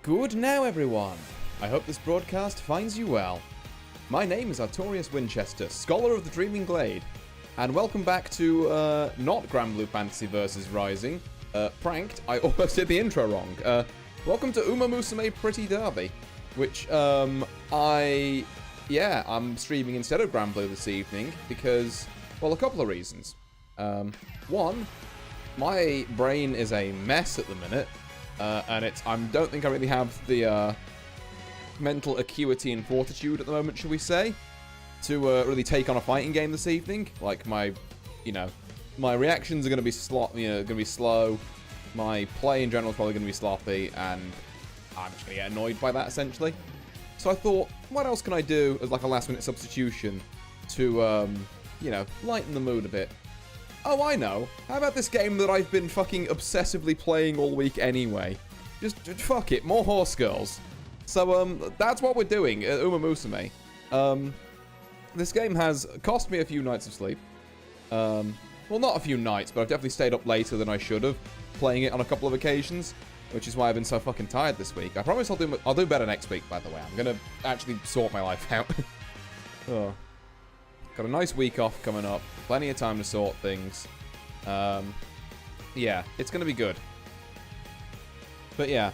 Good now, everyone. I hope this broadcast finds you well. My name is Artorius Winchester, Scholar of the Dreaming Glade, and welcome back to, not Granblue Fantasy vs. Rising. Pranked, I almost did the intro wrong. Welcome to Musume Pretty Derby, which, I'm streaming instead of Granblue this evening because, well, a couple of reasons. One, my brain is a mess at the minute. And I don't think I really have the mental acuity and fortitude at the moment, shall we say, to really take on a fighting game this evening. Like my reactions are going to be slow. My play in general is probably going to be sloppy, and I'm just going to get annoyed by that essentially. So I thought, what else can I do as like a last-minute substitution to lighten the mood a bit? Oh, I know. How about this game that I've been fucking obsessively playing all week anyway? Just fuck it, more horse girls. So, that's what we're doing at Musume. This game has cost me a few nights of sleep. Well, not a few nights, but I've definitely stayed up later than I should have, playing it on a couple of occasions, which is why I've been so fucking tired this week. I promise I'll do better next week, by the way. I'm gonna actually sort my life out. Oh. Got a nice week off coming up. Plenty of time to sort things. Yeah, it's going to be good. But yeah.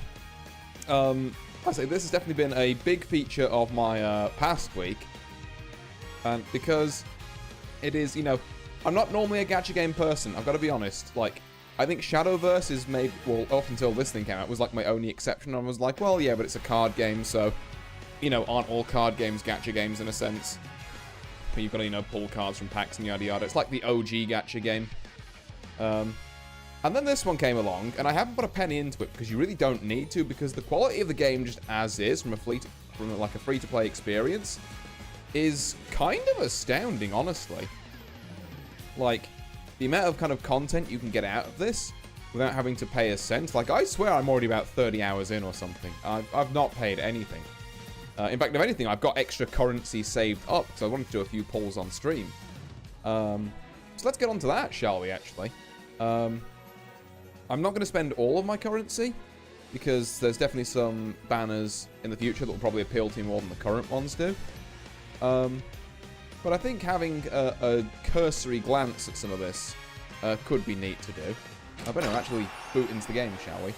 I say this has definitely been a big feature of my past week. And because it is, I'm not normally a gacha game person. I've got to be honest. Like, I think Shadowverse is maybe, well, up until this thing came out, was like my only exception. I was like, well, yeah, but it's a card game, so, aren't all card games gacha games in a sense? You've got to, pull cards from packs and yada yada. It's like the OG gacha game. And then this one came along, and I haven't put a penny into it because you really don't need to, because the quality of the game just as is from a free-to-play experience is kind of astounding, honestly. Like, the amount of kind of content you can get out of this without having to pay a cent. Like, I swear I'm already about 30 hours in or something. I've not paid anything. In fact, if anything, I've got extra currency saved up because I wanted to do a few pulls on stream. So let's get on to that, shall we, actually? I'm not going to spend all of my currency because there's definitely some banners in the future that will probably appeal to me more than the current ones do. But I think having a cursory glance at some of this could be neat to do. I better actually boot into the game, shall we?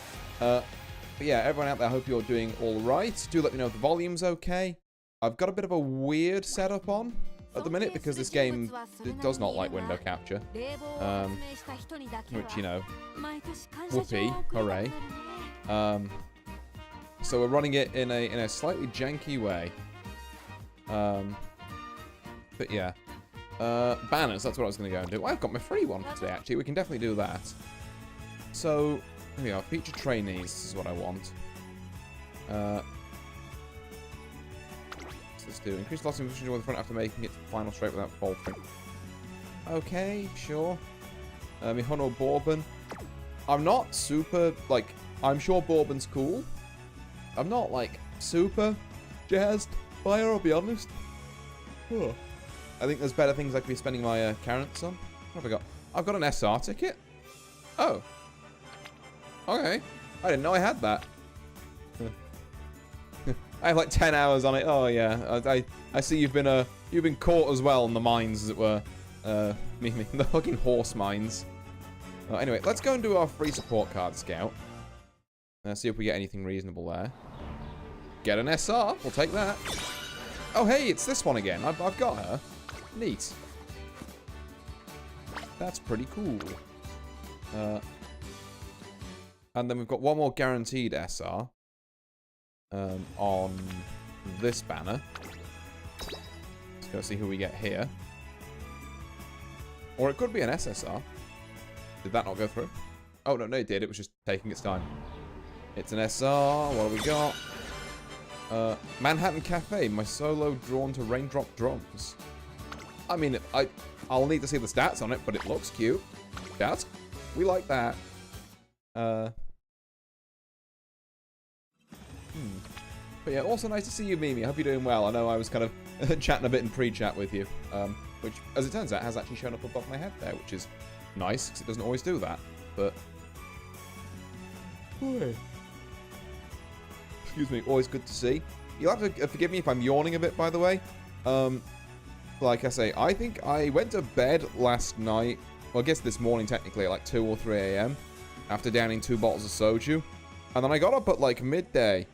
But yeah, everyone out there, I hope you're doing all right. Do let me know if the volume's okay. I've got a bit of a weird setup on at the minute because this game does not like window capture. Which, whoopee, hooray. So we're running it in a slightly janky way. But yeah. Banners, that's what I was going to go and do. I've got my free one for today, actually. We can definitely do that. So, here we are. Feature trainees, this is what I want. Let's do. Increase velocity of position with the front after making it to the final straight without faltering. Okay, sure. Mihono Bourbon. I'm not super, I'm sure Bourbon's cool. I'm not, super jazzed by her, I'll be honest. Oh. I think there's better things I could be spending my currents on. What have I got? I've got an SR ticket. Oh. Okay. I didn't know I had that. I have like 10 hours on it. Oh yeah. I see you've been caught as well in the mines, as it were. The fucking horse mines. Anyway, let's go and do our free support card scout. See if we get anything reasonable there. Get an SR. We'll take that. Oh hey, it's this one again. I've got her. Neat. That's pretty cool. And then we've got one more guaranteed SR on this banner. Let's go see who we get here. Or it could be an SSR. Did that not go through? Oh, no, it did. It was just taking its time. It's an SR. What have we got? Manhattan Cafe. My solo drawn to raindrop drums. I mean, I'll need to see the stats on it, but it looks cute. We like that. But yeah, also nice to see you, Mimi. I hope you're doing well. I know I was kind of chatting a bit in pre-chat with you, which, as it turns out, has actually shown up above my head there, which is nice, because it doesn't always do that. But Excuse me, always good to see. You'll have to forgive me if I'm yawning a bit, by the way. Like I say, I think I went to bed last night. Well, I guess this morning, technically, at like 2 or 3 a.m. after downing 2 bottles of soju. And then I got up at like midday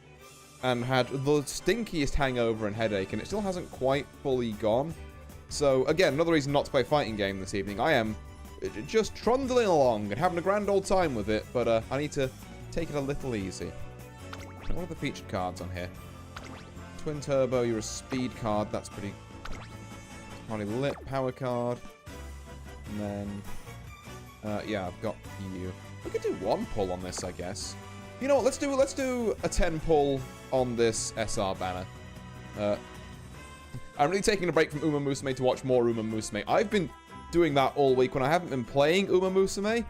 and had the stinkiest hangover and headache, and it still hasn't quite fully gone. So, again, another reason not to play a fighting game this evening. I am just trundling along and having a grand old time with it, but I need to take it a little easy. What are the featured cards on here? Twin Turbo, you're a speed card, that's pretty... Hardy Lit, power card. And then... yeah, I've got you. We could do 1 pull on this, I guess. You know what, let's do a 10 pull on this SR banner. I'm really taking a break from Uma Musume to watch more Uma Musume. I've been doing that all week. When I haven't been playing Uma Musume,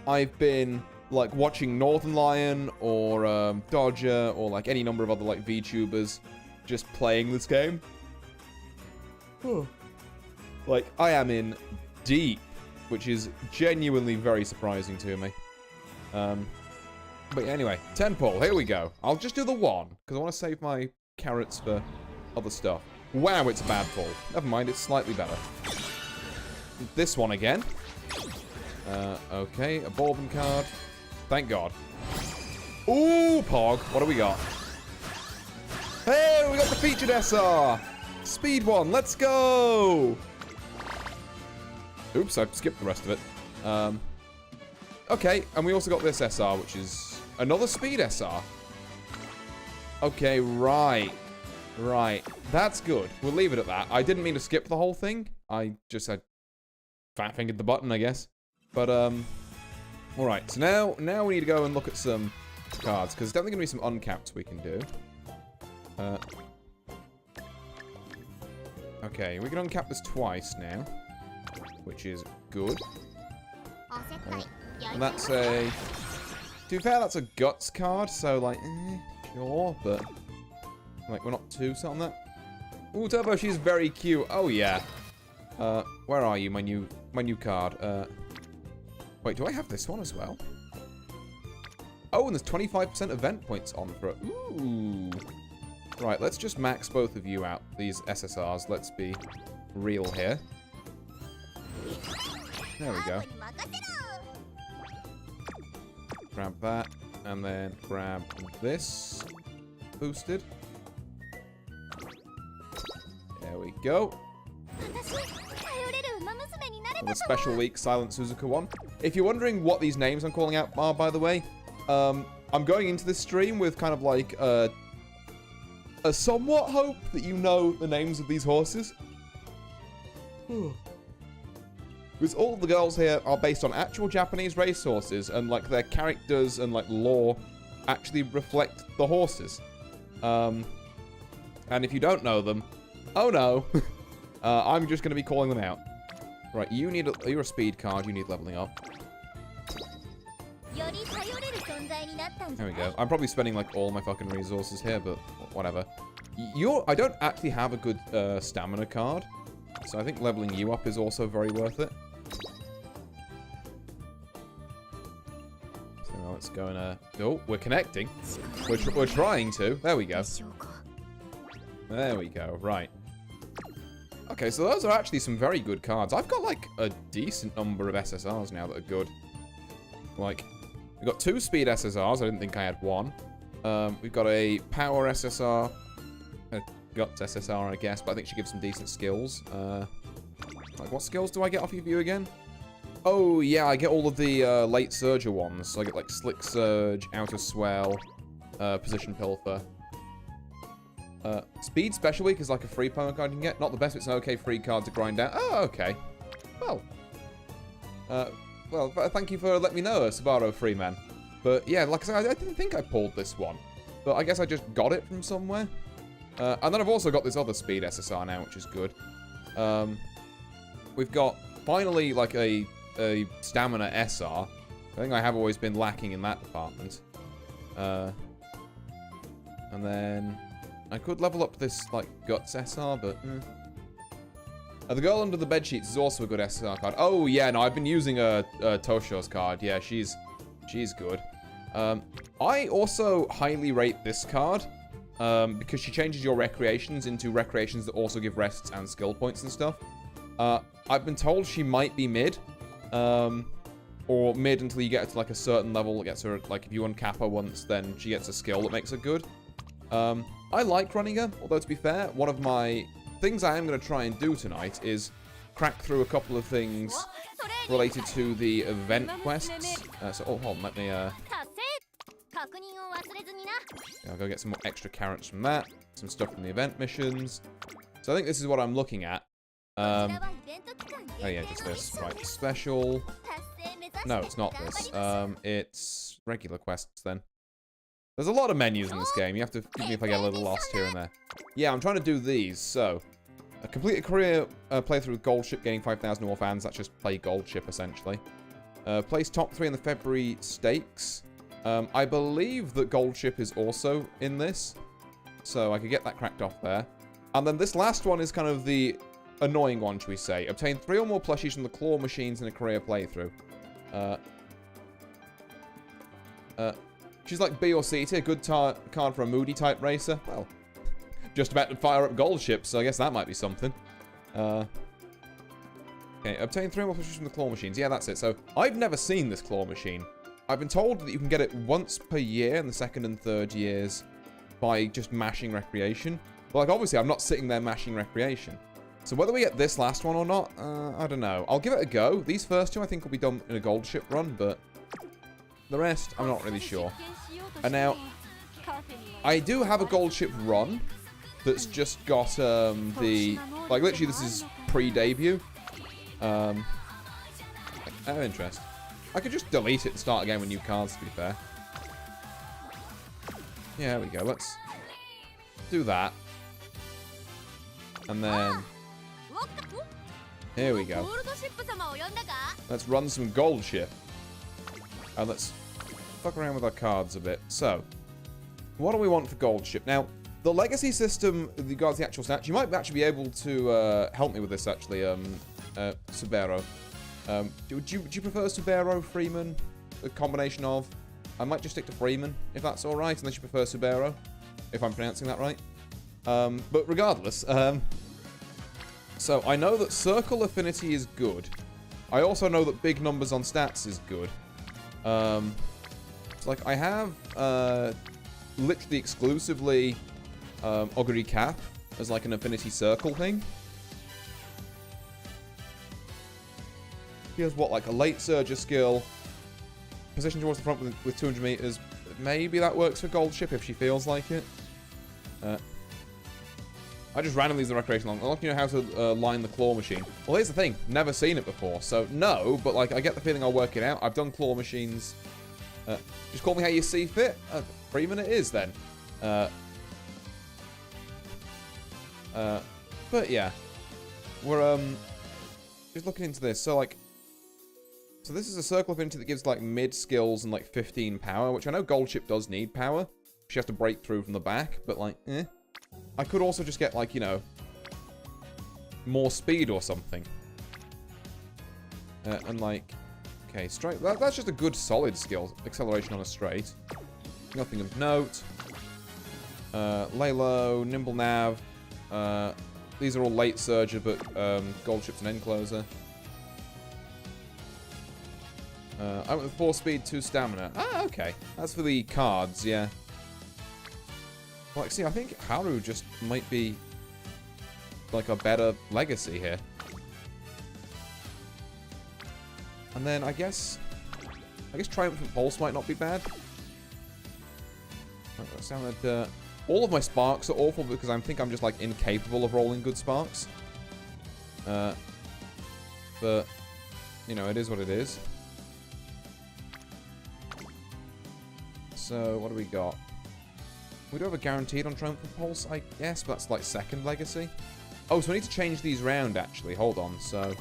I've been like watching Northern Lion or Dodger or like any number of other like VTubers just playing this game. Like, I am in deep, which is genuinely very surprising to me. But anyway, 10 pull, here we go. I'll just do the 1, because I want to save my carrots for other stuff. Wow, it's a bad pull. Never mind, it's slightly better. This one again. Okay, a Bourbon card. Thank God. Ooh, Pog, what do we got? Hey, we got the featured SR! Speed 1, let's go! Oops, I skipped the rest of it. Okay, and we also got this SR, which is another speed SR. Okay, right. Right. That's good. We'll leave it at that. I didn't mean to skip the whole thing. I just had fat-fingered the button, I guess. But, alright, so now we need to go and look at some cards, because there's definitely going to be some uncapped we can do. Okay, we can uncap this twice now, which is good. And that's a... To be fair, that's a Guts card, so, like, sure, but... Like, we're not too set on that. Ooh, Turbo, she's very cute. Oh, yeah. Where are you, my new card? Wait, do I have this one as well? Oh, and there's 25% event points on for it. Ooh. Right, let's just max both of you out, these SSRs. Let's be real here. There we go. Grab that, and then grab this. Boosted. There we go. For the special week Silent Suzuka one. If you're wondering what these names I'm calling out are, by the way, I'm going into this stream with kind of like a somewhat hope that you know the names of these horses. Because all the girls here are based on actual Japanese racehorses, and like their characters and like lore actually reflect the horses. And if you don't know them, oh no, I'm just going to be calling them out. Right, you're a speed card, you need leveling up. There we go. I'm probably spending like all my fucking resources here, but whatever. I don't actually have a good stamina card, so I think leveling you up is also very worth it. So now let's go and oh, we're connecting. We're trying to. There we go. There we go. Right. Okay, so those are actually some very good cards. I've got like a decent number of SSRs now that are good. Like, we've got 2 speed SSRs. I didn't think I had 1. We've got a power SSR. A Guts SSR, I guess, but I think she gives some decent skills. Like, what skills do I get off of you again? Oh, yeah, I get all of the late Surger ones. So I get, like, Slick Surge, Outer Swell, Position Pilfer. Speed Special Week is like a free promo card you can get. Not the best, but it's an okay free card to grind out. Oh, okay. Well, thank you for letting me know, Subaru Freeman. But yeah, like I said, I didn't think I pulled this one. But I guess I just got it from somewhere. And then I've also got this other speed SSR now, which is good. We've got, finally, like a stamina SR. I think I have always been lacking in that department. And then I could level up this, like, Guts SR, but... the girl under the bed sheets is also a good SR card. Oh, yeah, no, I've been using a Tosho's card. Yeah, she's good. I also highly rate this card because she changes your recreations into recreations that also give rests and skill points and stuff. I've been told she might be mid, or mid until you get to like a certain level. It gets her, like, if you uncap her once, then she gets a skill that makes her good. I like running her, although to be fair, one of my things I am going to try and do tonight is crack through a couple of things related to the event quests. So, hold on, let me, I'll go get some more extra carrots from that, some stuff from the event missions. So I think this is what I'm looking at. Oh yeah, just this. Right, special. No, it's not this. It's regular quests then. There's a lot of menus in this game. You have to forgive me if I get a little lost here and there. Yeah, I'm trying to do these. So, complete a career playthrough with Gold Ship, gaining 5,000 more fans. That's just play Gold Ship, essentially. Place top 3 in the February stakes. I believe that Gold Ship is also in this. So, I could get that cracked off there. And then this last one is kind of the annoying one, should we say. Obtain 3 or more plushies from the claw machines in a career playthrough. She's like B or C tier. Good card for a moody type racer. Well, just about to fire up Gold Ship, so I guess that might be something. Okay, obtain 3 more plushies from the claw machines. Yeah, that's it. So, I've never seen this claw machine. I've been told that you can get it once per year in the 2nd and 3rd years by just mashing recreation. But, like, obviously, I'm not sitting there mashing recreation. So whether we get this last one or not, I don't know. I'll give it a go. These first 2 I think will be done in a Gold Ship run, but the rest, I'm not really sure. And now, I do have a Gold Ship run that's just got the... Like, literally, this is pre-debut. Out of interest. I could just delete it and start again with new cards, to be fair. Yeah, there we go. Let's do that. And then... Here we go. Let's run some Gold Ship. And let's fuck around with our cards a bit. So, what do we want for Gold Ship? Now, the legacy system regards the actual stats. You might actually be able to help me with this, actually, Subero. Do you prefer Subero, Freeman? A combination of... I might just stick to Freeman, if that's alright, unless you prefer Subero, if I'm pronouncing that right. But regardless, so I know that Circle Affinity is good. I also know that big numbers on stats is good. It's like I have literally exclusively Augury Cap as like an affinity circle thing. He has what, like a late surger skill, position towards the front with 200 meters. Maybe that works for Gold Ship if she feels like it. I just randomly use the recreation line. I want to know how to line the claw machine. Well, here's the thing. Never seen it before. So, no. But, like, I get the feeling I'll work it out. I've done claw machines. Just call me how you see fit. Freeman it is, then. But, yeah. We're, just looking into this. So, like... So, this is a circle affinity that gives, like, mid skills and, like, 15 power. Which I know Gold Ship does need power. She has to break through from the back. But, like, eh. I could also just get, like, you know, more speed or something. And, like, okay, straight. That's just a good, solid skill. Acceleration on a straight. Nothing of note. Lay low, nimble nav. These are all late surger, but Gold Ship's an end closer. I went with 4 speed, 2 stamina. Ah, okay. That's for the cards, yeah. Like, see, I think Haru just might be, like, a better legacy here. And then, I guess Triumphant Pulse might not be bad. That sounded, all of my sparks are awful because I think I'm just, like, incapable of rolling good sparks. But, you know, it is what it is. So, what do we got? We do have a guaranteed on Triumphant Pulse, I guess, but that's like second legacy. Oh, so I need to change these round, actually. Hold on. So,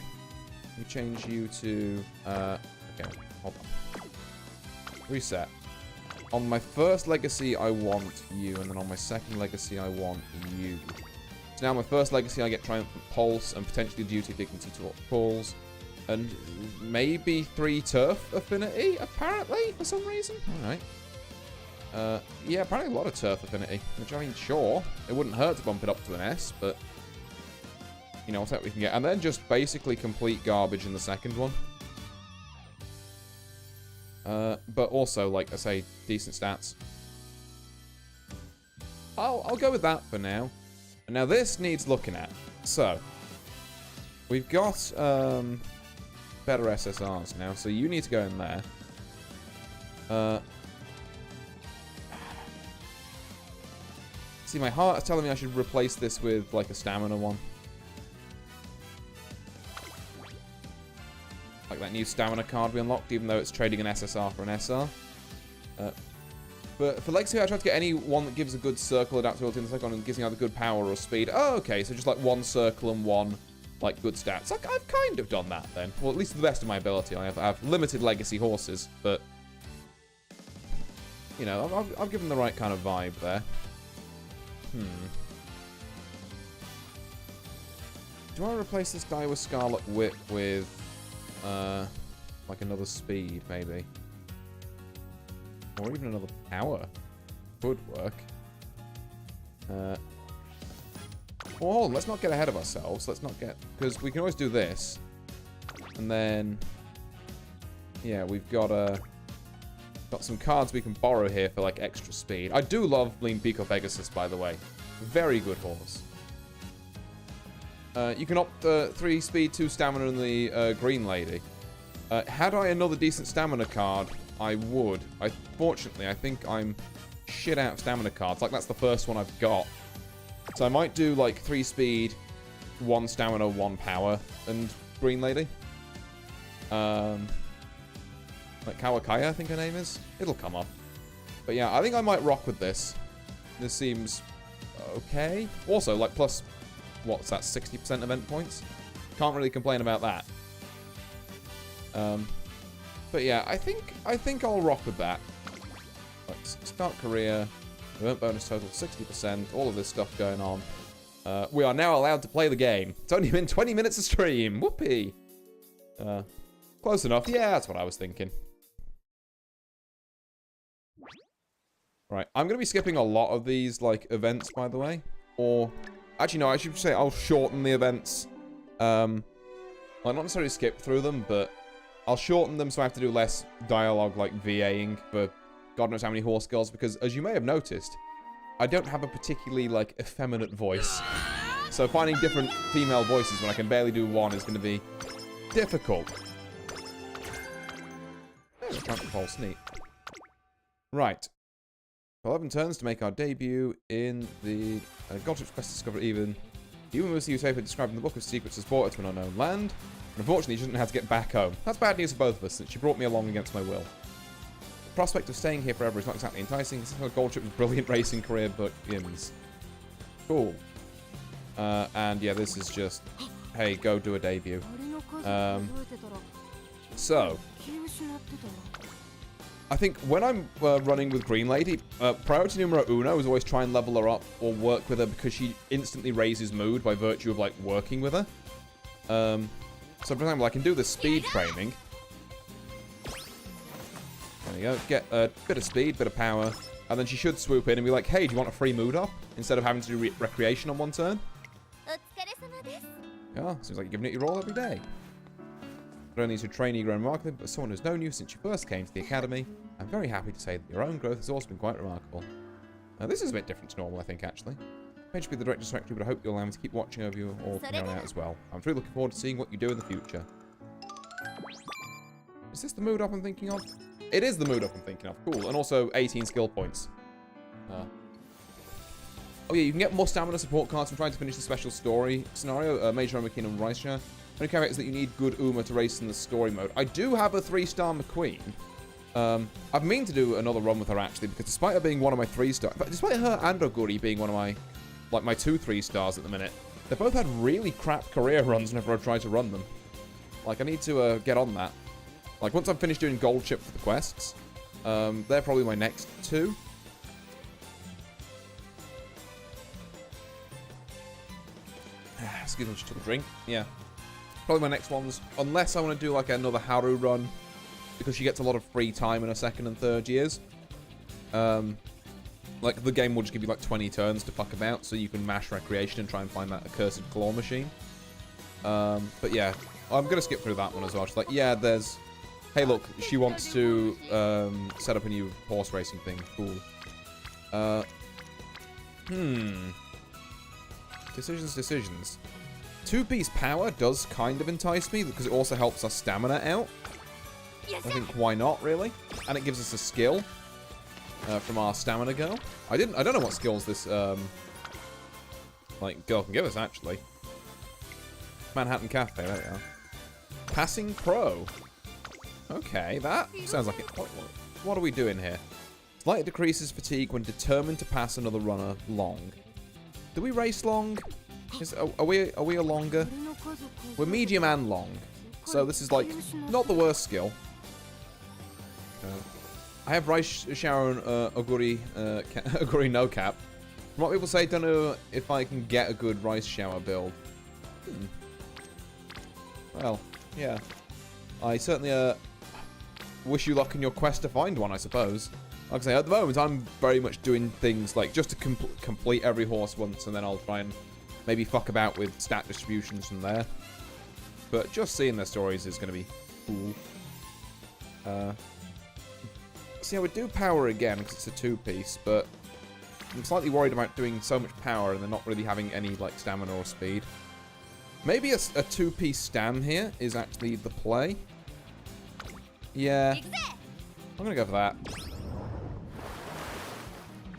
we change you to... okay, hold on. Reset. On my first legacy, I want you, and then on my second legacy, I want you. So now, my first legacy, I get Triumphant Pulse, and potentially Duty, Dignity, to Pulls, and maybe 3 Turf Affinity, apparently, for some reason. Alright. Yeah, apparently a lot of turf affinity. Which, I mean, sure. It wouldn't hurt to bump it up to an S, but... You know, what's that we can get? And then just basically complete garbage in the second one. But also, like I say, decent stats. I'll go with that for now. And now this needs looking at. So, we've got better SSRs now, so you need to go in there. See, my heart is telling me I should replace this with, like, a stamina one. Like that new stamina card we unlocked, even though it's trading an SSR for an SR. But for Legacy, I tried to get any one that gives a good circle adaptability in the second one and gives me either good power or speed. Oh, okay, so just like one circle and one, like, good stats. Like, I've kind of done that then. Well, at least to the best of my ability. I have limited Legacy horses, but... You know, I've given the right kind of vibe there. Do I replace this guy with Scarlet Whip with... like another speed, maybe. Or even another power. Could work. Well, hold on, let's not get ahead of ourselves. Let's not get... Because we can always do this. And then... Yeah, we've got some cards we can borrow here for, like, extra speed. I do love Lean Pico Pegasus, by the way. Very good horse. You can opt 3 speed, 2 stamina, and the green lady. Had I another decent stamina card, I would. Fortunately, I think I'm shit out of stamina cards. Like, that's the first one I've got. So I might do, like, 3 speed, 1 stamina, 1 power, and green lady. Like Kawakaya, I think her name is. It'll come up. But yeah, I think I might rock with this. This seems okay. Also, like, plus... What's that, 60% event points? Can't really complain about that. But yeah, I think I'll rock with that. Like, start career, event bonus total 60%, all of this stuff going on. We are now allowed to play the game. It's only been 20 minutes of stream. Whoopee. Close enough. Yeah, that's what I was thinking. Right, I'm going to be skipping a lot of these, like, events, by the way. Or... Actually, no, I should say I'll shorten the events. Well, not necessarily skip through them, but I'll shorten them so I have to do less dialogue, like VAing for God knows how many horse girls, because as you may have noticed, I don't have a particularly, like, effeminate voice. So finding different female voices when I can barely do one is going to be difficult. There's a counter pulse, neat. Right. 11 turns to make our debut in the Goldship's Quest to discover even. You and Musume safely described in the Book of Secrets as brought her to an unknown land. And unfortunately, she doesn't know how to get back home. That's bad news for both of us, since she brought me along against my will. The prospect of staying here forever is not exactly enticing. This is how Goldship's brilliant racing career begins. Cool. And yeah, this is just, hey, go do a debut. So... I think when I'm running with Green Lady, priority numero uno is always try and level her up or work with her because she instantly raises mood by virtue of, like, working with her. So, for example, I can do the speed training. There we go. Get a bit of speed, bit of power, and then she should swoop in and be like, hey, do you want a free mood up? Instead of having to do recreation on one turn. Yeah, seems like you're giving it your all every day. Not only is your trainee grown remarkably, but as someone who's known you since you first came to the academy, I'm very happy to say that your own growth has also been quite remarkable. Now, this is a bit different to normal, I think, actually. I may just be the director's secretary, but I hope you'll allow me to keep watching over you all from here on out as well. I'm really looking forward to seeing what you do in the future. Is this the mood up I'm thinking of? It is the mood up I'm thinking of. Cool. And also 18 skill points. Oh yeah, you can get more stamina support cards from trying to finish the special story scenario. Major McQueen and Raisha. Only caveat is that you need good Uma to race in the story mode. I do have a 3-star McQueen. I've meant to do another run with her, actually, because despite her being one of my 3-stars... Despite her and Oguri being one of my... Like, my 2 3-stars at the minute. They both had really crap career runs whenever I tried to run them. Like, I need to get on that. Like, once I'm finished doing gold chip for the quests, they're probably my next 2. Excuse me, just took a drink. Yeah. Probably my next ones, unless I want to do like another Haru run, because she gets a lot of free time in her 2nd and 3rd years. Like, the game will just give you, like, 20 turns to fuck about, so you can mash recreation and try and find that accursed claw machine. But yeah, I'm gonna skip through that one as well. She's like, yeah, there's... Hey, look, she wants to set up a new horse racing thing. Cool. Decisions. 2-piece power does kind of entice me, because it also helps our stamina out. I think, why not, really? And it gives us a skill from our stamina girl. I don't know what skills this, like, girl can give us, actually. Manhattan Cafe, there we are. Passing Pro. Okay, that sounds like it. What are we doing here? Slightly decreases fatigue when determined to pass another runner long. Do we race long? Are we a longer? We're medium and long. So this is, like, not the worst skill. I have rice shower and Oguri no cap. From what people say, don't know if I can get a good rice shower build. Well, yeah. I certainly wish you luck in your quest to find one, I suppose. Like I say, at the moment, I'm very much doing things like just to complete every horse once, and then I'll try and maybe fuck about with stat distributions from there. But just seeing their stories is going to be cool. See, I would do power again because it's a 2-piece, but I'm slightly worried about doing so much power and then not really having any, like, stamina or speed. Maybe a 2-piece stam here is actually the play. Yeah. I'm gonna go for that.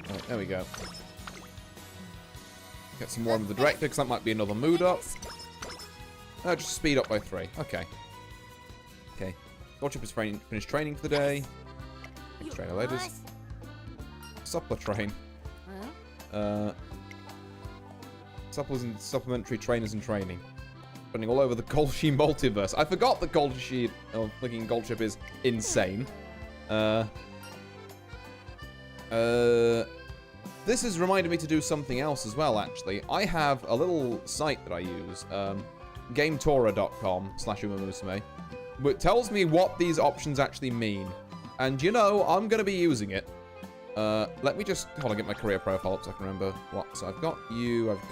Right, there we go. Get some more of the director, because that might be another mood up. Just speed up by 3. Okay. Okay. Goldship is finished training for the day. Trainer letters. Suppler train. Supplementary trainers in training. Running all over the Goldship multiverse. I forgot that Goldship, looking Goldship is insane. This has reminded me to do something else as well, actually. I have a little site that I use, gametora.com/umamusume, which tells me what these options actually mean. And, you know, I'm going to be using it. Let me just, hold on, get my career profile up so I can remember what. So I've got you, I've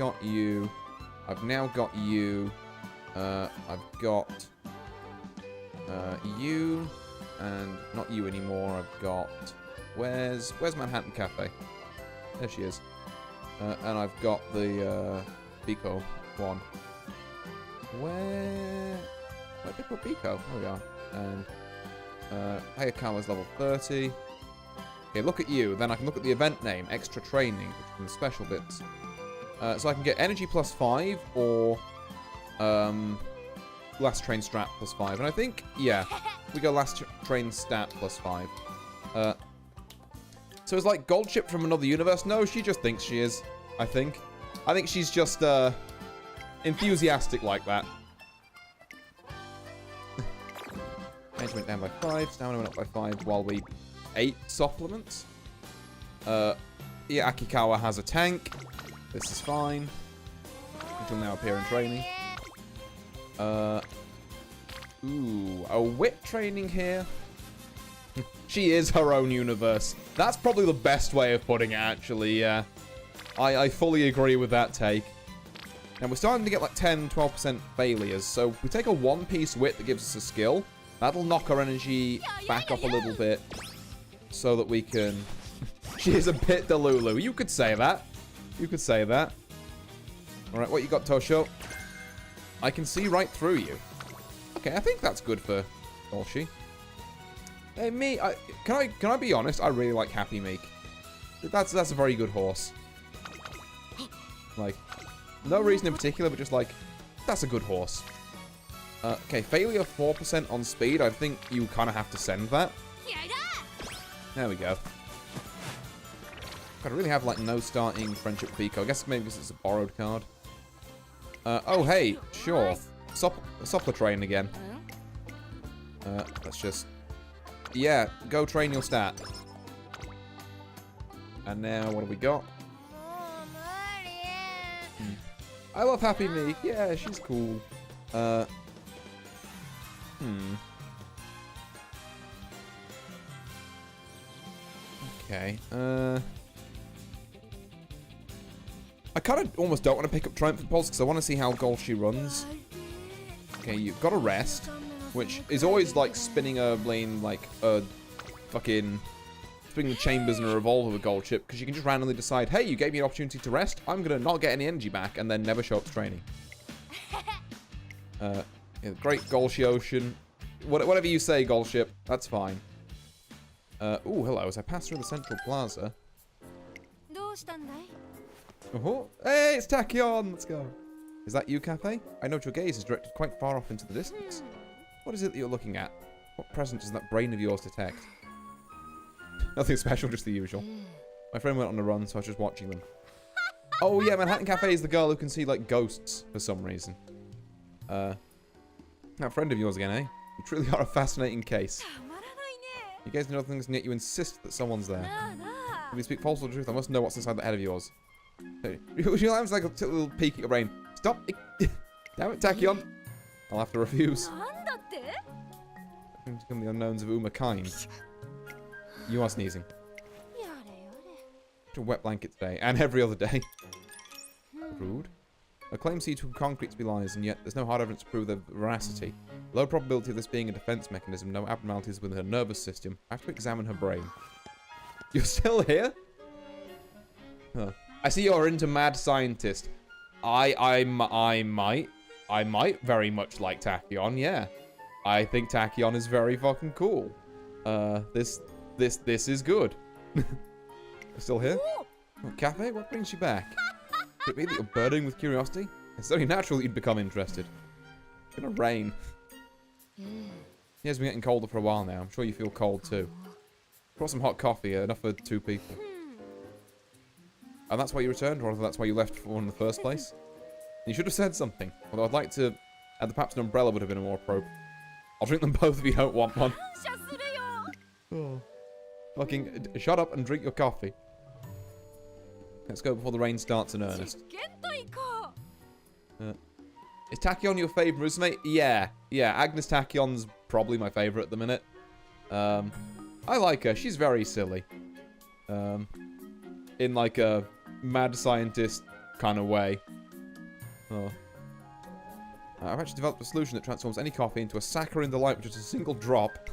now got you, I've got you, and not you anymore. I've got, where's Manhattan Cafe? There she is. And I've got the Biko one. Where did I put Biko? There we are. And Hayakawa's level 30. Okay, look at you. Then I can look at the event name, extra training, which is in the special bits. So I can get energy plus 5 or last train strat plus 5. And I think, yeah, we go last train stat plus 5. So it's like Goldship from another universe. No, she just thinks she is, I think. I think she's just enthusiastic like that. Energy went down by 5, stamina went up by 5 while we ate supplements. Yeah, Akikawa has a tank. This is fine. Until now appear in training. Ooh, a wit training here. She is her own universe. That's probably the best way of putting it, actually, yeah. I fully agree with that take. Now, we're starting to get like 10-12% failures, so if we take a 1-piece wit that gives us a skill, that'll knock our energy back up a little bit so that we can... She is a bit delulu. You could say that. You could say that. Alright, what you got, Tosho? I can see right through you. Okay, I think that's good for Dolshi. Hey, me, can I be honest? I really like Happy Meek. That's a very good horse. Like, no reason in particular, but just like, that's a good horse. Okay, failure 4% on speed. I think you kind of have to send that. There we go. I really have like no starting friendship with Pico. I guess maybe because it's a borrowed card. Oh, hey, sure. Suppler train again. Let's just... Yeah, go train your stat. And now, what have we got? I love Happy Meek. Yeah, she's cool. Okay. I kind of almost don't want to pick up Triumph Pulse because I want to see how gold she runs. Okay, you've got to rest, which is always like spinning a lane like a fucking spinning the chambers in a revolver with gold chip, because you can just randomly decide, hey, you gave me an opportunity to rest, I'm gonna not get any energy back, and then never show up to training. Yeah, great Golshi Ocean. Whatever you say, Gold Ship, that's fine. Ooh, hello. As I pass through the central plaza. Oh, hey, it's Tachyon! Let's go. Is that you, Cafe? I note your gaze is directed quite far off into the distance. What is it that you're looking at? What presence does that brain of yours detect? Nothing special, just the usual. My friend went on a run, so I was just watching them. Oh, yeah, Manhattan Cafe is the girl who can see, like, ghosts for some reason. That friend of yours again, eh? You truly are a fascinating case. You guys know things, and yet you insist that someone's there. If you speak false or the truth, I must know what's inside the head of yours. She allows like a little peek at your brain. Stop! Damn it, Tachyon! I'll have to refuse. To become the unknowns of Uma kind. You are sneezing. A wet blanket today, and every other day. Rude. A claim see to concrete to be lies, and yet there's no hard evidence to prove their veracity. Low probability of this being a defense mechanism, no abnormalities within her nervous system. I have to examine her brain. You're still here? Huh. I see you're into mad scientist. I might very much like Tachyon, yeah. I think Tachyon is very fucking cool. This is good. You're still here? Oh, Cafe, what brings you back? Could it be that you're burning with curiosity? It's only natural that you'd become interested. It's gonna rain. Yeah, it's been getting colder for a while now. I'm sure you feel cold too. Brought some hot coffee, enough for 2 people. And that's why you returned, or that's why you left for one in the first place? You should have said something. Although I'd like to add the perhaps an umbrella would have been more appropriate. I'll drink them both if you don't want one. Oh. Fucking shut up and drink your coffee. Let's go before the rain starts in earnest. Is Tachyon your favourite Musume? Yeah. Yeah, Agnes Tachyon's probably my favourite at the minute. I like her. She's very silly. In like a mad scientist kind of way. Oh. I've actually developed a solution that transforms any coffee into a saccharine delight with just a single drop.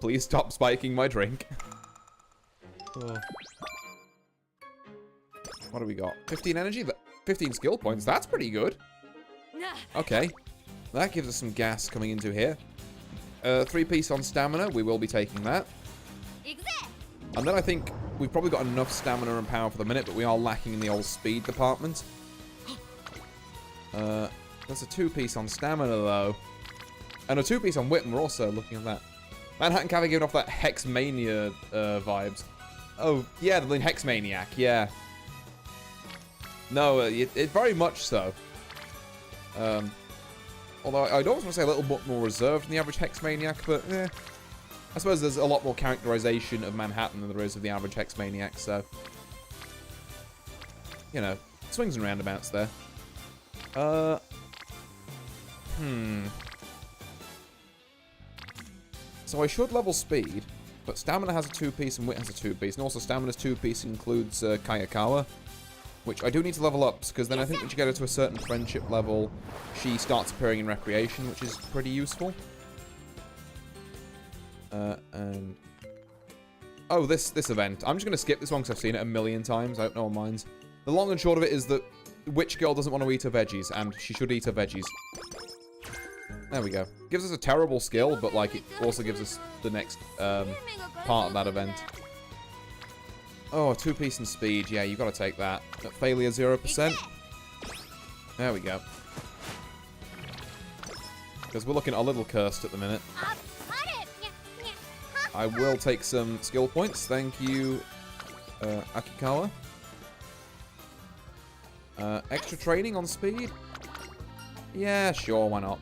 Please stop spiking my drink. Oh. What do we got? 15 energy? 15 skill points? That's pretty good. Okay. That gives us some gas coming into here. 3-piece on stamina. We will be taking that. And then I think we've probably got enough stamina and power for the minute, but we are lacking in the old speed department. That's a 2-piece on stamina, though. And a 2-piece on wit, and we're also looking at that. Manhattan Cafe giving off that Hexmania vibes. Oh, yeah, the Hexmaniac, yeah. No, it very much so. Although I'd almost want to say a little bit more reserved than the average Hexmaniac, but eh. I suppose there's a lot more characterization of Manhattan than there is of the average Hexmaniac, so... You know, swings and roundabouts there. So I should level speed, but stamina has a 2-piece and wit has a 2-piece, and also stamina's 2-piece includes Kayakawa, which I do need to level up, because then I think once you get her to a certain friendship level, she starts appearing in recreation, which is pretty useful. And... Oh, this event. I'm just going to skip this one because I've seen it a million times. I hope no one minds. The long and short of it is that Witch Girl doesn't want to eat her veggies, and she should eat her veggies. There we go. Gives us a terrible skill, but, like, it also gives us the next part of that event. Oh, 2-piece and speed. Yeah, you got to take that. Failure 0%. There we go. Because we're looking a little cursed at the minute. I will take some skill points. Thank you, Akikawa. Extra training on speed? Yeah, sure, why not?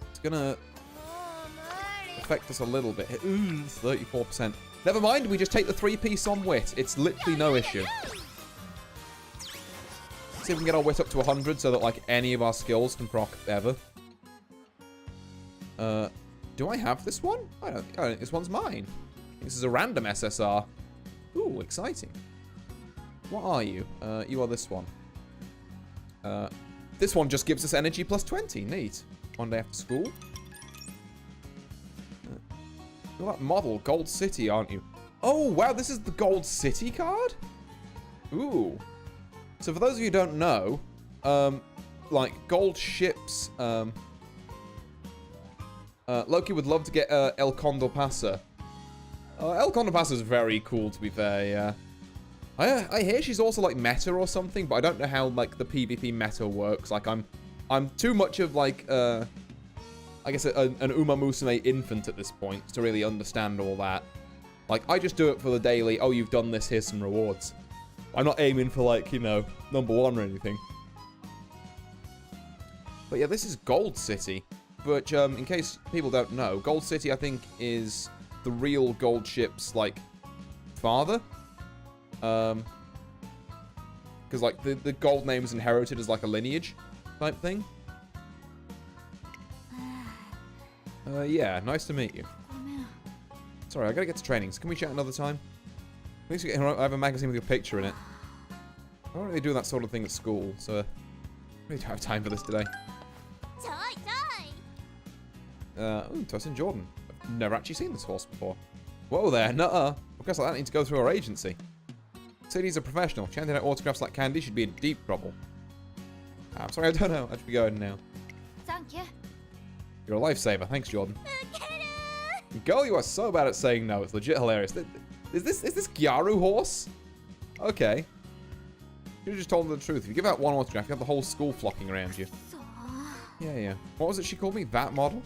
It's gonna affect us a little bit. Ooh, 34%. Never mind, we just take the 3-piece on wit. It's literally no issue. See if we can get our wit up to 100 so that, like, any of our skills can proc ever. Do I have this one? I don't think this one's mine. This is a random SSR. Ooh, exciting. What are you? You are this one. This one just gives us energy plus 20. Neat. One day after school. You're that model, Gold City, aren't you? Oh, wow, this is the Gold City card? Ooh. So for those of you who don't know, like, gold ships, Loki would love to get El Condor Pasa. El Condor Pasa is very cool, to be fair, yeah. I hear she's also, like, meta or something, but I don't know how, like, the PvP meta works. Like, I'm too much of, like, I guess an Uma Musume infant at this point to really understand all that. Like, I just do it for the daily, oh, you've done this, here's some rewards. I'm not aiming for, like, you know, #1 or anything. But yeah, this is Gold City. But in case people don't know, Gold City, I think, is the real gold ship's, like, father. Because, like, the gold name is inherited as, like, a lineage type thing. Yeah, nice to meet you. Sorry, I gotta get to training, so can we chat another time? At least I have a magazine with your picture in it. I don't really do that sort of thing at school, so I really don't have time for this today. Ooh, Tosin Jordan. I've never actually seen this horse before. Whoa there, nuh-uh. I guess like that needs to go through our agency. Sadie's a professional. Chanting out autographs like candy should be in deep trouble. I'm sorry, I don't know. I should be going now. Thank you. You're a lifesaver. Thanks, Jordan. Girl, you are so bad at saying no. It's legit hilarious. Is this Gyaru horse? Okay. You should have just told them the truth. If you give out one autograph, you have the whole school flocking around you. Yeah. What was it she called me? That model?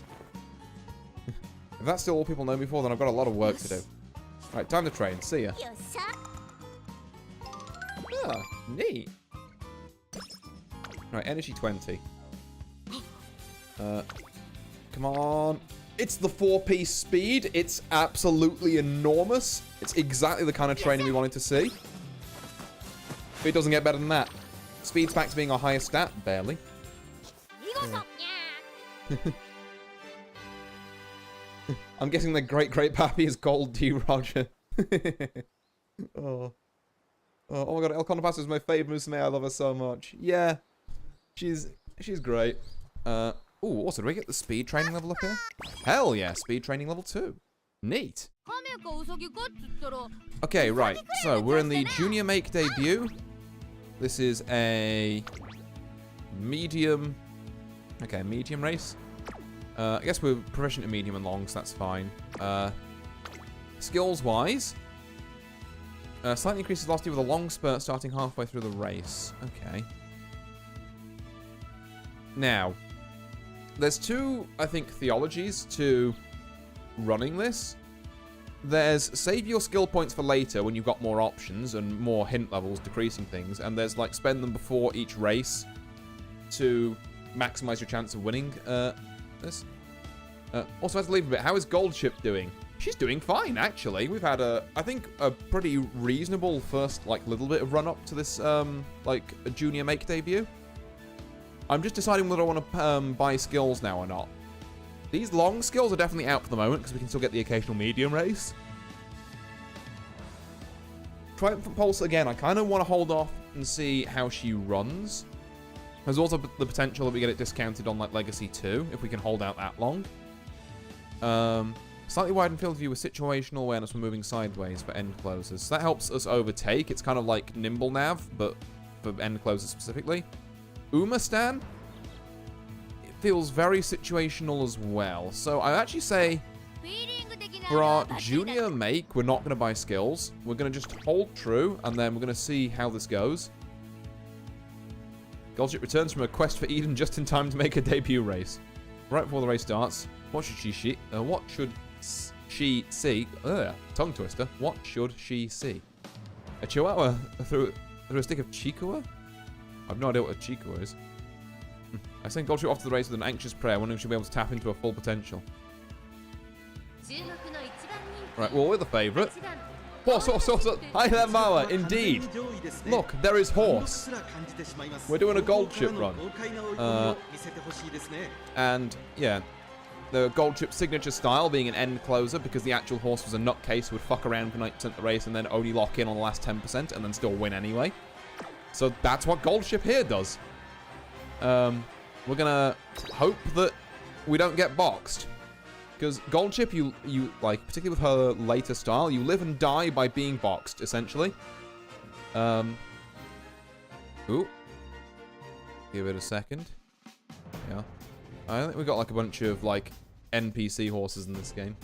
If that's still all people know me for, then I've got a lot of work to do. Right, time to train. See ya. Ah, neat. Right, energy 20. Come on. It's the 4-piece speed. It's absolutely enormous. It's exactly the kind of training we wanted to see. But it doesn't get better than that. Speed's back to being our highest stat. Barely. I'm guessing the great pappy is Gold D. Roger. Oh my god, El Condor Pasa is my favorite Musume. I love her so much. Yeah. She's great. Ooh, also, do we get the speed training level up here? Hell yeah, speed training level 2. Neat. Okay, right. So, we're in the Junior Make debut. This is a medium... Okay, medium race. I guess we're proficient in medium and long, so that's fine. Skills-wise... slightly increases velocity with a long spurt starting halfway through the race. Okay. Now... There's two, I think, theologies to running this. There's save your skill points for later when you've got more options and more hint levels decreasing things. And there's, like, spend them before each race to maximize your chance of winning this. Also, I have to leave a bit. How is Gold Ship doing? She's doing fine, actually. We've had, I think, a pretty reasonable first, like, little bit of run-up to this, like, a Junior Make debut. I'm just deciding whether I want to buy skills now or not. These long skills are definitely out for the moment, because we can still get the occasional medium race. Triumphant Pulse, again, I kind of want to hold off and see how she runs. There's also the potential that we get it discounted on, like, Legacy 2, if we can hold out that long. Slightly widened field of view with situational awareness when moving sideways for end closers. So that helps us overtake. It's kind of like Nimble Nav, but for end closers specifically. Umastan, it feels very situational as well. So I actually say for our Junior Make, we're not going to buy skills. We're going to just hold true, and then we're going to see how this goes. Goldship returns from a quest for Eden just in time to make a debut race. Right before the race starts, what should she see? Tongue twister. What should she see? A chihuahua through a stick of Chikua? I have no idea what a Chikua is. I sent Goldship off to the race with an anxious prayer, wondering if she'll be able to tap into her full potential. Right, well, we're the favourite. Horse. Hi there, Mawa. Indeed. Look, there is horse. We're doing a Goldship run. And, yeah. the gold chip signature style being an end closer because the actual horse was a nutcase who would fuck around for 90% of the race and then only lock in on the last 10% and then still win anyway. So that's what gold chip here does. We're gonna hope that we don't get boxed. Because gold chip, you like, particularly with her later style, you live and die by being boxed, essentially. Ooh. Give it a second. Yeah. I think we got like a bunch of like NPC horses in this game.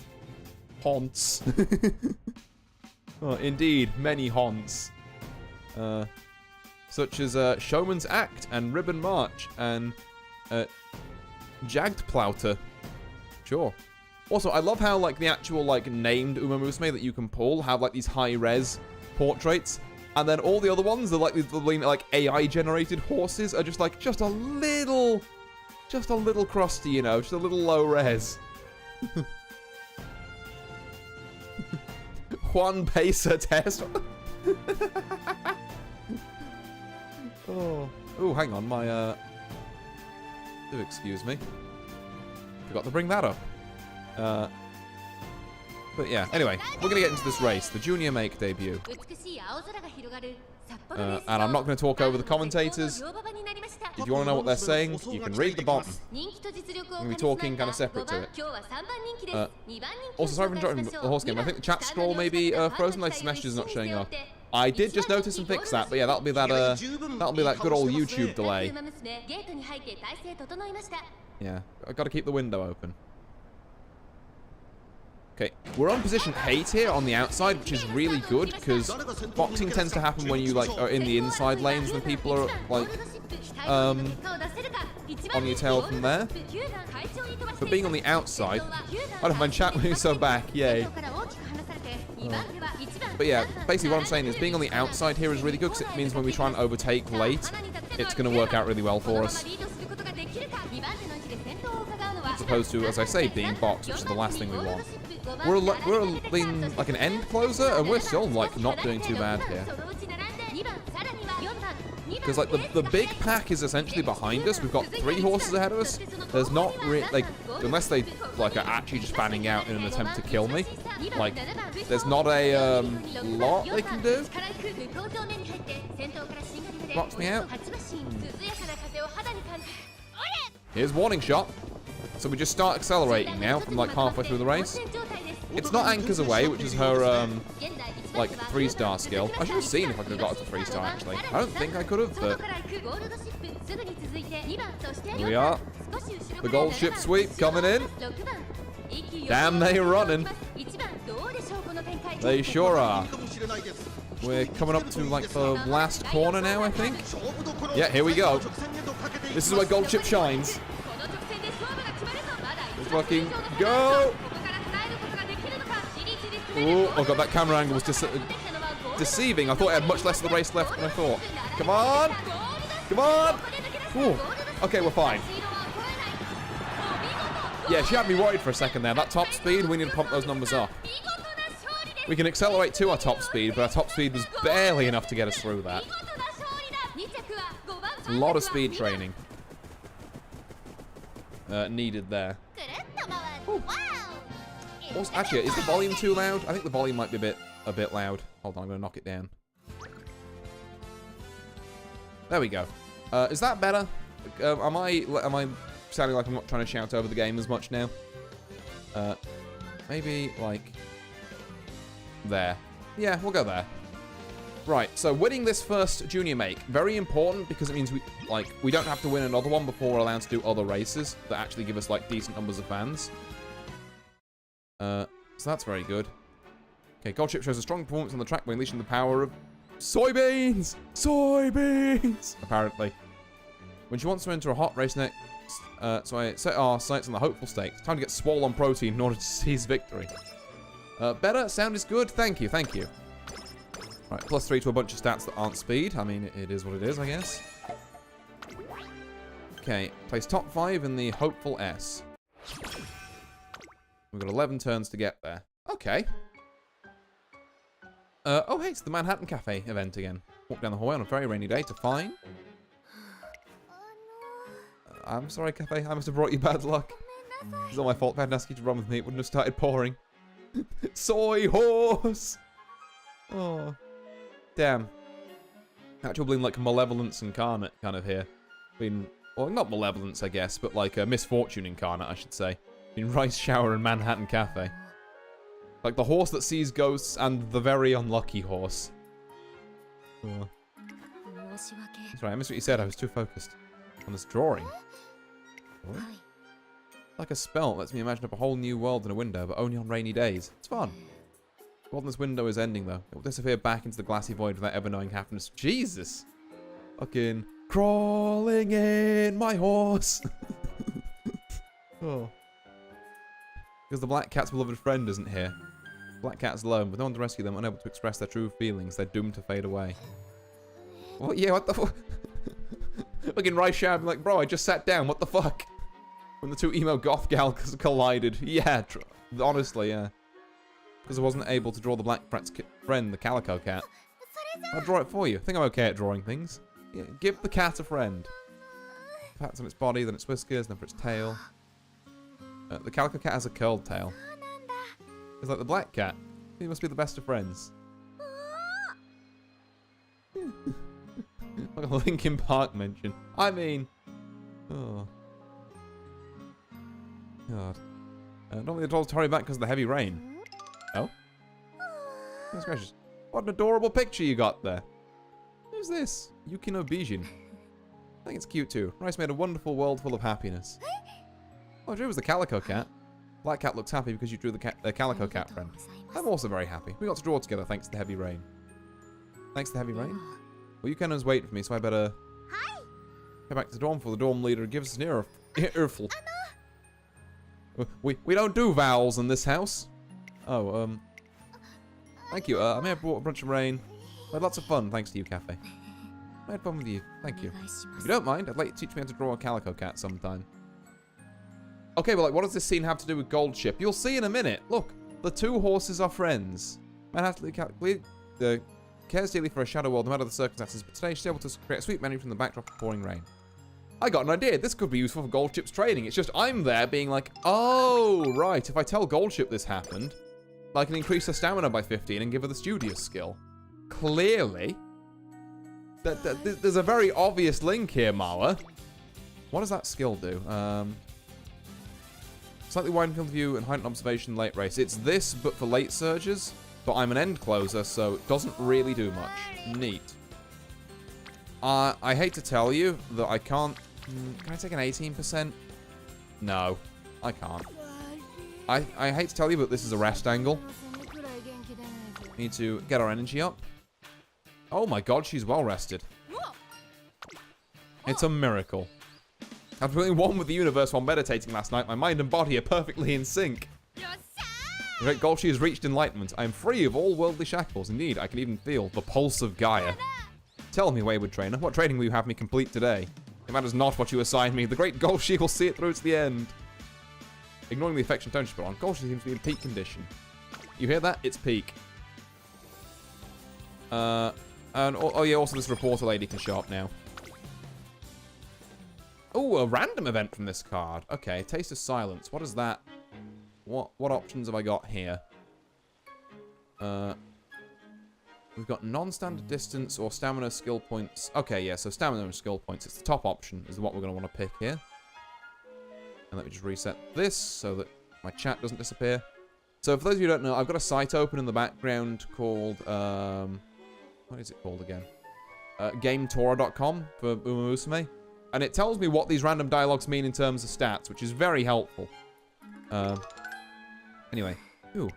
Haunts. Oh, indeed, many haunts. Such as Showman's Act and Ribbon March and Jagged Plowter. Sure. Also, I love how like the actual like named Musume that you can pull have like these high res portraits, and then all the other ones are like these like AI generated horses are just like just a little crusty, you know, just a little low res. Juan Pesa test. Oh, hang on, my do excuse me. Forgot to bring that up. But yeah, anyway, we're gonna get into this race, the Junior Make debut. And I'm not going to talk over the commentators. If you want to know what they're saying, you can read the bottom. I'm going to be talking kind of separate to it. Also, sorry for interrupting the horse game. I think the chat scroll may be frozen, like this message is not showing up. I did just notice and fix that, but yeah, that'll be that good old YouTube delay. Yeah, I've got to keep the window open. Okay, we're on position 8 here on the outside, which is really good because boxing tends to happen when you like are in the inside lanes and people are like on your tail from there. But being on the outside, I don't mind chat moving so back, yay. But yeah, basically what I'm saying is being on the outside here is really good because it means when we try and overtake late, it's going to work out really well for us. As opposed to, as I say, being boxed, which is the last thing we want. We're in like an end closer, and we're still like not doing too bad here. Because like the big pack is essentially behind us. We've got 3 horses ahead of us. There's not really like, unless they like are actually just fanning out in an attempt to kill me. Like there's not a lot they can do. Blocks me out. Here's warning shot. So we just start accelerating now from like halfway through the race. It's not Anchors Away, which is her like 3-star skill. I should have seen if I could have got it to 3-star actually. I don't think I could have, but here we are. The gold ship sweep coming in. Damn, they're running. They sure are. We're coming up to like the last corner now, I think. Yeah, here we go. This is where gold ship shines. Let's fucking go! Oh, oh god, that camera angle was just deceiving. I thought I had much less of the race left than I thought. Come on! Come on! Ooh. Okay, we're fine. Yeah, she had me worried for a second there. That top speed, we need to pump those numbers up. We can accelerate to our top speed, but our top speed was barely enough to get us through that. A lot of speed training needed there. Also, actually, is the volume too loud? I think the volume might be a bit loud. Hold on, I'm gonna knock it down. There we go. Is that better? Am I sounding like I'm not trying to shout over the game as much now? Maybe like there. Yeah, we'll go there. Right, so winning this first Junior Make, very important because it means we don't have to win another one before we're allowed to do other races that actually give us like decent numbers of fans. So that's very good. Okay, Gold Chip shows a strong performance on the track by unleashing the power of soybeans! Soybeans! Apparently. When she wants to enter a hot race next, so I set our sights on the hopeful stakes. Time to get swole on protein in order to seize victory. Better? Sound is good? Thank you, thank you. Right, +3 to a bunch of stats that aren't speed. I mean, it is what it is, I guess. Okay, place top 5 in the hopeful S. We've got 11 turns to get there. Okay. Oh, hey, it's the Manhattan Cafe event again. Walk down the hallway on a very rainy day to find... I'm sorry, Cafe. I must have brought you bad luck. It's all my fault. If I hadn't asked you to run with me, it wouldn't have started pouring. Soy horse! Oh. Damn. Actual being like malevolence incarnate kind of here. Well, not malevolence, I guess, but like a misfortune incarnate, I should say. In Rice Shower and Manhattan Cafe. Like the horse that sees ghosts and the very unlucky horse. Oh. That's right, I missed what you said. I was too focused on this drawing. Oh. Like a spell, lets me imagine up a whole new world in a window, but only on rainy days. It's fun. The world in this window is ending, though. It will disappear back into the glassy void without ever knowing happiness. Jesus! Fucking crawling in my horse! Oh. Because the black cat's beloved friend isn't here. The black cat's alone, with no one to rescue them, unable to express their true feelings. They're doomed to fade away. What? Yeah, what the fuck? Fucking Rice Shower, like, bro, I just sat down. What the fuck? When the two emo goth gals collided. Yeah, honestly, yeah. Because I wasn't able to draw the black friend, the calico cat. I'll draw it for you. I think I'm okay at drawing things. Yeah, give the cat a friend. Pats on its body, then its whiskers, then for its tail. The calico cat has a curled tail. It's like the black cat. He must be the best of friends. Like a Linkin Park mention. I mean... Oh. God. Normally the dolls hurry back because of the heavy rain. Oh? Goodness gracious. What an adorable picture you got there. Who's this? Yukino Bijin. I think it's cute too. Rice made a wonderful world full of happiness. Oh, I drew was the calico cat. Black cat looks happy because you drew the calico cat friend. I'm also very happy. We got to draw together thanks to the heavy rain. Thanks to the heavy rain? Well, Yukinos wait for me, so I better head back to the dorm for the dorm leader gives us an earful. We don't do vowels in this house. Oh, thank you. I may have brought a bunch of rain. I had lots of fun, thanks to you, Cafe. I had fun with you. Thank you. If you don't mind, I'd like you to teach me how to draw a calico cat sometime. Okay, well, like, what does this scene have to do with Gold Ship? You'll see in a minute. Look, the two horses are friends. Manhattan cares dearly for a shadow world no matter the circumstances, but today she's able to create a sweet memory from the backdrop of pouring rain. I got an idea. This could be useful for Gold Ship's training. It's just I'm there being like, oh, right. If I tell Gold Ship this happened, I can increase her stamina by 15 and give her the studious skill. Clearly. There's a very obvious link here, Mala. What does that skill do? Slightly widened field of view and heightened observation late race. It's this, but for late surges. But I'm an end closer, so it doesn't really do much. Neat. I hate to tell you that I can't... Can I take an 18%? No, I can't. I hate to tell you, but this is a rest angle. We need to get our energy up. Oh my god, she's well rested. It's a miracle. After being one with the universe while meditating last night, my mind and body are perfectly in sync. The great Golshi has reached enlightenment. I am free of all worldly shackles. Indeed, I can even feel the pulse of Gaia. Tell me, wayward trainer, what training will you have me complete today? It matters not what you assign me. The great Golshi will see it through to the end. Ignoring the affection tone she put on, Golshi seems to be in peak condition. You hear that? It's peak. And oh yeah, also this reporter lady can show up now. Oh, a random event from this card. Okay, Taste of Silence. What is that? What options have I got here? We've got non-standard distance or stamina skill points. Okay, yeah, so stamina and skill points. It's the top option is what we're going to want to pick here. And let me just reset this so that my chat doesn't disappear. So for those of you who don't know, I've got a site open in the background called... what is it called again? GameTora.com for Musume. And it tells me what these random dialogues mean in terms of stats, which is very helpful. Anyway. Ooh.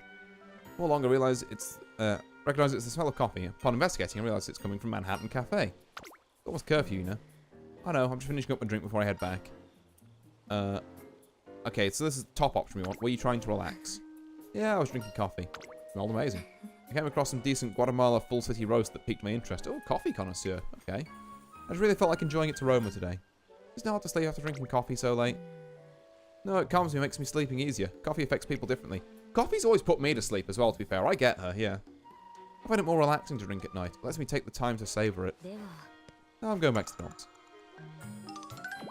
No longer realize it's... recognize it's the smell of coffee. Upon investigating, I realize it's coming from Manhattan Cafe. It's almost curfew, you know. I know, I'm just finishing up my drink before I head back. Okay, so this is the top option we want. Were you trying to relax? Yeah, I was drinking coffee. It smelled amazing. I came across some decent Guatemala full city roast that piqued my interest. Oh, coffee connoisseur. Okay. I just really felt like enjoying its aroma today. It's not hard to sleep after drinking coffee so late. No, it calms me, makes me sleeping easier. Coffee affects people differently. Coffee's always put me to sleep as well, to be fair. I get her, yeah. I find it more relaxing to drink at night. It lets me take the time to savour it. Now I'm going back to the dorms.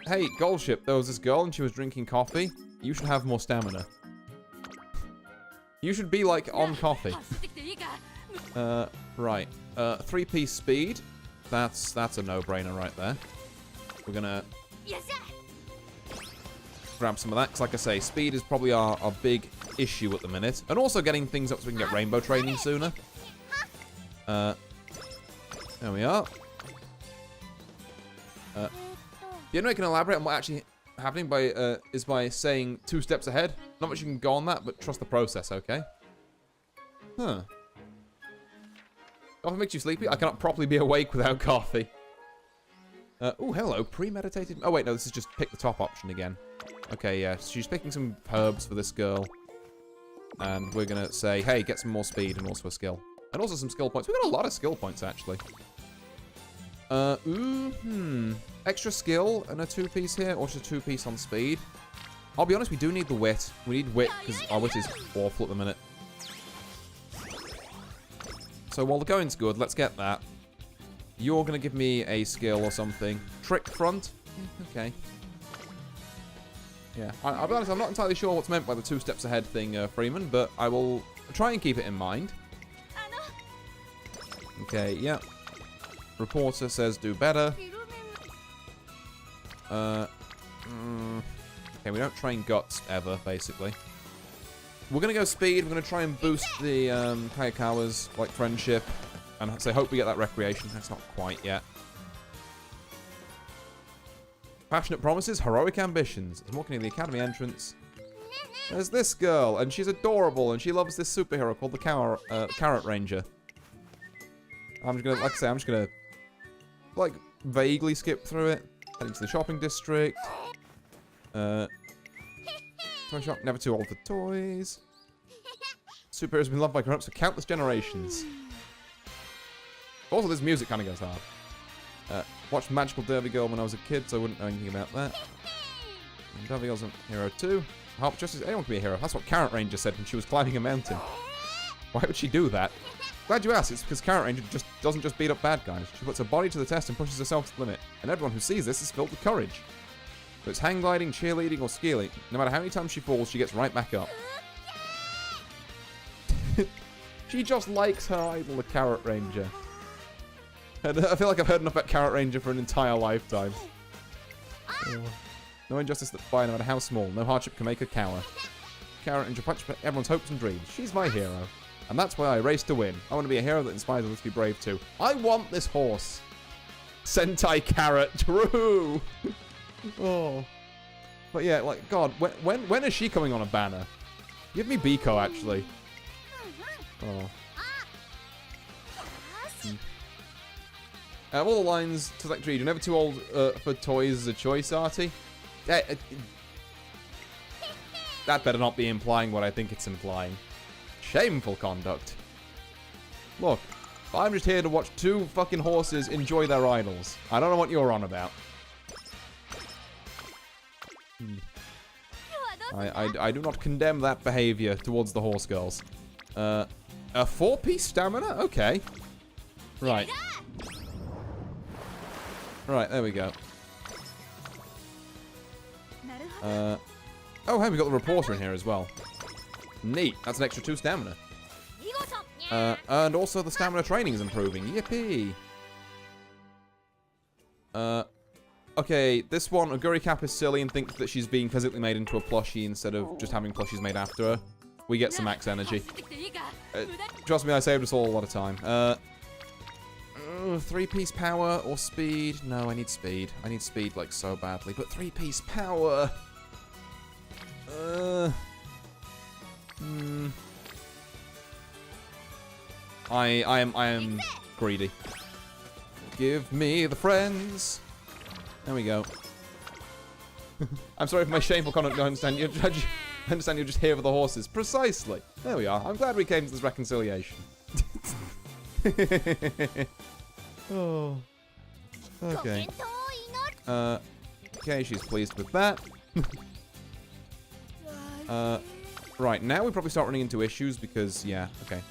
Hey, Gold Ship, there was this girl and she was drinking coffee. You should have more stamina. You should be, like, on coffee. Right. 3-piece speed. That's a no-brainer right there. We're gonna grab some of that, because like I say, speed is probably our big issue at the minute. And also getting things up so we can get rainbow training sooner. There we are. The only way I can elaborate on what actually happening is by saying 2 steps ahead. Not much you can go on that, but trust the process, okay? Huh. Coffee makes you sleepy? I cannot properly be awake without coffee. Oh, hello. Premeditated. Oh, wait, no, this is just pick the top option again. Okay, yeah. She's picking some herbs for this girl. And we're going to say, hey, get some more speed and also a skill. And also some skill points. We've got a lot of skill points, actually. Extra skill and a 2-piece here, or just a 2-piece on speed. I'll be honest, we do need the wit. We need wit, because our wit is awful at the minute. So while the going's good, let's get that. You're going to give me a skill or something. Trick front? Okay. Yeah, I'll be honest, I'm not entirely sure what's meant by the 2 steps ahead thing, Freeman, but I will try and keep it in mind. Okay, yeah. Reporter says do better. Okay, we don't train guts ever, basically. We're going to go speed. We're going to try and boost the Kayakawa's, like, friendship. And say, hope we get that recreation. That's not quite yet. Passionate promises, heroic ambitions. It's walking in the academy entrance. There's this girl, and she's adorable, and she loves this superhero called the Carrot Ranger. I'm just gonna, like I say, I'm just gonna, like, vaguely skip through it. Heading to the shopping district. Toy shop, never too old for toys. Superheroes have been loved by grown-ups for countless generations. Also, this music kind of goes hard. Watched Magical Derby Girl when I was a kid, so I wouldn't know anything about that. And Derby Girl's a hero too. Help just as anyone can be a hero. That's what Carrot Ranger said when she was climbing a mountain. Why would she do that? Glad you asked. It's because Carrot Ranger doesn't just beat up bad guys. She puts her body to the test and pushes herself to the limit. And everyone who sees this is filled with courage. So it's hang gliding, cheerleading, or skiing. No matter how many times she falls, she gets right back up. She just likes her idol, the Carrot Ranger. And I feel like I've heard enough about Carrot Ranger for an entire lifetime. No injustice that fire, no matter how small. No hardship can make her cower. Carrot Ranger punch everyone's hopes and dreams. She's my hero. And that's why I race to win. I want to be a hero that inspires others to be brave too. I want this horse. Sentai Carrot. True. Oh. But yeah, like, God, when is she coming on a banner? Give me Biko, actually. Oh. Out of all the lines to select read, you're never too old for toys as a choice, Artie. That better not be implying what I think it's implying. Shameful conduct. Look, I'm just here to watch 2 fucking horses enjoy their idols. I don't know what you're on about. I do not condemn that behavior towards the horse girls. A 4-piece stamina? Okay. Right. Right, there we go. Oh, hey, we got the reporter in here as well. Neat. That's an extra 2 stamina. And also the stamina training is improving. Yippee! Okay, this one, Aguri Cap is silly and thinks that she's being physically made into a plushie instead of just having plushies made after her. We get some max energy. Trust me, I saved us all a lot of time. 3-piece power or speed? No, I need speed. I need speed, like, so badly. But 3-piece power... I am greedy. Give me the friends. There we go. I'm sorry for my shameful conduct. I understand you're just here for the horses. Precisely. There we are. I'm glad we came to this reconciliation. Oh. Okay. Okay, she's pleased with that. Right, now we probably start running into issues because, yeah, okay.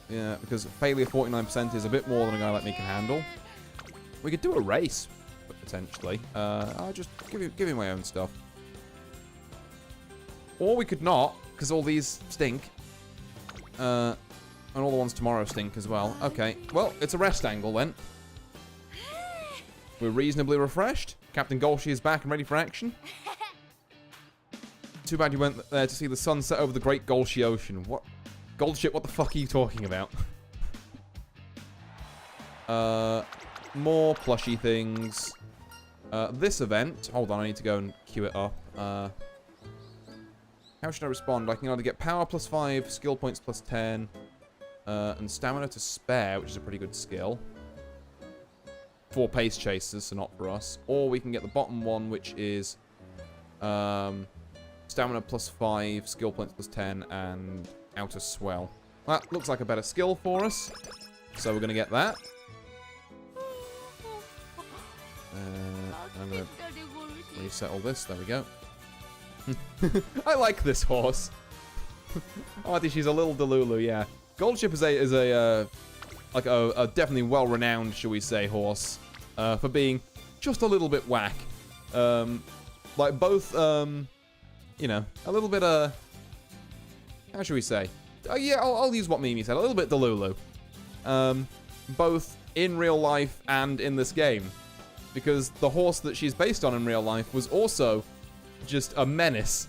Yeah, because failure 49% is a bit more than a guy like me can handle. We could do a race, potentially. I'll just give you my own stuff. Or we could not, because all these stink. And all the ones tomorrow stink as well. Okay, well, it's a rest angle then. We're reasonably refreshed. Captain Golshi is back and ready for action. Too bad you went there to see the sunset over the Great Golshi Ocean. What? Goldship, what the fuck are you talking about? More plushy things. This event. Hold on, I need to go and queue it up. How should I respond? I can either get power plus 5, skill points plus 10, and stamina to spare, which is a pretty good skill. For pace chasers, so not for us. Or we can get the bottom one, which is stamina plus 5, skill points plus 10, and outer swell. That looks like a better skill for us, so we're going to get that. I'm going to reset all this. There we go. I like this horse. Oh, I think she's a little Delulu, yeah. Goldship is a definitely well-renowned, shall we say, horse for being just a little bit whack. Like both, you know, a little bit how should we say? Yeah, I'll use what Mimi said. A little bit Delulu. Both in real life and in this game, because the horse that she's based on in real life was also just a menace.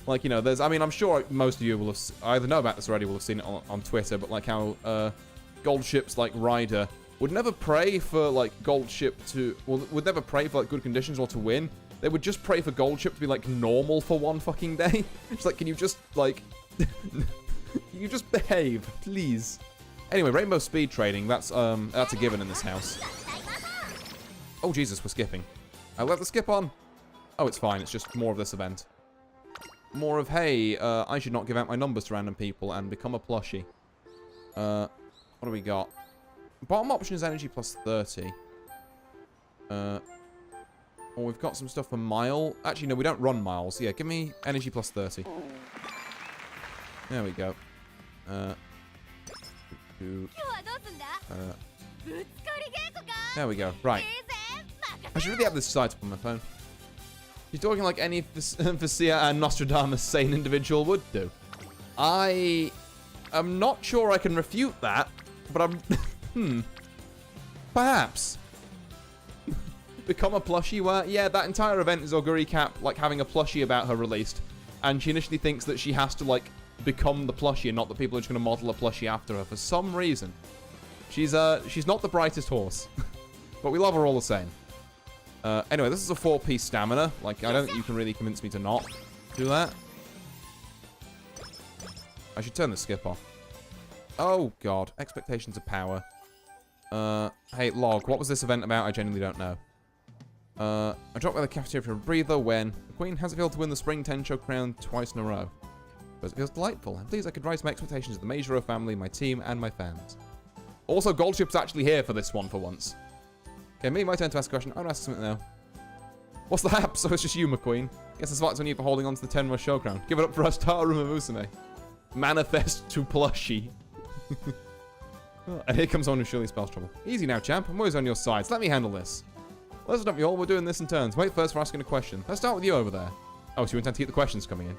Like, you know, I mean, I'm sure most of you will have either know about this already, will have seen it on Twitter, but like how Goldship's like rider would never pray for like Goldship to, well, would never pray for like good conditions or to win. They would just pray for Goldship to be like normal for one fucking day. It's like, can you just like, you just behave, please? Anyway, rainbow speed trading. That's a given in this house. Oh Jesus, we're skipping. I let the skip on. Oh, it's fine. It's just more of this event. More of, hey, I should not give out my numbers to random people and become a plushie. What do we got? Bottom option is energy plus 30. Oh, we've got some stuff for mile. Actually, no, we don't run miles. Yeah, give me energy plus 30. There we go. There we go. Right. I should really have this site up on my phone. You're talking like any Vicia and Nostradamus sane individual would do. I am not sure I can refute that, but I'm... Perhaps. Become a plushie where... Yeah, that entire event is Oguri Cap, like, having a plushie about her released. And she initially thinks that she has to, like, become the plushie and not that people are just going to model a plushie after her for some reason. She's not the brightest horse. But we love her all the same. Anyway, this is a 4-piece stamina. Like, I don't think you can really convince me to not do that. I should turn the skip off. Oh, God. Expectations of power. Hey, Log, what was this event about? I genuinely don't know. I dropped by the cafeteria for a breather when the Queen has failed to win the Spring Tencho crown twice in a row. But it feels delightful. I'm pleased I could rise my expectations of the Meijiro family, my team, and my fans. Also, Goldship's actually here for this one for once. Okay, me, my turn to ask a question. I'm gonna ask something now. What's the hap? So it's just you, McQueen. Guess the spot's on you for holding on to the Tenma show crown. Give it up for us, Tarum and Musume. Manifest to plushie. And here comes someone who surely spells trouble. Easy now, champ. I'm always on your side. So let me handle this. Listen up, you all. We're doing this in turns. Wait first for asking a question. Let's start with you over there. Oh, so you intend to keep the questions coming in.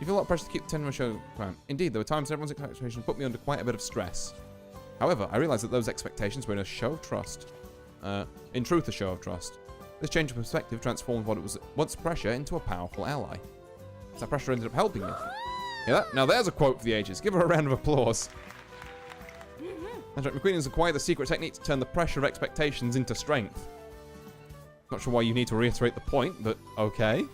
You feel a lot of pressure to keep the Tenma show crown. Indeed, there were times everyone's expectations put me under quite a bit of stress. However, I realized that those expectations were in a show of trust. In truth, a show of trust. This change of perspective transformed what it was once pressure into a powerful ally. So that pressure ended up helping me. Hear that? Now there's a quote for the ages. Give her a round of applause. That's right, McQueen has acquired the secret technique to turn the pressure of expectations into strength. Not sure why you need to reiterate the point, but okay.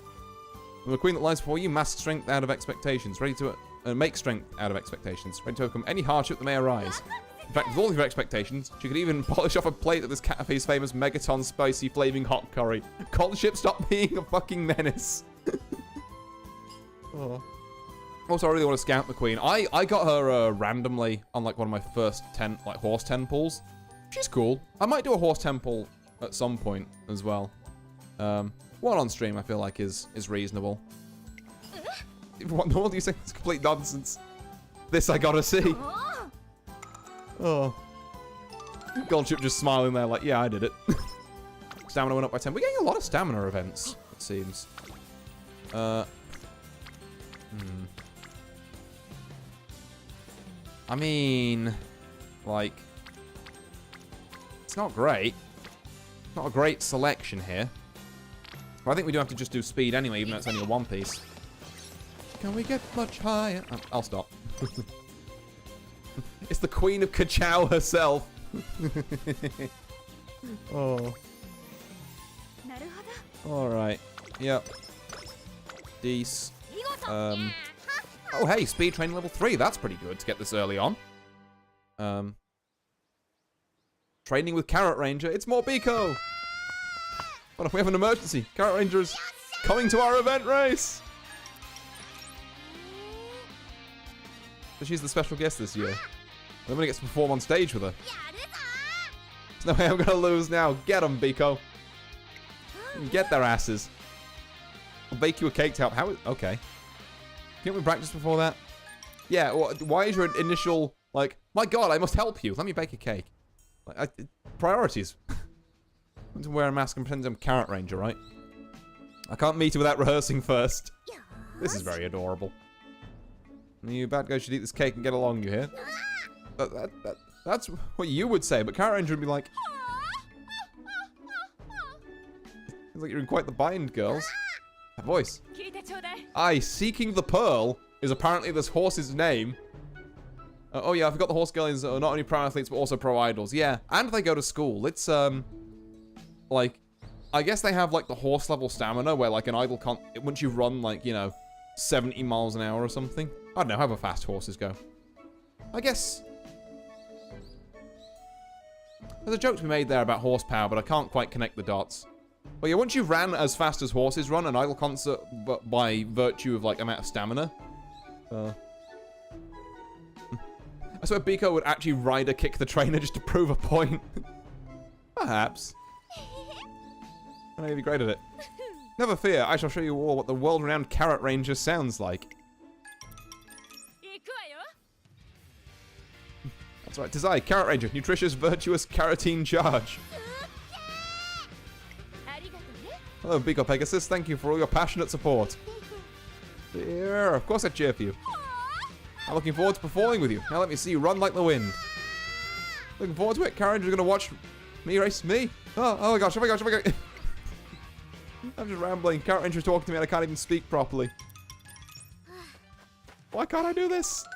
The McQueen that lies before you masks strength out of expectations, ready to make strength out of expectations, ready to overcome any hardship that may arise. In fact, with all of your expectations, she could even polish off a plate of this cafe's famous Megaton spicy flaming hot curry. Goldship, stop being a fucking menace. Oh. Also, I really want to scout the Queen. I got her randomly on like one of my first horse temples. She's cool. I might do a horse temple at some point as well. One on stream I feel like is reasonable. What in the world do you say? It's complete nonsense. This I gotta see. Oh. Goldship just smiling there like, yeah, I did it. Stamina went up by 10. We're getting a lot of stamina events, it seems. I mean, like, it's not great. Not a great selection here. But I think we do have to just do speed anyway, even though it's only a one piece. Can we get much higher? Oh, I'll stop. It's the Queen of Kachow herself. Oh. Alright. Yep. Dece. Oh, hey, speed training level 3. That's pretty good to get this early on. Training with Carrot Ranger. It's more Biko. What if we have an emergency? Carrot Ranger is coming to our event race. So she's the special guest this year. Nobody gets to perform on stage with her. There's no way I'm going to lose now. Get them, Biko. Get their asses. I'll bake you a cake to help. How is... Okay. Can't we practice before that? Yeah, why is your initial, like, my god, I must help you. Let me bake a cake. Like, priorities. I'm to wear a mask and pretend I'm Carrot Ranger, right? I can't meet her without rehearsing first. This is very adorable. You bad guys should eat this cake and get along, you hear? That's what you would say, but Carrot Ranger would be like... It's like you're in quite the bind, girls. That voice. Aye, Seeking the Pearl is apparently this horse's name. Oh yeah, I forgot the horse girl is not only pro athletes, but also pro idols. Yeah, and they go to school. It's, like, I guess they have, like, the horse level stamina, where, like, an idol can't... Once you run, like, you know, 70 miles an hour or something. I don't know, however fast horses go. I guess... There's a joke to be made there about horsepower, but I can't quite connect the dots. Well, yeah, once you ran as fast as horses run, an idol concert by virtue of, like, amount of stamina. I swear Biko would actually rider kick the trainer just to prove a point. Perhaps. I know you'd be great at it. Never fear, I shall show you all what the world-renowned Carrot Ranger sounds like. That's right, 'tis I, Carrot Ranger, nutritious, virtuous, carotene charge. Hello, Biko Pegasus. Thank you for all your passionate support. Yeah, of course I cheer for you. I'm looking forward to performing with you. Now let me see you run like the wind. Looking forward to it. Carrot Ranger's gonna watch me race me. Oh my gosh, oh my gosh, oh my gosh. I'm just rambling. Carrot Ranger's talking to me and I can't even speak properly. Why can't I do this?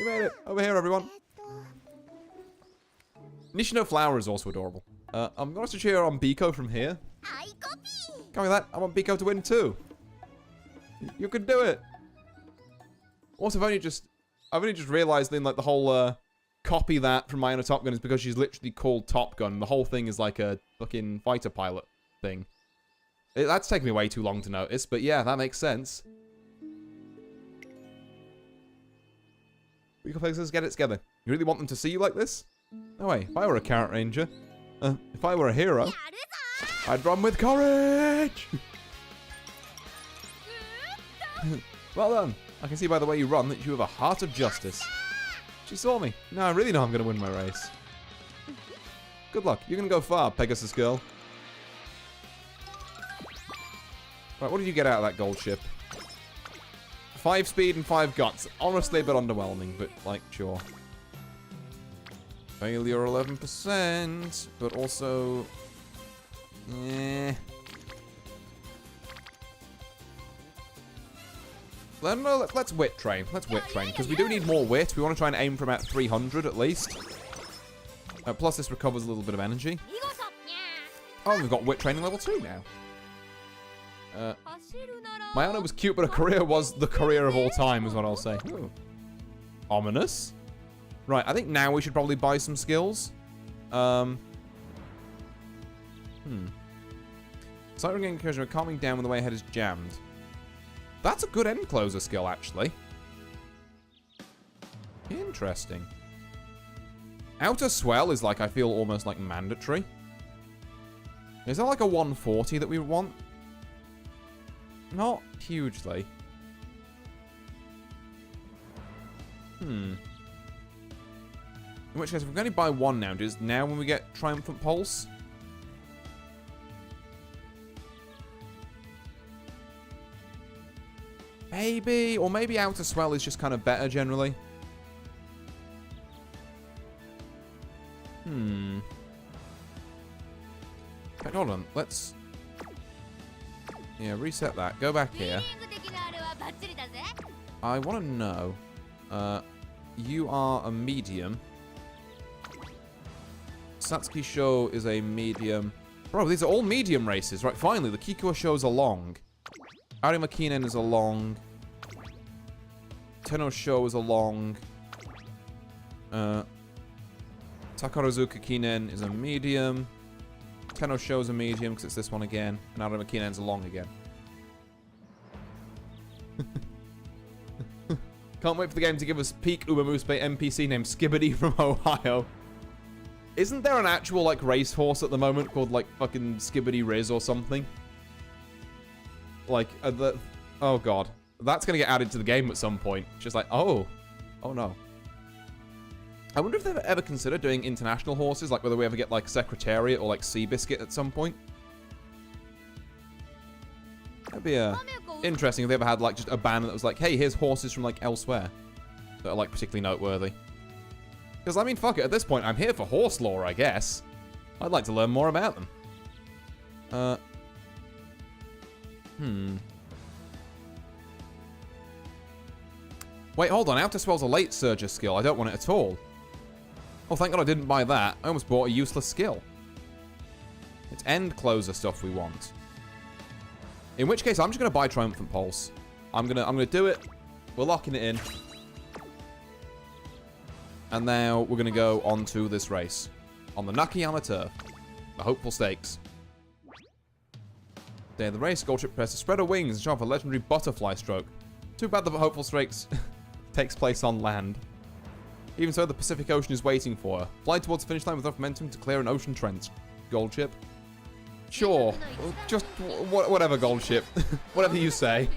We made it. Over here, everyone. Nishino Flower is also adorable. I'm going to cheer on Biko from here. Come with that. I want Biko to win too. You can do it. Also, I've only just realized then, like, the whole copy that from My Inner Top Gun is because she's literally called Top Gun. The whole thing is like a fucking fighter pilot thing. That's taken me way too long to notice, but yeah, that makes sense. Biko Pegasus, get it together. You really want them to see you like this? No way. If I were a Carrot Ranger, if I were a hero, I'd run with courage! Well done. I can see by the way you run that you have a heart of justice. She saw me. Now I really know I'm going to win my race. Good luck. You're going to go far, Pegasus girl. Right, what did you get out of that gold ship? 5 speed and 5 guts. Honestly, a bit underwhelming, but, like, sure. Failure 11%, but also... No, let's wit train. Let's wit train, because we do need more wit. We want to try and aim for about 300 at least. Plus this recovers a little bit of energy. Oh, we've got wit training level 2 now. Mayana was cute, but her career was the career of all time, is what I'll say. Ooh. Ominous. Right, I think now we should probably buy some skills. Siren getting encouragement, calming down when the way ahead is jammed. That's a good end closer skill, actually. Interesting. Outer swell is like, I feel almost like mandatory. Is there like a 140 that we want? Not hugely. In which case, if we're going to buy one now, is now when we get Triumphant Pulse? Maybe. Or maybe outer swell is just kind of better generally. Okay, hold on. Let's... Yeah, reset that. Go back here. I want to know. You are a medium. Satsuki Sho is a medium. Bro, these are all medium races. Right, finally, the Kikuo Shos are long. Arima Kinen is a long. Tenno Sho is a long. Takarazuka Kinen is a medium. Tenno Sho is a medium because it's this one again. And Arima Kinen's a long again. Can't wait for the game to give us peak Umamusume NPC named Skibbity from Ohio. Isn't there an actual, like, racehorse at the moment called, like, fucking Skibbity Riz or something? Like, oh god. That's gonna get added to the game at some point. Just like, oh no. I wonder if they've ever considered doing international horses, like whether we ever get, like, Secretariat or, like, Seabiscuit at some point. That'd be, interesting if they ever had, like, just a banner that was like, hey, here's horses from, like, elsewhere that are, like, particularly noteworthy. Because, I mean, fuck it, at this point, I'm here for horse lore, I guess. I'd like to learn more about them. Wait, hold on, Outer Swell's a late surger skill. I don't want it at all. Oh, thank God I didn't buy that. I almost bought a useless skill. It's end closer stuff we want. In which case, I'm just going to buy Triumphant Pulse. I'm gonna do it. We're locking it in. And now we're going to go on to this race. On the Nakayama turf. The Hopeful Stakes. Day of the race, Gold Ship prepares to spread her wings and show off a legendary butterfly stroke. Too bad the Hopeful Stakes takes place on land. Even so, the Pacific Ocean is waiting for her. Fly towards the finish line with enough momentum to clear an ocean trench. Gold Ship. Sure. Just whatever, Gold Ship. Whatever you say.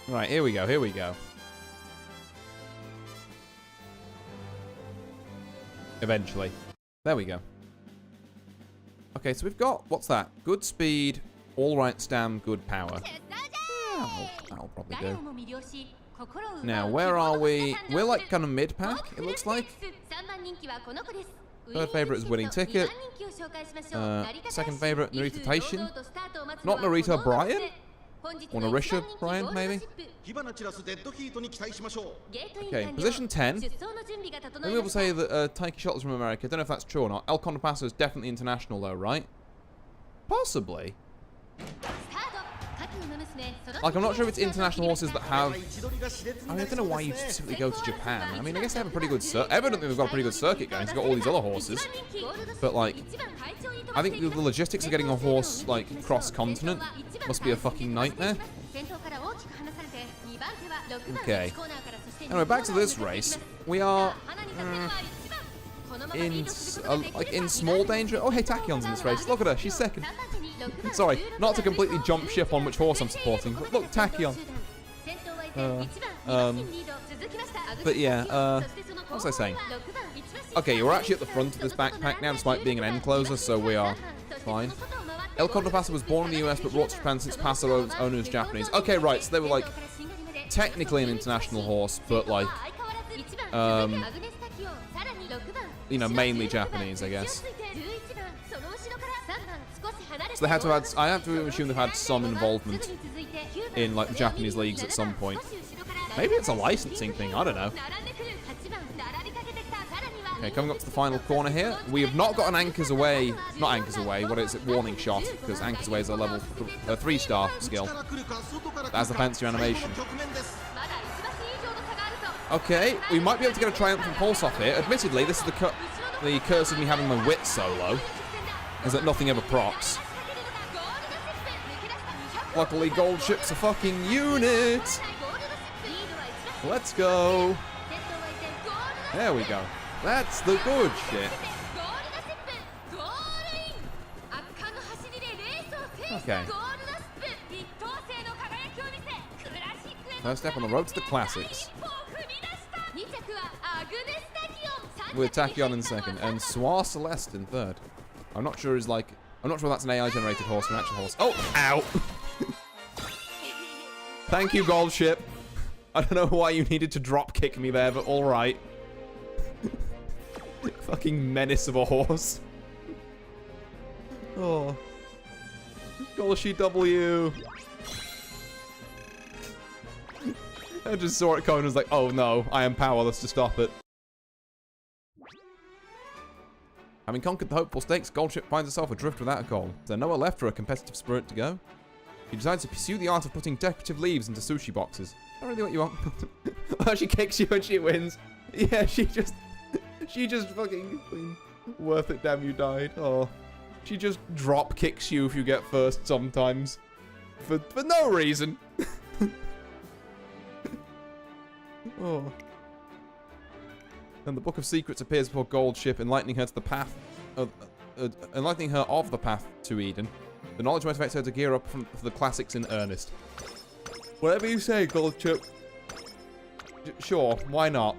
Right, here we go, here we go. Eventually. There we go. Okay, so we've got, what's that? Good speed, all-right stam, good power. Yeah, that'll probably do. Now, where are we? We're like kind of mid-pack, it looks like. Third favourite is Winning Ticket. Second favourite, Narita Taishin. Not Narita Bryan? Or Narisha Bryan, maybe? Okay, position 10. Then we will say that Taiki Shot is from America. I don't know if that's true or not. El Contrapasso is definitely international though, right? Possibly. Like, I'm not sure if it's international horses that have... I mean, I don't know why you specifically go to Japan. I mean, I guess they have a pretty good circuit. Evidently, they've got a pretty good circuit going. They've got all these other horses. But, like, I think the logistics of getting a horse, like, cross-continent must be a fucking nightmare. Okay. Anyway, back to this race. We are... in small danger. Oh, hey, Tachyon's in this race. Look at her. She's second. Sorry, not to completely jump ship on which horse I'm supporting, but look, Tachyon. But yeah, what was I saying? Okay, we're actually at the front of this backpack now, despite being an end closer, so we are fine. El Contrapasso was born in the US, but brought to Japan since Passo's owner is Japanese. Okay, right, so they were, like, technically an international horse, but, like, you know, mainly Japanese, I guess. So they had to have, I have to assume they've had some involvement in, like, the Japanese leagues at some point. Maybe it's a licensing thing, I don't know. Okay, coming up to the final corner here. We have not got an Anchors Away, not Anchors Away, what is it, Warning Shot, because Anchors Away is a level 3-star skill. That's the fancier animation. Okay, we might be able to get a Triumphant Pulse off here. Admittedly, this is the curse of me having my wit solo, is that nothing ever procs. Luckily, Gold Ship's a fucking unit. Let's go. There we go. That's the good shit. Okay. First step on the road to the classics. With Tachyon in second and Soir Celeste in third. I'm not sure is like... I'm not sure that's an AI-generated horse or an actual horse. Oh, ow! Thank you, Gold Ship. I don't know why you needed to drop kick me there, but all right. Fucking menace of a horse. Oh. Golshi W. I just saw it coming and was like, oh no, I am powerless to stop it. Having conquered the hopeful stakes, Goldship finds herself adrift without a goal. Is there nowhere left for a competitive spirit to go? She decides to pursue the art of putting decorative leaves into sushi boxes. Not really what you want. Oh, she kicks you and she wins. Yeah, she just fucking worth it, damn you died. Oh. She just drop kicks you if you get first sometimes. For no reason. Oh. Then the Book of Secrets appears before Goldship, enlightening her of the path to Eden. The knowledge motivates her to gear up for the classics in earnest. Whatever you say, Goldship. Sure, why not?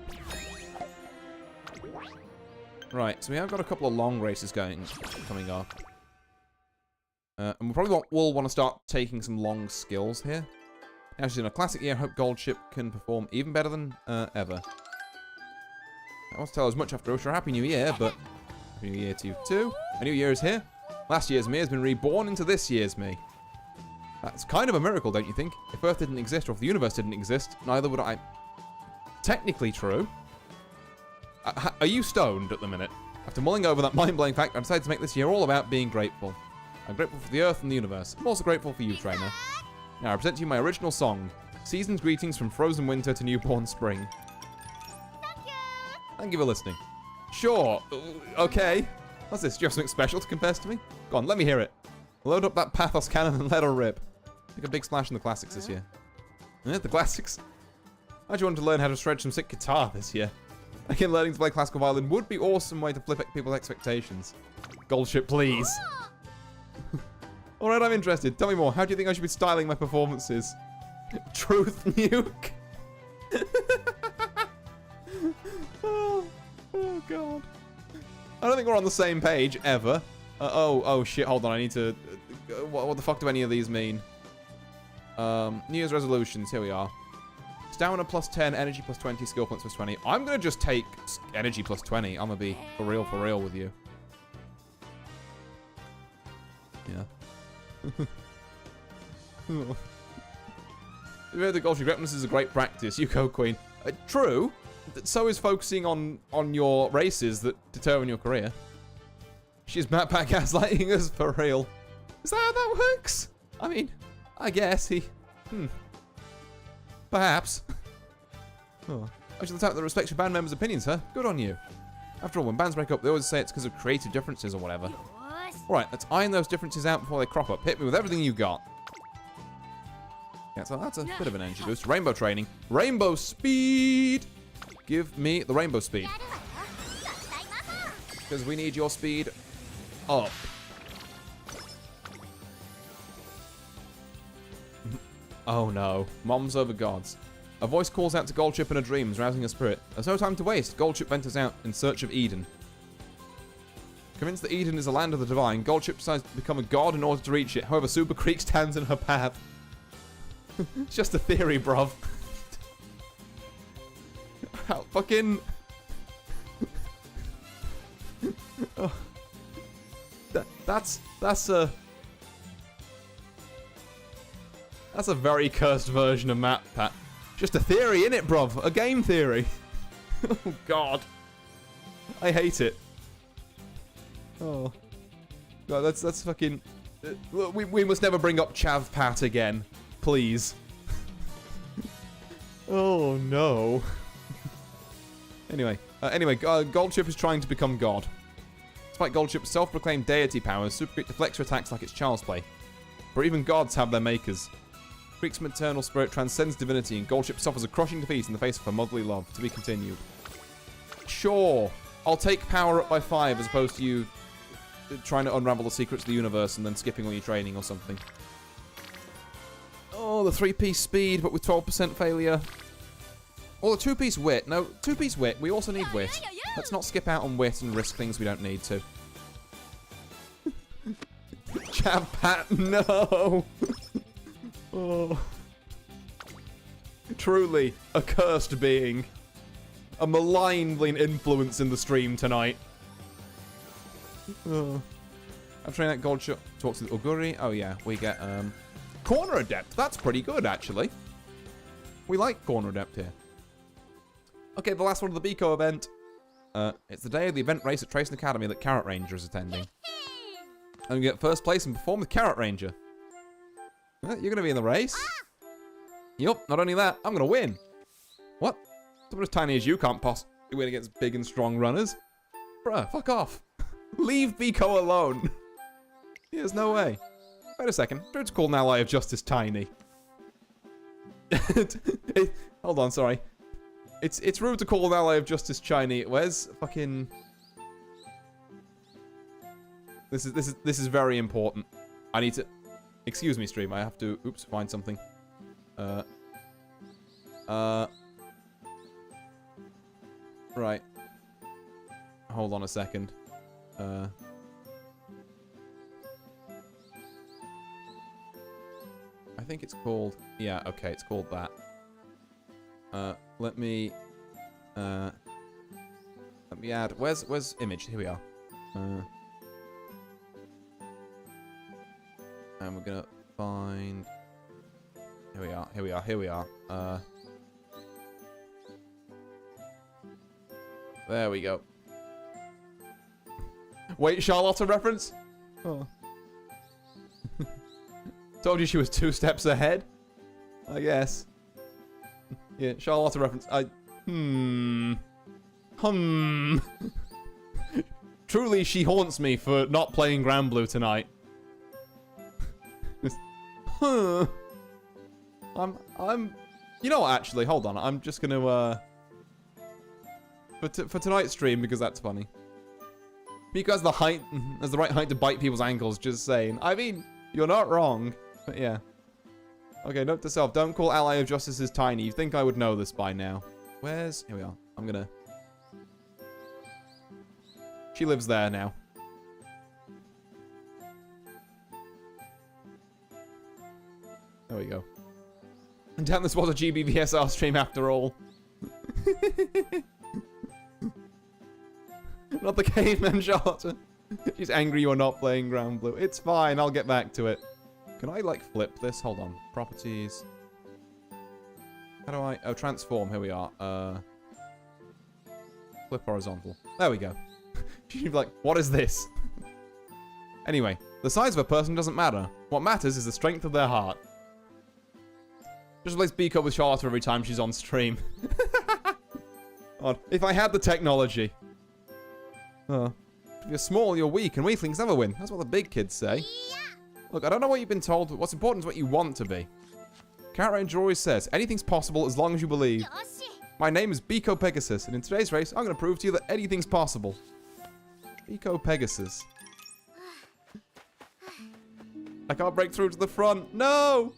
Right, so we have got a couple of long races coming up. And we probably will want to start taking some long skills here. Now she's in a classic year. I hope Goldship can perform even better than ever. I want to tell as much after Usher. Happy New Year, but Happy New Year to you too. A new year is here. Last year's me has been reborn into this year's me. That's kind of a miracle, don't you think? If Earth didn't exist, or if the universe didn't exist, neither would I. Technically true. Are you stoned at the minute? After mulling over that mind-blowing fact, I decided to make this year all about being grateful. I'm grateful for the Earth and the universe. I'm also grateful for you, trainer. Now I present to you my original song. Season's greetings from frozen winter to newborn spring. Thank you for listening. Sure. Okay. What's this? Do you have something special to confess to me? Go on, let me hear it. Load up that pathos cannon and let her rip. Make a big splash in the classics this year. Yeah, the classics. I just wanted to learn how to shred some sick guitar this year. Again, learning to play classical violin would be an awesome way to flip people's expectations. Goldship, please. Alright, I'm interested. Tell me more. How do you think I should be styling my performances? Truth nuke. Oh god. I don't think we're on the same page, ever. Oh shit, hold on, I need to... what the fuck do any of these mean? New Year's resolutions, here we are. Stamina plus 10, energy plus 20, skill points plus 20. I'm gonna just take energy plus 20. I'm gonna be for real with you. Yeah. You heard the Goldship greatness is a great practice. You go, Queen. True. So is focusing on your races that determine your career. She's backpack gaslighting us for real. Is that how that works? I mean, I guess perhaps. Oh. I should type that respects your band members' opinions, huh? Good on you. After all, when bands break up, they always say it's because of creative differences or whatever. Alright, let's iron those differences out before they crop up. Hit me with everything you got. Yeah, so that's a bit of an energy boost. Rainbow training. Rainbow speed! Give me the rainbow speed. Because we need your speed up. Oh no. Moms over gods. A voice calls out to Goldship in her dreams, rousing her spirit. There's no time to waste. Goldship ventures out in search of Eden. Convinced that Eden is a land of the divine, Goldship decides to become a god in order to reach it. However, Super Creek stands in her path. It's just a theory, bruv. Fucking... Oh. That's a very cursed version of map, Pat. Just a theory, innit, bruv? A game theory. Oh, God. I hate it. Oh. God, that's fucking... We must never bring up Chav Pat again. Please. Oh, no. Anyway, Goldship is trying to become God. Despite Goldship's self-proclaimed deity powers, Super Creek deflects her attacks like it's child's play. For even gods have their makers. Creek's maternal spirit transcends divinity, and Goldship suffers a crushing defeat in the face of her motherly love. To be continued. Sure, I'll take power up by 5 as opposed to you trying to unravel the secrets of the universe and then skipping all your training or something. Oh, the 3-piece speed, but with 12% failure. Or the 2-piece wit. No, 2-piece wit. We also need wit. Let's not skip out on wit and risk things we don't need to. Jab pat, no! Oh. Truly a cursed being. A malign influence in the stream tonight. Oh. I'm trying that gold shot. Talk to the Oguri. Oh yeah, we get Corner Adept. That's pretty good, actually. We like Corner Adept here. Okay, the last one of the Biko event. It's the day of the event race at Tracing Academy that Carrot Ranger is attending. And we get first place and perform with Carrot Ranger. You're going to be in the race? Yup, not only that, I'm going to win. What? Someone as tiny as you can't possibly win against big and strong runners. Bruh, fuck off. Leave Biko alone. There's no way. Wait a second. It's called an ally of justice tiny. Hold on, sorry. It's rude to call an ally of justice tiny. Where's fucking... This is very important. I need to... Excuse me, stream. I have to... Oops, find something. Right. Hold on a second. I think it's called... Yeah, okay, it's called that. Let me add... Where's image? Here we are. And we're gonna find... Here we are. There we go. Wait, Charlotte reference? Oh. Told you she was 2 steps ahead? I guess. Yeah, Charlotte reference. Truly, she haunts me for not playing Grand Blue tonight. You know what, actually, hold on. I'm just gonna, for tonight's stream, because that's funny. Because the height, has the right height to bite people's ankles, just saying. I mean, you're not wrong. But yeah. Okay, note to self, don't call ally of justice as tiny. You think I would know this by now. Where's... Here we are. I'm gonna... She lives there now. There we go. And damn, this was a GBVSR stream after all. Not the caveman shot. She's angry you're not playing Ground Blue. It's fine, I'll get back to it. Can I, like, flip this? Hold on. Properties. How do I... Oh, transform. Here we are. Flip horizontal. There we go. She'd be like, what is this? Anyway, the size of a person doesn't matter. What matters is the strength of their heart. Just replace Biko with Charlotte every time she's on stream. God, if I had the technology. Oh. If you're small, you're weak, and weaklings never win. That's what the big kids say. Look, I don't know what you've been told, but what's important is what you want to be. Carrot Ranger always says, anything's possible as long as you believe. My name is Biko Pegasus, and in today's race, I'm going to prove to you that anything's possible. Biko Pegasus. I can't break through to the front. No!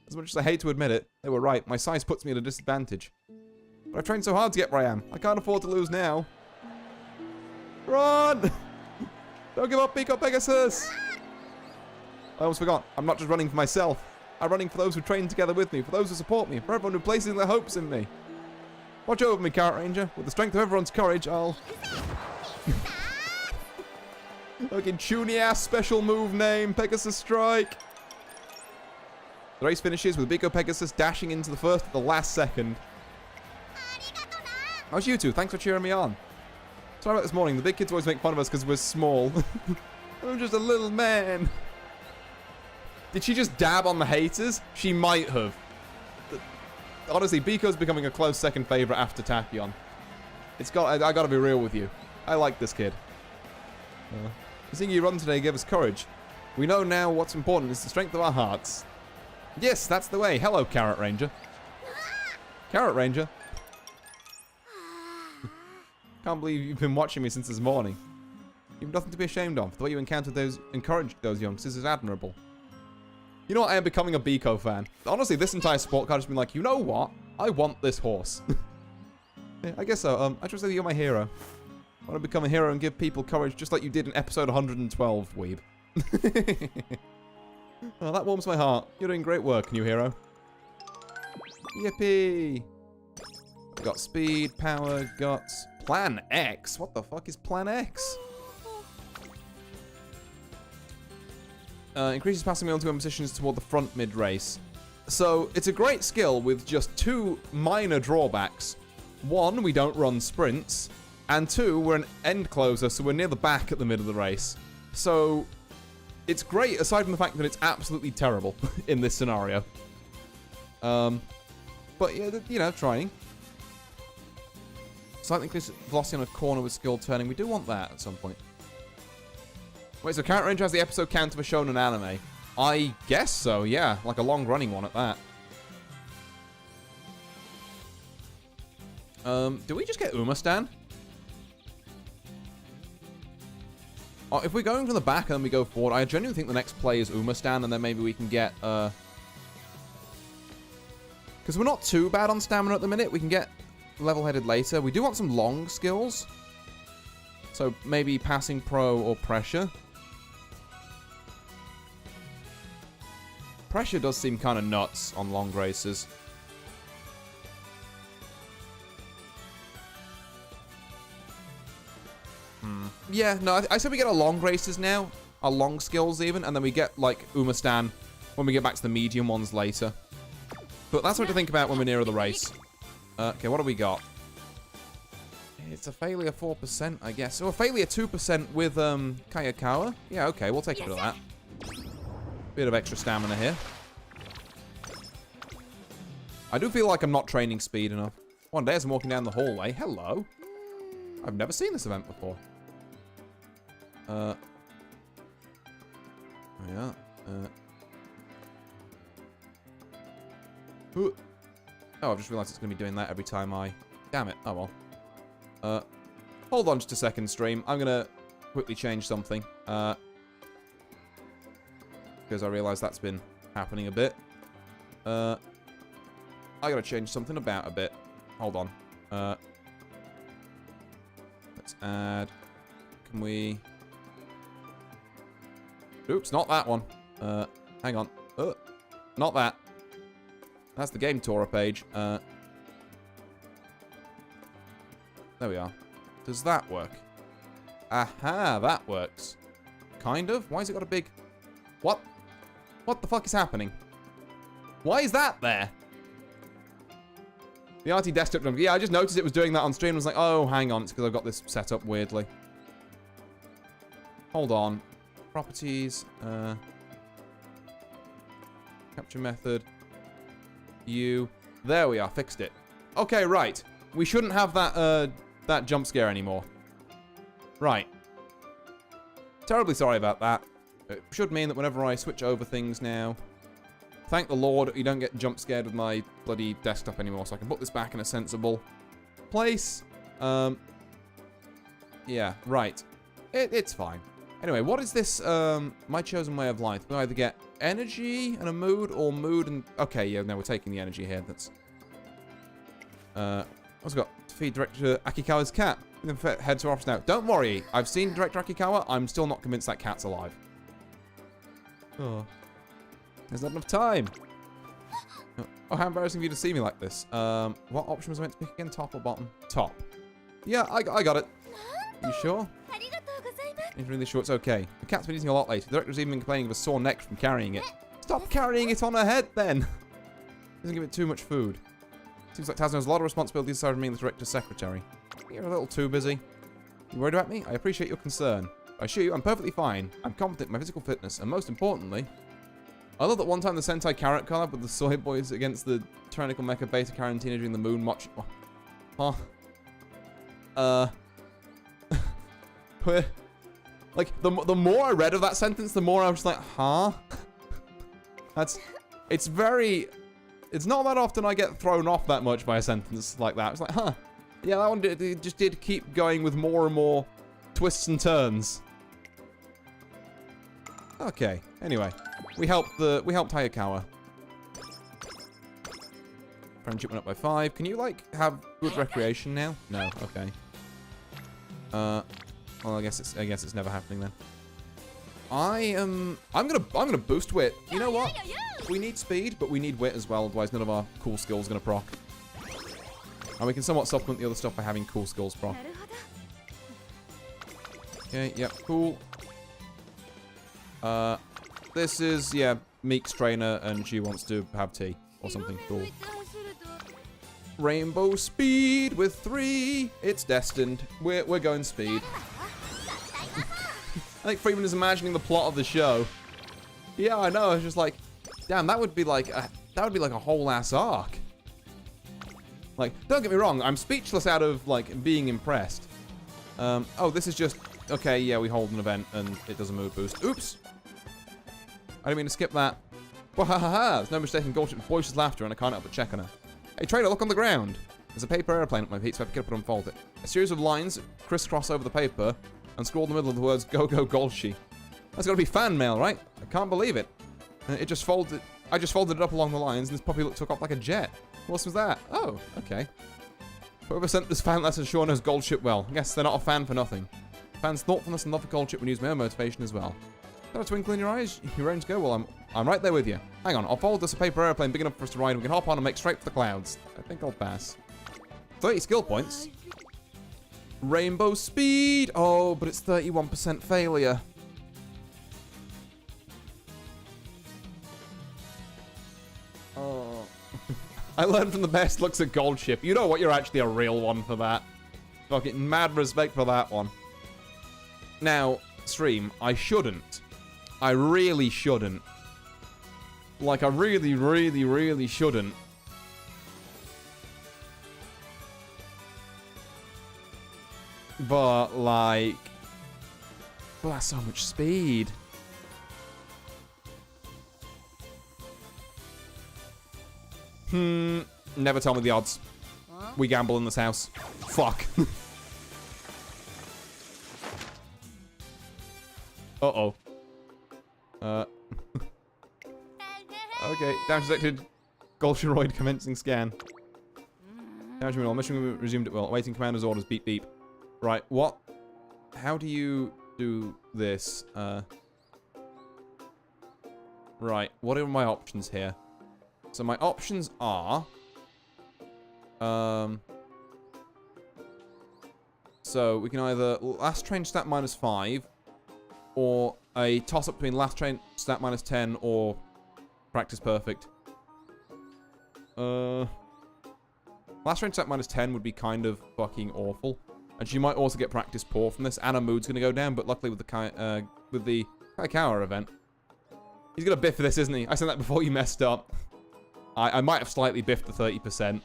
As much as I hate to admit it, they were right. My size puts me at a disadvantage. But I've trained so hard to get where I am. I can't afford to lose now. Run! Don't give up, Biko Pegasus! I almost forgot. I'm not just running for myself. I'm running for those who train together with me, for those who support me, for everyone who places their hopes in me. Watch over me, Carrot Ranger. With the strength of everyone's courage, I'll... Fucking chuny-ass special move name, Pegasus Strike. The race finishes with Biko Pegasus dashing into the first at the last second. How's you two? Thanks for cheering me on. Sorry about this morning. The big kids always make fun of us because we're small. I'm just a little man. Did she just dab on the haters? She might have. Honestly, Biko's becoming a close second favorite after Tachyon. I gotta be real with you. I like this kid. Seeing you run today gave us courage. We know now what's important is the strength of our hearts. Yes, that's the way. Hello, Carrot Ranger. Carrot Ranger. Can't believe you've been watching me since this morning. You've nothing to be ashamed of. The way you encouraged those youngsters is admirable. You know what? I am becoming a Biko fan. Honestly, this entire support card has been like, you know what? I want this horse. Yeah, I guess so. I just say you're my hero. I want to become a hero and give people courage just like you did in episode 112, Weeb. Oh, that warms my heart. You're doing great work, new hero. Yippee! Got speed, power, guts. Plan X? What the fuck is Plan X? Increases passing wheel to win positions toward the front mid-race. So, it's a great skill with just 2 minor drawbacks. 1, we don't run sprints. And 2, we're an end closer, so we're near the back at the mid of the race. So, it's great, aside from the fact that it's absolutely terrible in this scenario. But, yeah, you know, trying. Slightly increase velocity on a corner with skill turning. We do want that at some point. Wait, so Character Ranger has the episode count of a shonen anime? I guess so, yeah. Like a long-running one at that. Do we just get Uma-stan? Oh, if we're going from the back and then we go forward, I genuinely think the next play is Uma-stan, and then maybe we can get, because we're not too bad on stamina at the minute. We can get level-headed later. We do want some long skills. So maybe passing pro or pressure. Pressure does seem kind of nuts on long races. Yeah, no, I said we get our long races now. Our long skills even. And then we get, like, Uma-stan when we get back to the medium ones later. But that's what to think about when we're nearer the race. Okay, what do we got? It's a failure 4%, I guess. Or a failure 2% with Kayakawa. Yeah, okay, we'll take a bit of that. Bit of extra stamina here. I do feel like I'm not training speed enough. One day as I'm walking down the hallway. Hello. I've never seen this event before. Yeah. Oh, I've just realized it's going to be doing that every time I... Damn it. Oh, well. Hold on just a second, stream. I'm going to quickly change something. Because I realize that's been happening a bit. I got to change something about a bit. Hold on. Let's add... Can we... Oops, not that one. Hang on. Not that. That's the Game Tourer page. There we are. Does that work? Aha, that works. Kind of. Why has it got a big... What? What the fuck is happening? Why is that there? The RT desktop jump. Yeah, I just noticed it was doing that on stream. I was like, oh, hang on. It's because I've got this set up weirdly. Hold on. Properties. Capture method. You. There we are. Fixed it. Okay, right. We shouldn't have that, that jump scare anymore. Right. Terribly sorry about that. It should mean that whenever I switch over things now... Thank the Lord you don't get jump scared with my bloody desktop anymore, so I can put this back in a sensible place. Yeah, right. It's fine. Anyway, what is this, my chosen way of life? We either get energy and a mood, or mood and... Okay, yeah, no, we're taking the energy here. That's... Also got to feed Director Akikawa's cat. Then head to our office now. Don't worry, I've seen Director Akikawa. I'm still not convinced that cat's alive. Oh. There's not enough time. Oh, how embarrassing of you to see me like this. What option was I meant to pick again? Top or bottom? Top. Yeah, I got it. You sure? It's really sure it's okay. The cat's been eating a lot lately. The director's even been complaining of a sore neck from carrying it. Stop carrying it on her head, then. Doesn't give it too much food. Seems like Taz has a lot of responsibilities aside from being the director's secretary. You're a little too busy. You worried about me? I appreciate your concern. I assure you, I'm perfectly fine. I'm confident in my physical fitness, and most importantly... I love that one time the Sentai Carrot collab with the Soy Boys against the Tyrannical Mecha Beta Carantina during the Moon Watch... Oh. Huh? Like, the more I read of that sentence, the more I was like, huh? That's... It's very... It's not that often I get thrown off that much by a sentence like that. It's like, huh. Yeah, that one it just did keep going with more and more twists and turns. Okay, anyway. We helped Hayakawa. Friendship went up by 5. Can you, like, have good recreation now? No, okay. Well, I guess it's never happening then. I'm gonna boost wit. You know what? We need speed, but we need wit as well. Otherwise, none of our cool skills are gonna proc. And we can somewhat supplement the other stuff by having cool skills proc. Okay, yep, cool. This is, yeah, Meek's trainer, and she wants to have tea or something cool. Rainbow speed with 3. It's destined. We're going speed. I think Freeman is imagining the plot of the show. Yeah, I know. It's just like, damn, that would be like a whole ass arc. Like, don't get me wrong, I'm speechless out of like being impressed. Oh, this is just okay. Yeah, we hold an event and it does a mood boost. Oops. I didn't mean to skip that. Wahaha! There's no mistaking Goldship's boisterous laughter, and I can't help but check on her. Hey, trader, look on the ground. There's a paper airplane at my feet, so I pick it up and unfold it. A series of lines crisscross over the paper and scroll in the middle of the words "Go Go Goldshi." That's got to be fan mail, right? I can't believe it. I just folded it up along the lines, and this puppy took off like a jet. What was that? Oh, okay. Whoever sent this fan letter sure knows Goldship well. Yes, they're not a fan for nothing. Fans' thoughtfulness and love for Goldship would use my own motivation as well. Got a twinkle in your eyes? You're ready to go? Well, I'm right there with you. Hang on, I'll fold this a paper airplane big enough for us to ride, and we can hop on and make straight for the clouds. I think I'll pass. 30 skill points. Rainbow speed! Oh, but it's 31% failure. Oh. I learned from the best looks at Goldship. You know what? You're actually a real one for that. Fucking mad respect for that one. Now, stream, I shouldn't. I really shouldn't. Like, I really, really, really shouldn't. But, like... Well, that's so much speed. Never tell me the odds. We gamble in this house. Fuck. Uh-oh. Okay, damage detected. Golshiroid commencing scan. Damage removal. Mission resumed at will. Awaiting commander's orders. Beep, beep. Right, what? How do you do this? Right, what are my options here? So my options are... So we can either last train stat -5, or a toss-up between last train stat -10 or practice perfect. Last train stat -10 would be kind of fucking awful. And she might also get practice poor from this, and her mood's gonna go down, but luckily with the Kaikawa event. He's gonna biff for this, isn't he? I said that before you messed up. I might have slightly biffed the 30%.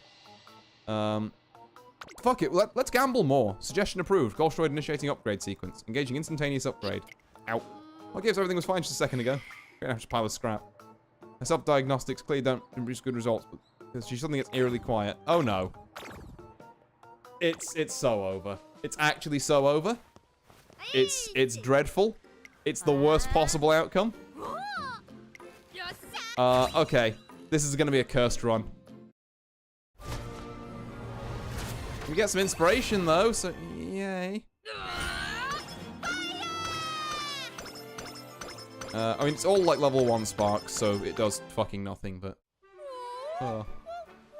Fuck it, let's gamble more. Suggestion approved. Goldstroid initiating upgrade sequence. Engaging instantaneous upgrade. Ow. Well, okay, so everything was fine just a second ago. Gonna have to pile of scrap. Her self-diagnostics clearly don't produce good results, but because she suddenly gets eerily quiet. Oh no. It's so over. It's actually so over. It's dreadful. It's the worst possible outcome. Okay. This is gonna be a cursed run. We get some inspiration though, so yay. I mean, it's all like level 1 sparks, so it does fucking nothing, but... Oh.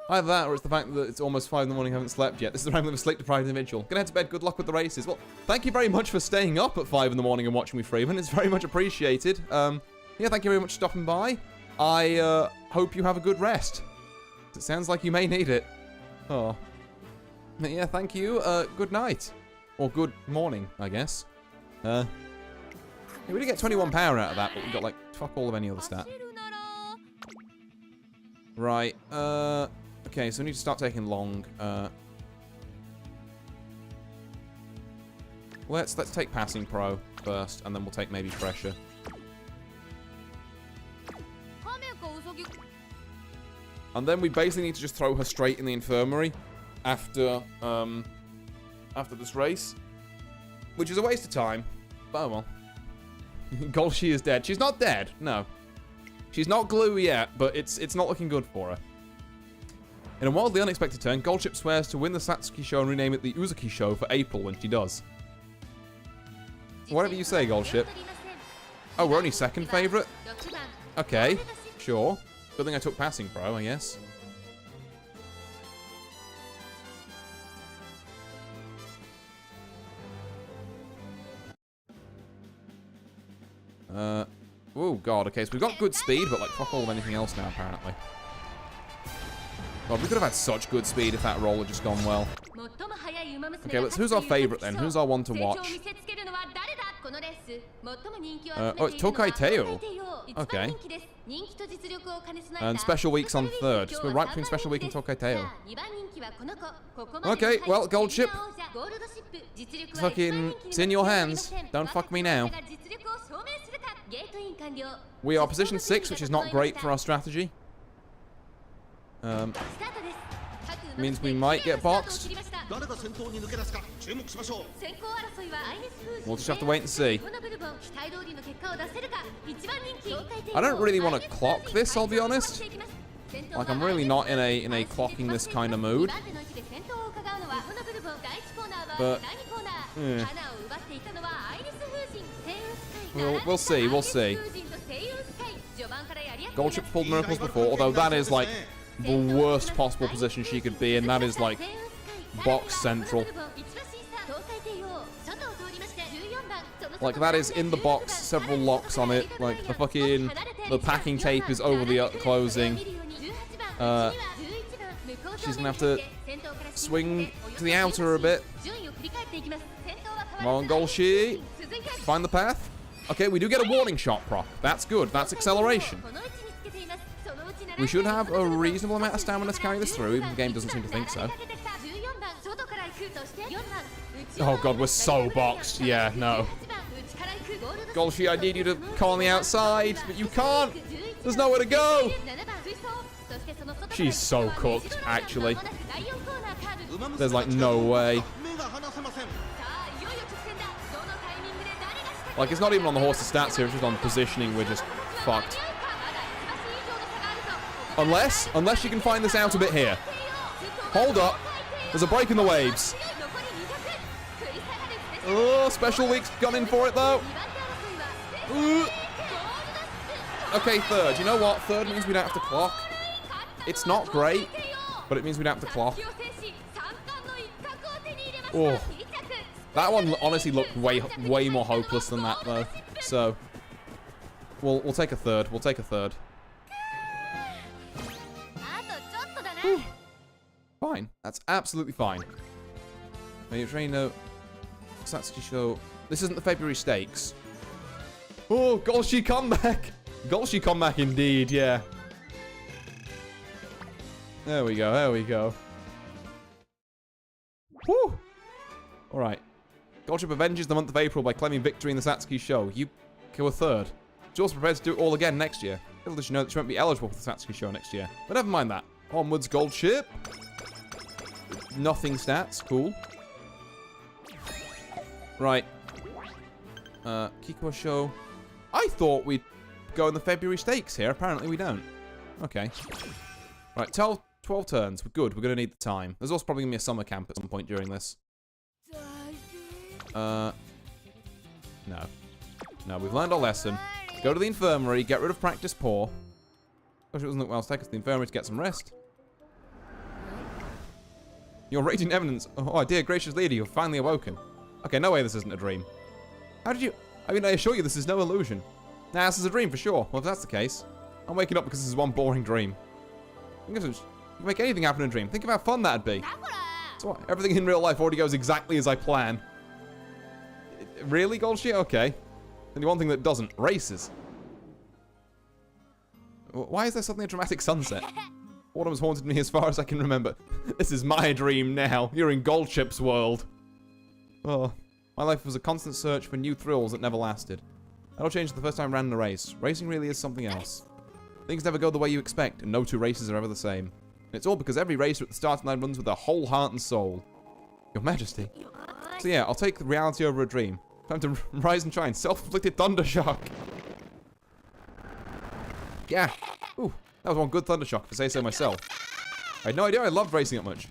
Either that, or it's the fact that it's almost 5 in the morning, I haven't slept yet. This is the rambling of a sleep-deprived individual. Gonna head to bed, good luck with the races. Well, thank you very much for staying up at 5 in the morning and watching me, Freeman. It's very much appreciated. Yeah, thank you very much for stopping by. I, hope you have a good rest. It sounds like you may need it. Oh. Yeah, thank you. Good night. Or good morning, I guess. Yeah, we did get 21 power out of that, but we got, like, fuck all of any other stat. Right, okay, so we need to start taking long. Let's take Passing Pro first, and then we'll take maybe Pressure. And then we basically need to just throw her straight in the infirmary after this race. Which is a waste of time, but oh well. Golshi is dead. She's not dead, no. She's not glue yet, but it's not looking good for her. In a wildly unexpected turn, Goldship swears to win the Satsuki show and rename it the Uzuki show for April when she does. Whatever you say, Goldship. Oh, we're only second favorite? Okay, sure. Good thing I took passing pro, I guess. Oh god, okay, so we've got good speed, but like fuck all of anything else now, apparently. God, we could have had such good speed if that roll had just gone well. Okay, who's our favorite then? Who's our one to watch? Oh, it's Tokai Teo. Okay. And special week's on third. So we're right between special week and Tokai Teo. Okay, well, gold ship. Fucking, it's in your hands. Don't fuck me now. We are position 6, which is not great for our strategy. Means we might get boxed. We'll just have to wait and see. I don't really want to clock this, I'll be honest. Like, I'm really not in a clocking this kind of mood. But, we'll see, we'll see. Gold ship pulled miracles before, although that is like the worst possible position she could be in. That is like box central. Like, that is in the box, several locks on it. Like, the packing tape is over the closing. She's gonna have to swing to the outer a bit. Come on, Golshi. Find the path. Okay, we do get a warning shot proc. That's good. That's acceleration. We should have a reasonable amount of stamina to carry this through, even if the game doesn't seem to think so. Oh god, we're so boxed. Yeah, no. Golshi, I need you to come on the outside, but you can't. There's nowhere to go. She's so cooked, actually. There's like no way. Like, it's not even on the horse's stats here, it's just on positioning. We're just fucked. Unless you can find this out a bit here. Hold up. There's a break in the waves. Oh, special week's gone in for it, though. Ooh. Okay, third. You know what? Third means we don't have to clock. It's not great, but it means we don't have to clock. Oh. That one honestly looked way more hopeless than that, though. So, we'll take a third. We'll take a third. Whew. Fine. That's absolutely fine. Maybe trainer Satsuki show. This isn't the February stakes. Oh, Golshi comeback. Golshi comeback indeed, yeah. There we go, there we go. Whew. Alright. Goldship avenges the month of April by claiming victory in the Satsuki show. You go a third. She's also prepared to do it all again next year. Little does she know that she won't be eligible for the Satsuki show next year. But never mind that. Onwards, Goldship. Nothing stats. Cool. Right. Kiko show. I thought we'd go in the February stakes here. Apparently we don't. Okay. Right, 12 turns. We're good. We're going to need the time. There's also probably going to be a summer camp at some point during this. No. No, we've learned our lesson. Go to the infirmary, get rid of practice poor. Gosh, it doesn't look well. Take us to the infirmary to get some rest. Your radiant evidence. Oh, dear gracious lady, you've finally awoken. Okay, no way this isn't a dream. How did you... I mean, I assure you this is no illusion. Nah, this is a dream for sure. Well, if that's the case, I'm waking up because this is one boring dream. You can make anything happen in a dream. Think of how fun that'd be. So what? Everything in real life already goes exactly as I plan. Really, Golshi? Okay. And the one thing that doesn't, races. Why is there suddenly a dramatic sunset? Autumn's haunted me as far as I can remember. This is my dream now. You're in Goldship's world. Oh, my life was a constant search for new thrills that never lasted. That all changed the first time I ran in a race. Racing really is something else. Things never go the way you expect, and no two races are ever the same. And it's all because every racer at the starting line runs with their whole heart and soul. Your Majesty. So yeah, I'll take the reality over a dream. Time to rise and shine. Self-inflicted thunder shock. Yeah. Ooh, that was one good thunder shock, if I say so myself. I had no idea I loved racing that much.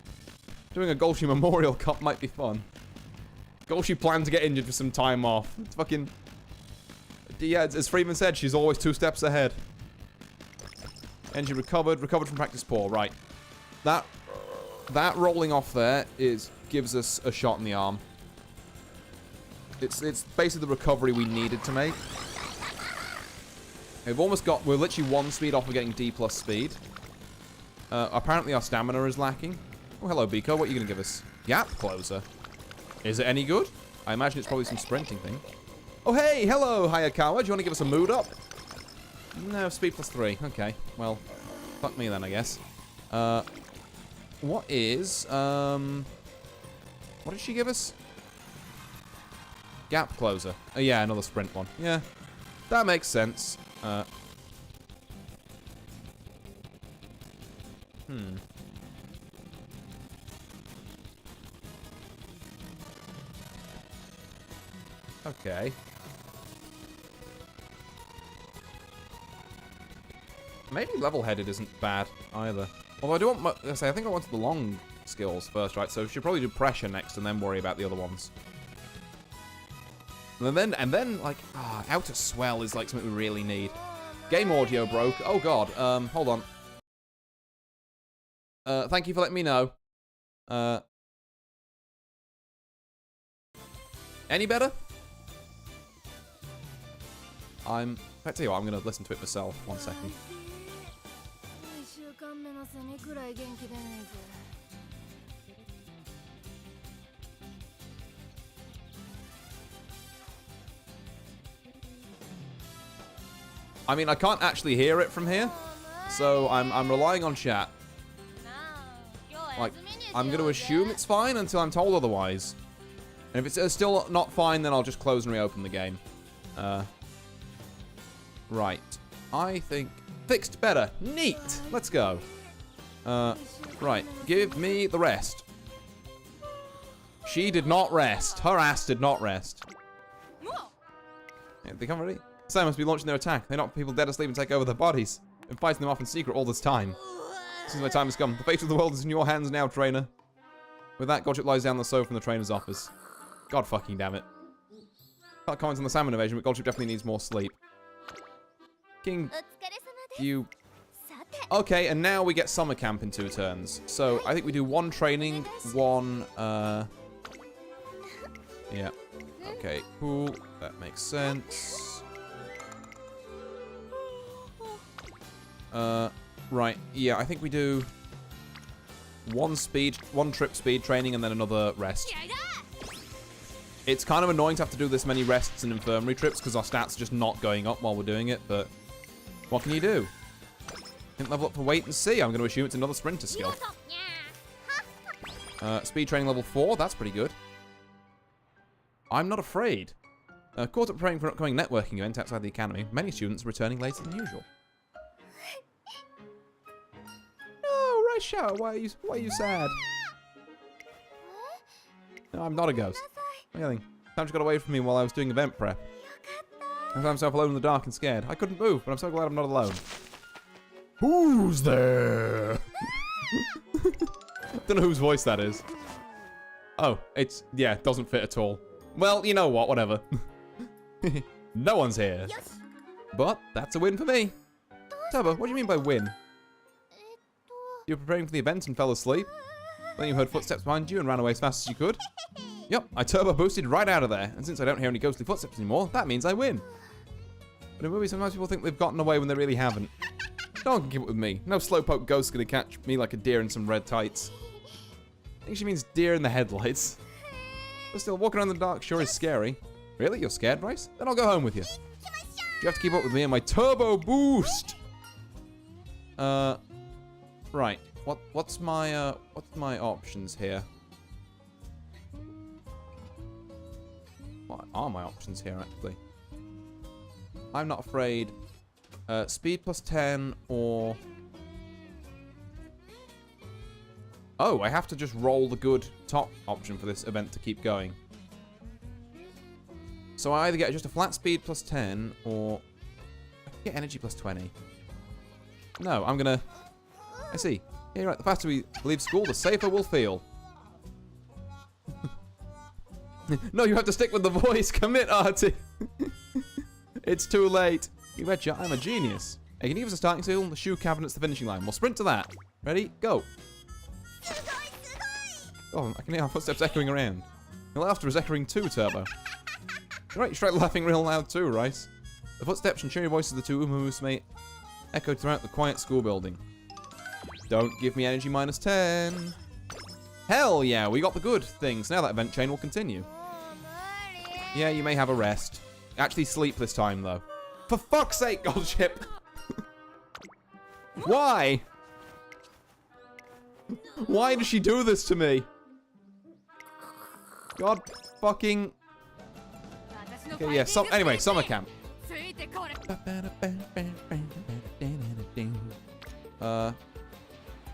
Doing a Golshi Memorial Cup might be fun. Golshi planned to get injured for some time off. It's fucking... Yeah, as Freeman said, she's always 2 steps ahead. Engine recovered from practice poor. Right. That rolling off there gives us a shot in the arm. It's basically the recovery we needed to make. We're literally 1 speed off of getting D+ speed. Apparently our stamina is lacking. Oh, hello, Biko. What are you going to give us? Gap closer. Is it any good? I imagine it's probably some sprinting thing. Oh, hey, hello, Hayakawa. Do you want to give us a mood up? No, speed +3. Okay, well, fuck me then, I guess. What is, what did she give us? Gap closer. Oh, yeah, another sprint one. Yeah, that makes sense. Okay. Maybe level-headed isn't bad either. Although I do want I think I wanted the long skills first, right? So we should probably do pressure next and then worry about the other ones. And then like, outer swell is like something we really need. Game audio broke. Oh god. Hold on. Thank you for letting me know. Any better? I tell you what, I'm gonna listen to it myself. 1 second. I mean, I can't actually hear it from here, so I'm relying on chat. Like, I'm gonna assume it's fine until I'm told otherwise. And if it's still not fine, then I'll just close and reopen the game. Right. I think fixed better. Neat. Let's go. Right. Give me the rest. She did not rest. Her ass did not rest. Yeah, they come ready. Sai must be launching their attack. They knock people dead asleep and take over their bodies. And fighting them off in secret all this time. Since my time has come. The fate of the world is in your hands now, trainer. With that, Godchip lies down on the sofa in the trainer's office. God fucking damn it. Can't comment on the salmon invasion, but Godchip definitely needs more sleep. King, you... Okay, and now we get summer camp in 2 turns. So, I think we do 1 training, 1, yeah. Okay, cool. That makes sense. Right, yeah, I think we do 1 trip speed training and then another rest. It's kind of annoying to have to do this many rests and infirmary trips because our stats are just not going up while we're doing it, but what can you do? Didn't level up for wait and see. I'm going to assume it's another sprinter skill. Speed training level 4, that's pretty good. I'm not afraid. Caught up preparing for an upcoming networking event outside the academy. Many students are returning later than usual. No, Raisha, why are you sad? No, I'm not a ghost. Anything. Time got away from me while I was doing event prep. I found myself alone in the dark and scared. I couldn't move, but I'm so glad I'm not alone. Who's there? Don't know whose voice that is. Oh, yeah, it doesn't fit at all. Well, you know what, whatever. No one's here. But that's a win for me. Turbo, what do you mean by win? You were preparing for the event and fell asleep. Then you heard footsteps behind you and ran away as fast as you could. Yep, I turbo boosted right out of there. And since I don't hear any ghostly footsteps anymore, that means I win. But in movies, sometimes people think they've gotten away when they really haven't. No one can keep up with me. No slowpoke ghost's gonna catch me like a deer in some red tights. I think she means deer in the headlights. But still, walking around in the dark sure is scary. Really? You're scared, Bryce? Then I'll go home with you. You have to keep up with me and my turbo boost. Right. What's my options here? What are my options here, actually? I'm not afraid. Speed plus 10 or... Oh, I have to just roll the good top option for this event to keep going. So I either get just a flat speed plus 10 or... I can get energy plus 20. No, I'm gonna... I see. Yeah, right. The faster we leave school, the safer we'll feel. No, you have to stick with the voice. Commit, Artie. It's too late. You betcha, I'm a genius. Hey, can you give us a starting seal? The shoe cabinet's the finishing line. We'll sprint to that. Ready? Go. Oh, I can hear our footsteps echoing around. Your laughter is echoing too, Turbo. You're right, you tried laughing real loud too, Rice. The footsteps and cheery voices of the two Musume echoed throughout the quiet school building. Don't give me energy minus 10. Hell yeah, we got the good things. Now that event chain will continue. Yeah, you may have a rest. Actually sleep this time, though. For fuck's sake, Goldship! Why? Why does she do this to me? God fucking... Okay, yeah, anyway, summer camp.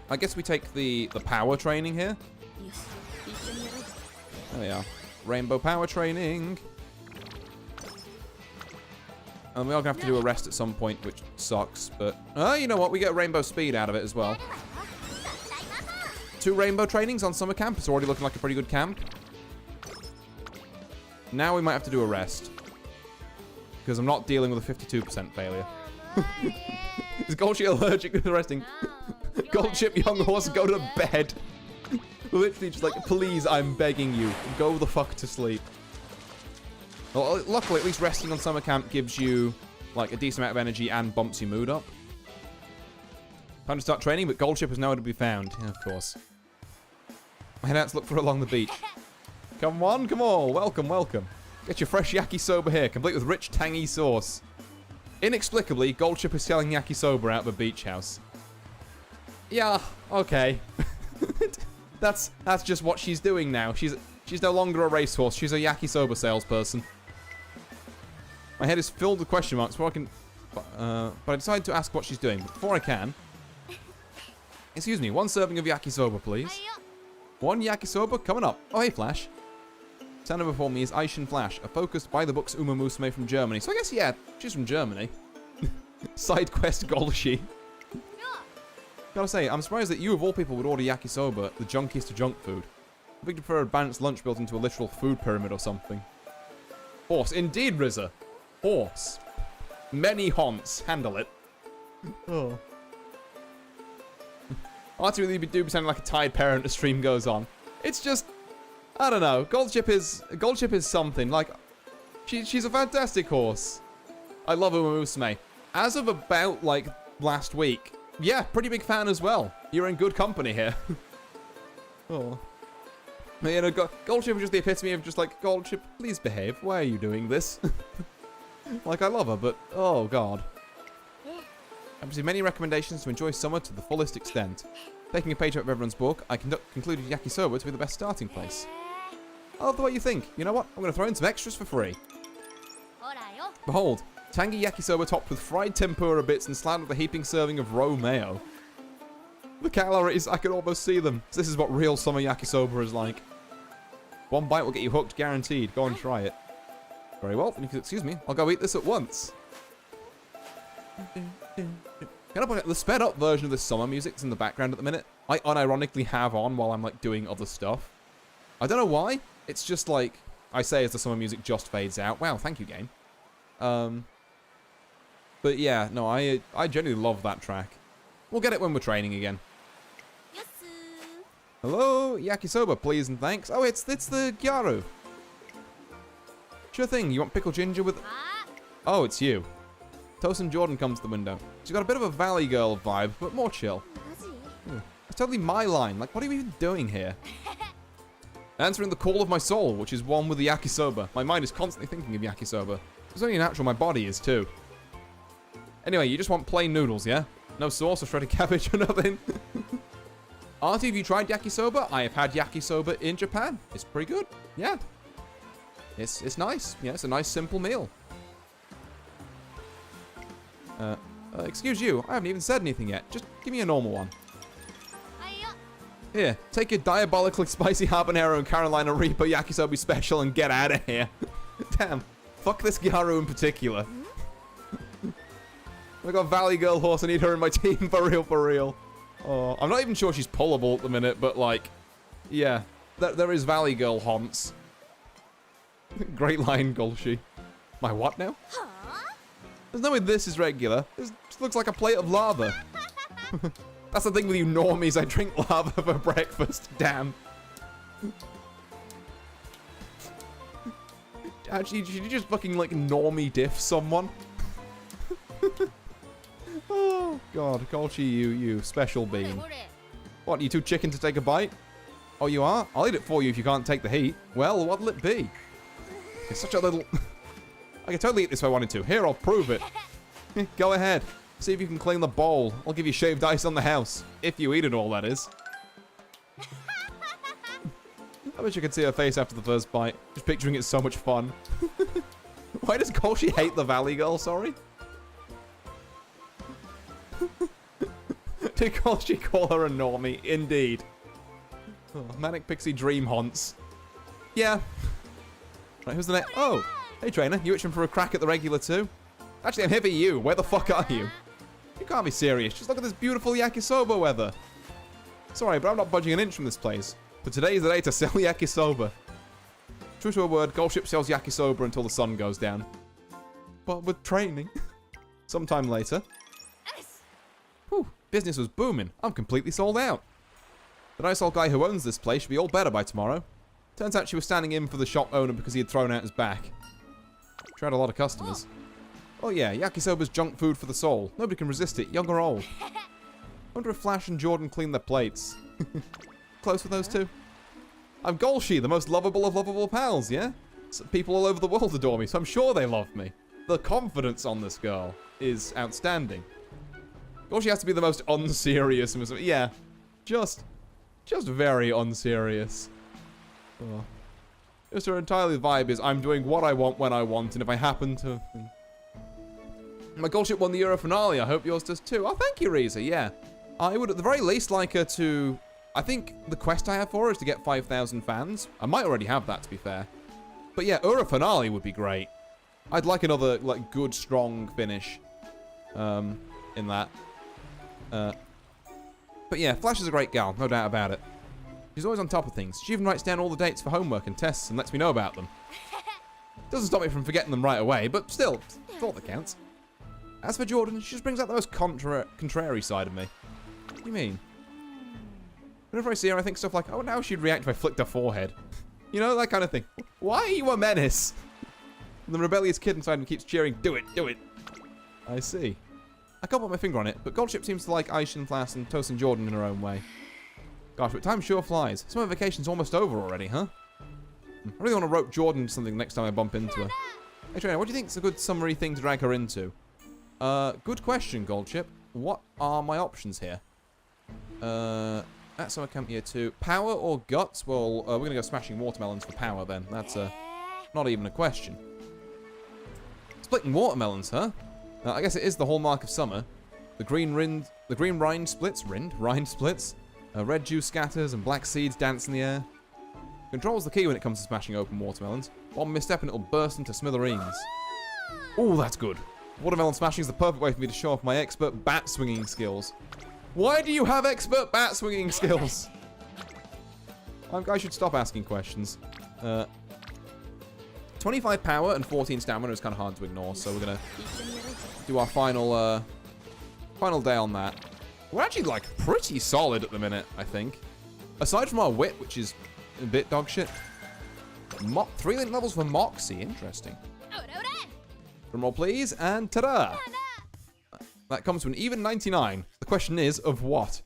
I guess we take the power training here. There we are. Rainbow power training. And we are going to have to do a rest at some point, which sucks, but... you know what? We get rainbow speed out of it as well. 2 rainbow trainings on summer camp. It's already looking like a pretty good camp. Now we might have to do a rest. Because I'm not dealing with a 52% failure. Is Goldship allergic to resting? Goldship, young horse, go to bed. Literally just like, please, I'm begging you. Go the fuck to sleep. Well, luckily, at least resting on summer camp gives you like a decent amount of energy and bumps your mood up. Time to start training, but Goldship is nowhere to be found. Yeah, of course. I head out to look for her along the beach. Come on, come on. Welcome, welcome. Get your fresh yakisoba here, complete with rich, tangy sauce. Inexplicably, Goldship is selling yakisoba out of a beach house. Yeah, okay. That's just what she's doing now. She's no longer a racehorse. She's a yakisoba salesperson. My head is filled with question marks before I can... but I decided to ask what she's doing. But before I can... Excuse me, 1 serving of yakisoba, please. 1 yakisoba coming up. Oh, hey, Flash. Standing before me is Aishin Flash, a focused by-the-books Uma Musume from Germany. So I guess, yeah, she's from Germany. Side quest Golshi. Gotta say, I'm surprised that you of all people would order yakisoba, the junkiest of junk food. I think you'd prefer a balanced lunch built into a literal food pyramid or something. Horse. Indeed, Rizza. Horse. Many haunts. Handle it. Oh. Artie really do be sounding like a tired parent as stream goes on. It's just... I don't know. Goldship is something. Like, she's a fantastic horse. I love Uma Musume. As of about, like, last week. Yeah, pretty big fan as well. You're in good company here. Oh. You know, Goldship is just the epitome of just like, Goldship, please behave. Why are you doing this? Like, I love her, but, oh, God. I've received many recommendations to enjoy summer to the fullest extent. Taking a page out of everyone's book, I concluded yakisoba to be the best starting place. I love the way you think. You know what? I'm going to throw in some extras for free. Behold, tangy yakisoba topped with fried tempura bits and slammed with a heaping serving of raw mayo. The calories, I can almost see them. This is what real summer yakisoba is like. 1 bite will get you hooked, guaranteed. Go and try it. Very well, excuse me, I'll go eat this at once. Can I point out the sped up version of this summer music that's in the background at the minute? I unironically have on while I'm like doing other stuff. I don't know why. It's just like I say as the summer music just fades out. Wow, thank you, game. But yeah, no, I genuinely love that track. We'll get it when we're training again. Hello, yakisoba, please and thanks. Oh, it's the Gyaru. Sure thing. You want pickled ginger with? Oh, it's you. Tosin Jordan comes to the window. She's got a bit of a Valley Girl vibe, but more chill. It's totally my line. Like, what are we even doing here? Answering the call of my soul, which is one with the yakisoba. My mind is constantly thinking of yakisoba. It's only natural, my body is too. Anyway, you just want plain noodles, yeah? No sauce or shredded cabbage or nothing? Artie, have you tried yakisoba? I have had yakisoba in Japan. It's pretty good. Yeah. It's nice. Yeah, it's a nice, simple meal. Excuse you. I haven't even said anything yet. Just give me a normal one. Here, take your diabolically spicy habanero and Carolina Reaper yakisoba special and get out of here. Damn. Fuck this Gyaru in particular. I got Valley Girl horse. I need her in my team for real, for real. Oh, I'm not even sure she's pullable at the minute, but like, yeah, there is Valley Girl haunts. Great line, Golshi. My what now? There's no way this is regular. This just looks like a plate of lava. That's the thing with you normies. I drink lava for breakfast. Damn. Actually, should you just fucking, like, normie diff someone? Oh, God. Colchi, you special bean. What, you too chicken to take a bite? Oh, you are? I'll eat it for you if you can't take the heat. Well, what'll it be? It's such a little... I could totally eat this if I wanted to. Here, I'll prove it. Go ahead. See if you can clean the bowl. I'll give you shaved ice on the house. If you eat it all, that is. I wish you could see her face after the first bite. Just picturing it's so much fun. Why does Kolshi hate the Valley Girl, sorry? Did Kolshi call her a normie? Indeed. Oh, Manic Pixie Dream Haunts. Yeah. Right, who's the next? Oh, hey trainer, you itching for a crack at the regular too? Actually, I'm here for you. Where the fuck are you? You can't be serious. Just look at this beautiful yakisoba weather. Sorry, but I'm not budging an inch from this place. But today's the day to sell yakisoba. True to a word, Goldship sells yakisoba until the sun goes down. But with training. Sometime later. Whew, business was booming. I'm completely sold out. The nice old guy who owns this place should be all better by tomorrow. Turns out she was standing in for the shop owner because he had thrown out his back. She had a lot of customers. Oh yeah, yakisoba's junk food for the soul. Nobody can resist it, young or old. Wonder if Flash and Jordan clean their plates. Close with those two? I'm Golshi, the most lovable of lovable pals, yeah? People all over the world adore me, so I'm sure they love me. The confidence on this girl is outstanding. Golshi has to be the most unserious. Yeah, just very unserious. Oh. Just her entirely vibe is, I'm doing what I want when I want, and if I happen to... My Goldship won the Euro finale, I hope yours does too. Oh, thank you, Reza, yeah. I would at the very least like her to... I think the quest I have for her is to get 5,000 fans. I might already have that, to be fair. But yeah, Euro finale would be great. I'd like another, like, good, strong finish. In that. But yeah, Flash is a great gal, no doubt about it. She's always on top of things. She even writes down all the dates for homework and tests and lets me know about them. Doesn't stop me from forgetting them right away, but still, it's all that counts. As for Jordan, she just brings out the most contrary side of me. What do you mean? Whenever I see her, I think stuff like, oh, now she'd react if I flicked her forehead. You know, that kind of thing. Why are you a menace? And the rebellious kid inside me keeps cheering, do it, do it. I see. I can't put my finger on it, but Goldship seems to like Aishin, Flass, and Toast and Jordan in her own way. Gosh, but time sure flies. Summer vacation's almost over already, huh? I really want to rope Jordan something next time I bump into her. Hey, Trainer, what do you think is a good summary thing to drag her into? Good question, Goldship. What are my options here? At summer camp year 2. Power or guts? Well, we're going to go smashing watermelons for power then. That's, not even a question. Splitting watermelons, huh? I guess it is the hallmark of summer. The green rind splits. Rind splits. Red juice scatters and black seeds dance in the air. Control's the key when it comes to smashing open watermelons. One misstep and it'll burst into smithereens. Ooh, that's good. Watermelon smashing is the perfect way for me to show off my expert bat swinging skills. Why do you have expert bat swinging skills? I should stop asking questions. 25 power and 14 stamina is kind of hard to ignore, so we're gonna do our final day on that. We're actually, like, pretty solid at the minute, I think. Aside from our wit, which is a bit dog shit. 3 levels for Moxie, interesting. Drum roll, please, and ta-da! That comes to an even 99. The question is, of what?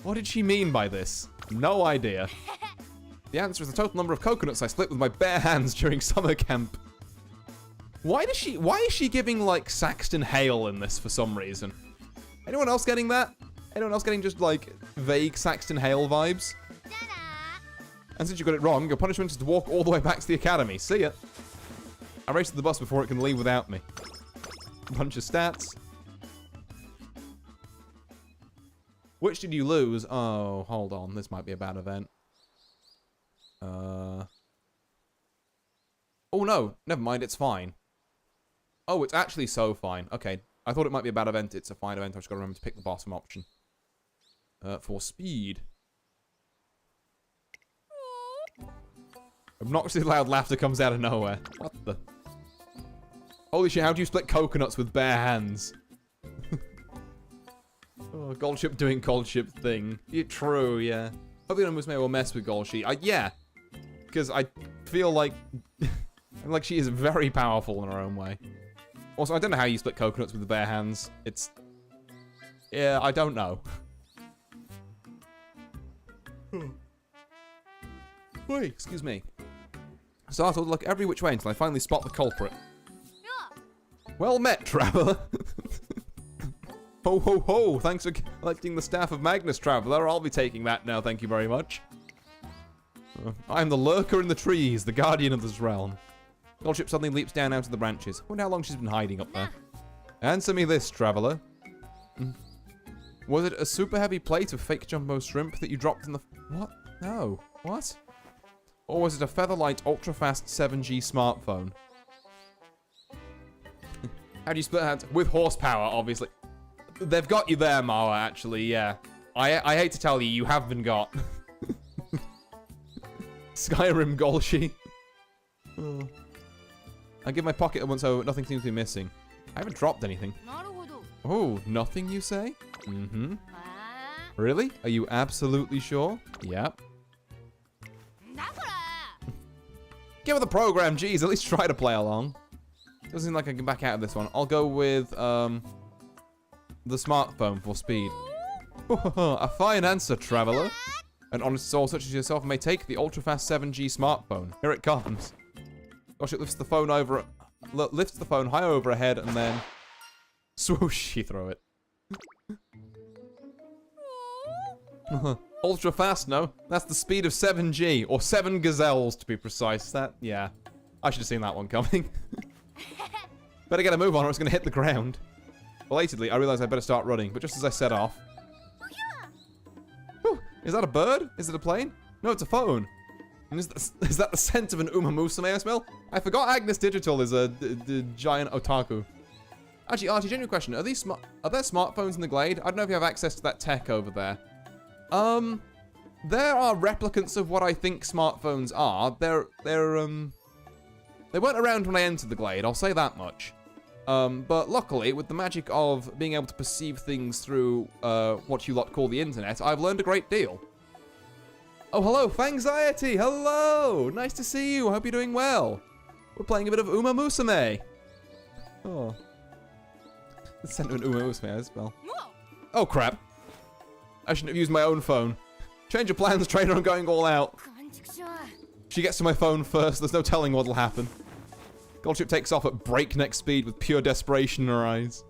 What did she mean by this? No idea. The answer is the total number of coconuts I split with my bare hands during summer camp. Why is she giving, like, Saxton Hale in this for some reason? Anyone else getting that? Anyone else getting just, like, vague Saxton Hale vibes? And since you got it wrong, your punishment is to walk all the way back to the academy. See ya. I raced the bus before it can leave without me. Bunch of stats. Which did you lose? Oh, hold on. This might be a bad event. Oh, no. Never mind. It's fine. Oh, it's actually so fine. Okay. I thought it might be a bad event. It's a fine event. I've just got to remember to pick the bottom option. For speed. Obnoxiously loud laughter comes out of nowhere. What the? Holy shit, how do you split coconuts with bare hands? Oh, Goldship doing Goldship thing. Yeah, true, yeah. Hopefully Musume will mess with Goldship. Yeah. Because I feel like... like she is very powerful in her own way. Also, I don't know how you split coconuts with the bare hands. It's... Yeah, I don't know. Wait, excuse me. So I thought, look every which way until I finally spot the culprit. Well met, Traveller. Ho ho ho, thanks for collecting the staff of Magnus, Traveller. I'll be taking that now, thank you very much. I'm the lurker in the trees, the guardian of this realm. Goldship suddenly leaps down out of the branches. Wonder how long she's been hiding up there. Answer me this, Traveller. Was it a super heavy plate of fake jumbo shrimp that you dropped in the... What? No. What? Or was it a Featherlight ultra-fast 7G smartphone? How do you split hands? With horsepower, obviously. They've got you there, Mara, actually, yeah. I hate to tell you, you have been got. Skyrim Golshi. Oh. I give my pocket one so nothing seems to be missing. I haven't dropped anything. Oh, nothing you say? Mm-hmm. Really? Are you absolutely sure? Yep. Get with the program, jeez. At least try to play along. Doesn't seem like I can back out of this one. I'll go with the smartphone for speed. A fine answer, Traveller. An honest soul such as yourself may take the ultra-fast 7G smartphone. Here it comes. Gosh, it lifts the phone over, lifts the phone high over her head and then swoosh, you throw it. Ultra fast, no? That's the speed of 7G, or 7 gazelles to be precise. That, yeah. I should have seen that one coming. Better get a move on or it's going to hit the ground. Belatedly, I realized I better start running, but just as I set off... Whew, is that a bird? Is it a plane? No, it's a phone. And is that the scent of an Musume I smell? I forgot Agnes Digital is a giant otaku. Actually, Artie, genuine question. Are there smartphones in the Glade? I don't know if you have access to that tech over there. There are replicants of what I think smartphones are. They weren't around when I entered the Glade, I'll say that much. But luckily, with the magic of being able to perceive things through what you lot call the internet, I've learned a great deal. Oh, hello, Fangxiety! Hello! Nice to see you, hope you're doing well. We're playing a bit of Musume. Oh. The scent of an Musume as well. Oh, crap. I shouldn't have used my own phone. Change of plans, trainer, I'm going all out. She gets to my phone first, there's no telling what'll happen. Goldship takes off at breakneck speed with pure desperation in her eyes.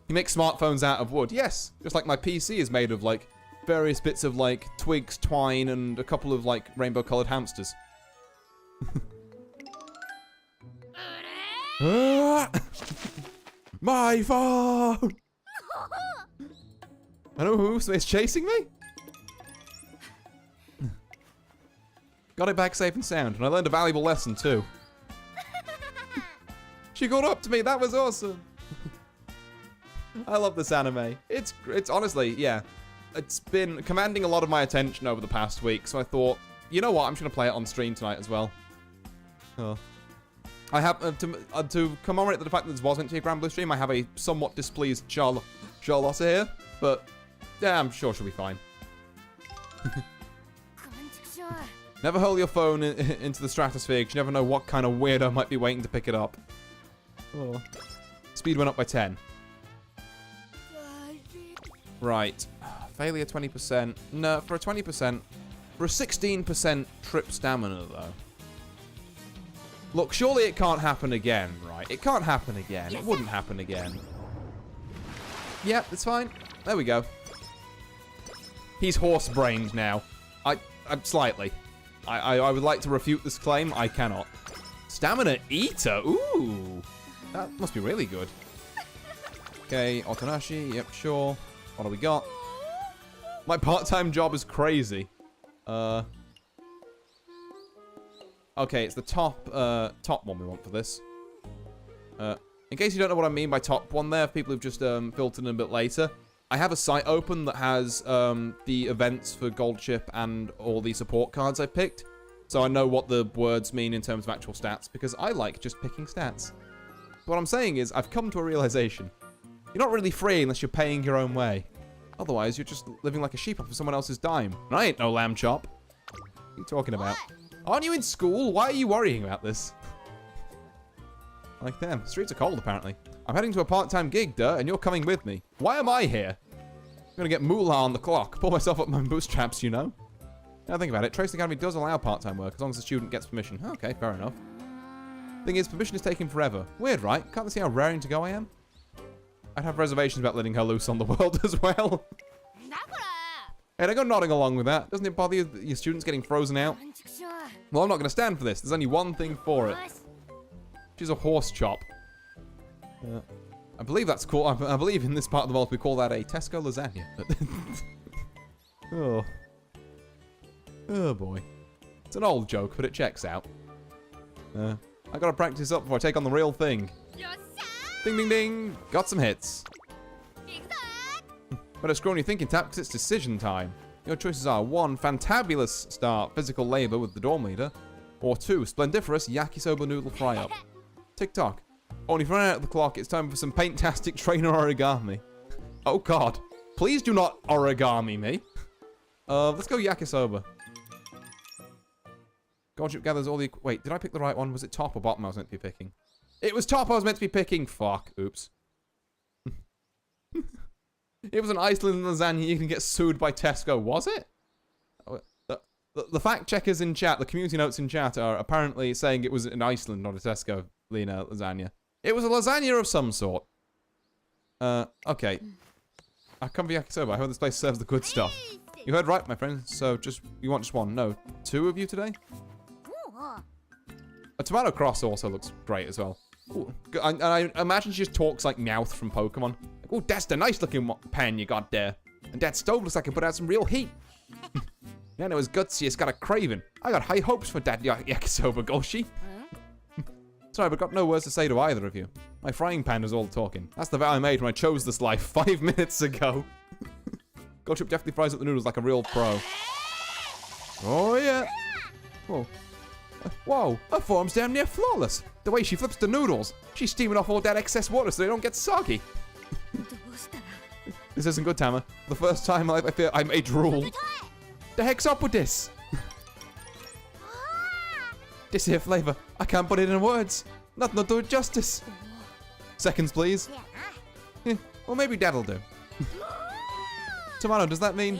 You make smartphones out of wood. Yes, just like my PC is made of, like, various bits of, like, twigs, twine, and a couple of, like, rainbow-colored hamsters. My phone! I know who is chasing me? Got it back safe and sound, and I learned a valuable lesson, too. She got up to me, that was awesome! I love this anime. It's honestly, yeah. It's been commanding a lot of my attention over the past week, so I thought, you know what, I'm just gonna play it on stream tonight as well. Oh. I have, to commemorate the fact that this was meant to be a Grand Blue stream, I have a somewhat displeased Charlotte here, but yeah, I'm sure she'll be fine. Never hurl your phone into the stratosphere, because you never know what kind of weirdo might be waiting to pick it up. Oh. Speed went up by 10. Right. Failure 20%. No, for a 20%. For a 16% trip stamina, though. Look, surely it can't happen again, right? It can't happen again. It wouldn't happen again. Yep, it's fine. There we go. He's horse-brained now. I'm slightly. I would like to refute this claim. I cannot. Stamina Eater? Ooh. That must be really good. Okay, Otonashi. Yep, sure. What do we got? My part-time job is crazy. Okay, it's the top one we want for this. In case you don't know what I mean by top one there, people who've just filtered in a bit later, I have a site open that has the events for Goldship and all the support cards I picked. So I know what the words mean in terms of actual stats, because I like just picking stats. What I'm saying is, I've come to a realization. You're not really free unless you're paying your own way. Otherwise, you're just living like a sheep off of someone else's dime. And I ain't no lamb chop. What are you talking about? Aren't you in school? Why are you worrying about this? Like, damn, streets are cold, apparently. I'm heading to a part-time gig, duh, and you're coming with me. Why am I here? I'm gonna get moolah on the clock. Pull myself up my bootstraps, you know? Now think about it. Trace Academy does allow part-time work, as long as the student gets permission. Okay, fair enough. Thing is, permission is taking forever. Weird, right? Can't they see how raring to go I am? I'd have reservations about letting her loose on the world as well. Hey, don't go nodding along with that. Doesn't it bother you that your students getting frozen out? Well, I'm not going to stand for this. There's only one thing for it. She's a horse chop. I believe that's cool. I believe in this part of the world we call that a Tesco lasagna. Oh. Oh, boy. It's an old joke, but it checks out. I gotta practice up before I take on the real thing. Ding, ding, ding. Got some hits. Better scroll on your thinking tap, because it's decision time. Your choices are 1. Fantabulous start, physical labor with the dorm leader. Or 2. Splendiferous yakisoba noodle fry-up. Tick-tock. Only for running out of the clock, it's time for some paint-tastic trainer origami. Oh, God. Please do not origami me. Let's go yakisoba. Godship gathers all the... Wait, did I pick the right one? Was it top or bottom I was meant to be picking? It was top I was meant to be picking. Fuck. Oops. It was an Iceland lasagna. You can get sued by Tesco. Was it? The fact checkers in chat, the community notes in chat are apparently saying it was in Iceland, not a Tesco lasagna. It was a lasagna of some sort. Okay. I come for yakisoba. I heard this place serves the good stuff. You heard right, my friend. So you want just one? No. 2 of you today? A tomato cross also looks great as well. Ooh, and I imagine she just talks like Meowth from Pokemon. Like, oh, that's the nice looking pen you got there. And that stove looks like it put out some real heat. Yeah, it was gutsy. It's got a craving. I got high hopes for that yakisoba, Goshi. Sorry, but got no words to say to either of you. My frying pan is all talking. That's the vow I made when I chose this life 5 minutes ago. Goldship definitely fries up the noodles like a real pro. Oh, yeah. Whoa. Whoa, her form's damn near flawless. The way she flips the noodles. She's steaming off all that excess water so they don't get soggy. This isn't good, Tama. For the first time in my life, I feel I made drool. The heck's up with this? This here flavor, I can't put it in words. Nothing will do it justice. Seconds, please. Well, maybe that'll do. Tomato, does that mean?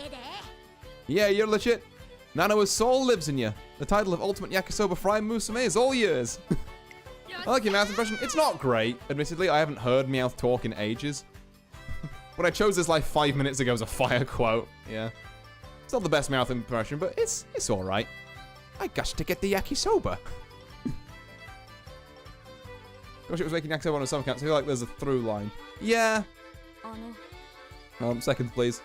Yeah, you're legit. Nano's soul lives in you. The title of Ultimate Yakisoba Fry Musume is all yours. I like your Meowth impression. It's not great. Admittedly, I haven't heard Meowth talk in ages. When I chose this like 5 minutes ago as a fire quote. Yeah. It's not the best Meowth impression, but it's alright. I got to get the yakisoba. Gosh, it was making yakisoba on some accounts. I feel like there's a through line. Yeah. Seconds, please.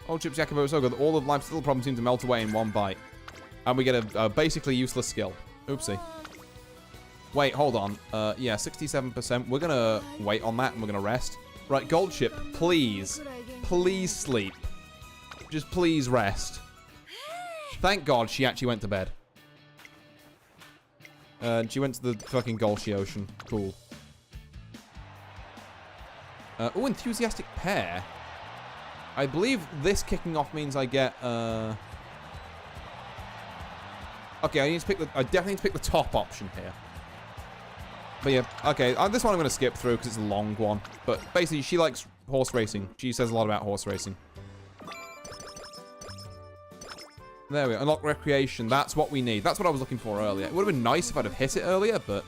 Old Chip's yakisoba is so good that all of life's little problems seem to melt away in one bite. And we get a basically useless skill. Oopsie. Wait, hold on. Yeah, 67%. We're gonna wait on that and we're gonna rest. Right, Gold Chip, please. Please sleep. Just please rest. Thank God she actually went to bed. She went to the fucking Golshi Ocean. Cool. Oh, enthusiastic pair. I believe this kicking off means I get, okay, I definitely need to pick the top option here. But yeah, okay, this one I'm going to skip through because it's a long one. But basically, she likes horse racing. She says a lot about horse racing. There we go. Unlock recreation. That's what we need. That's what I was looking for earlier. It would have been nice if I'd have hit it earlier, but...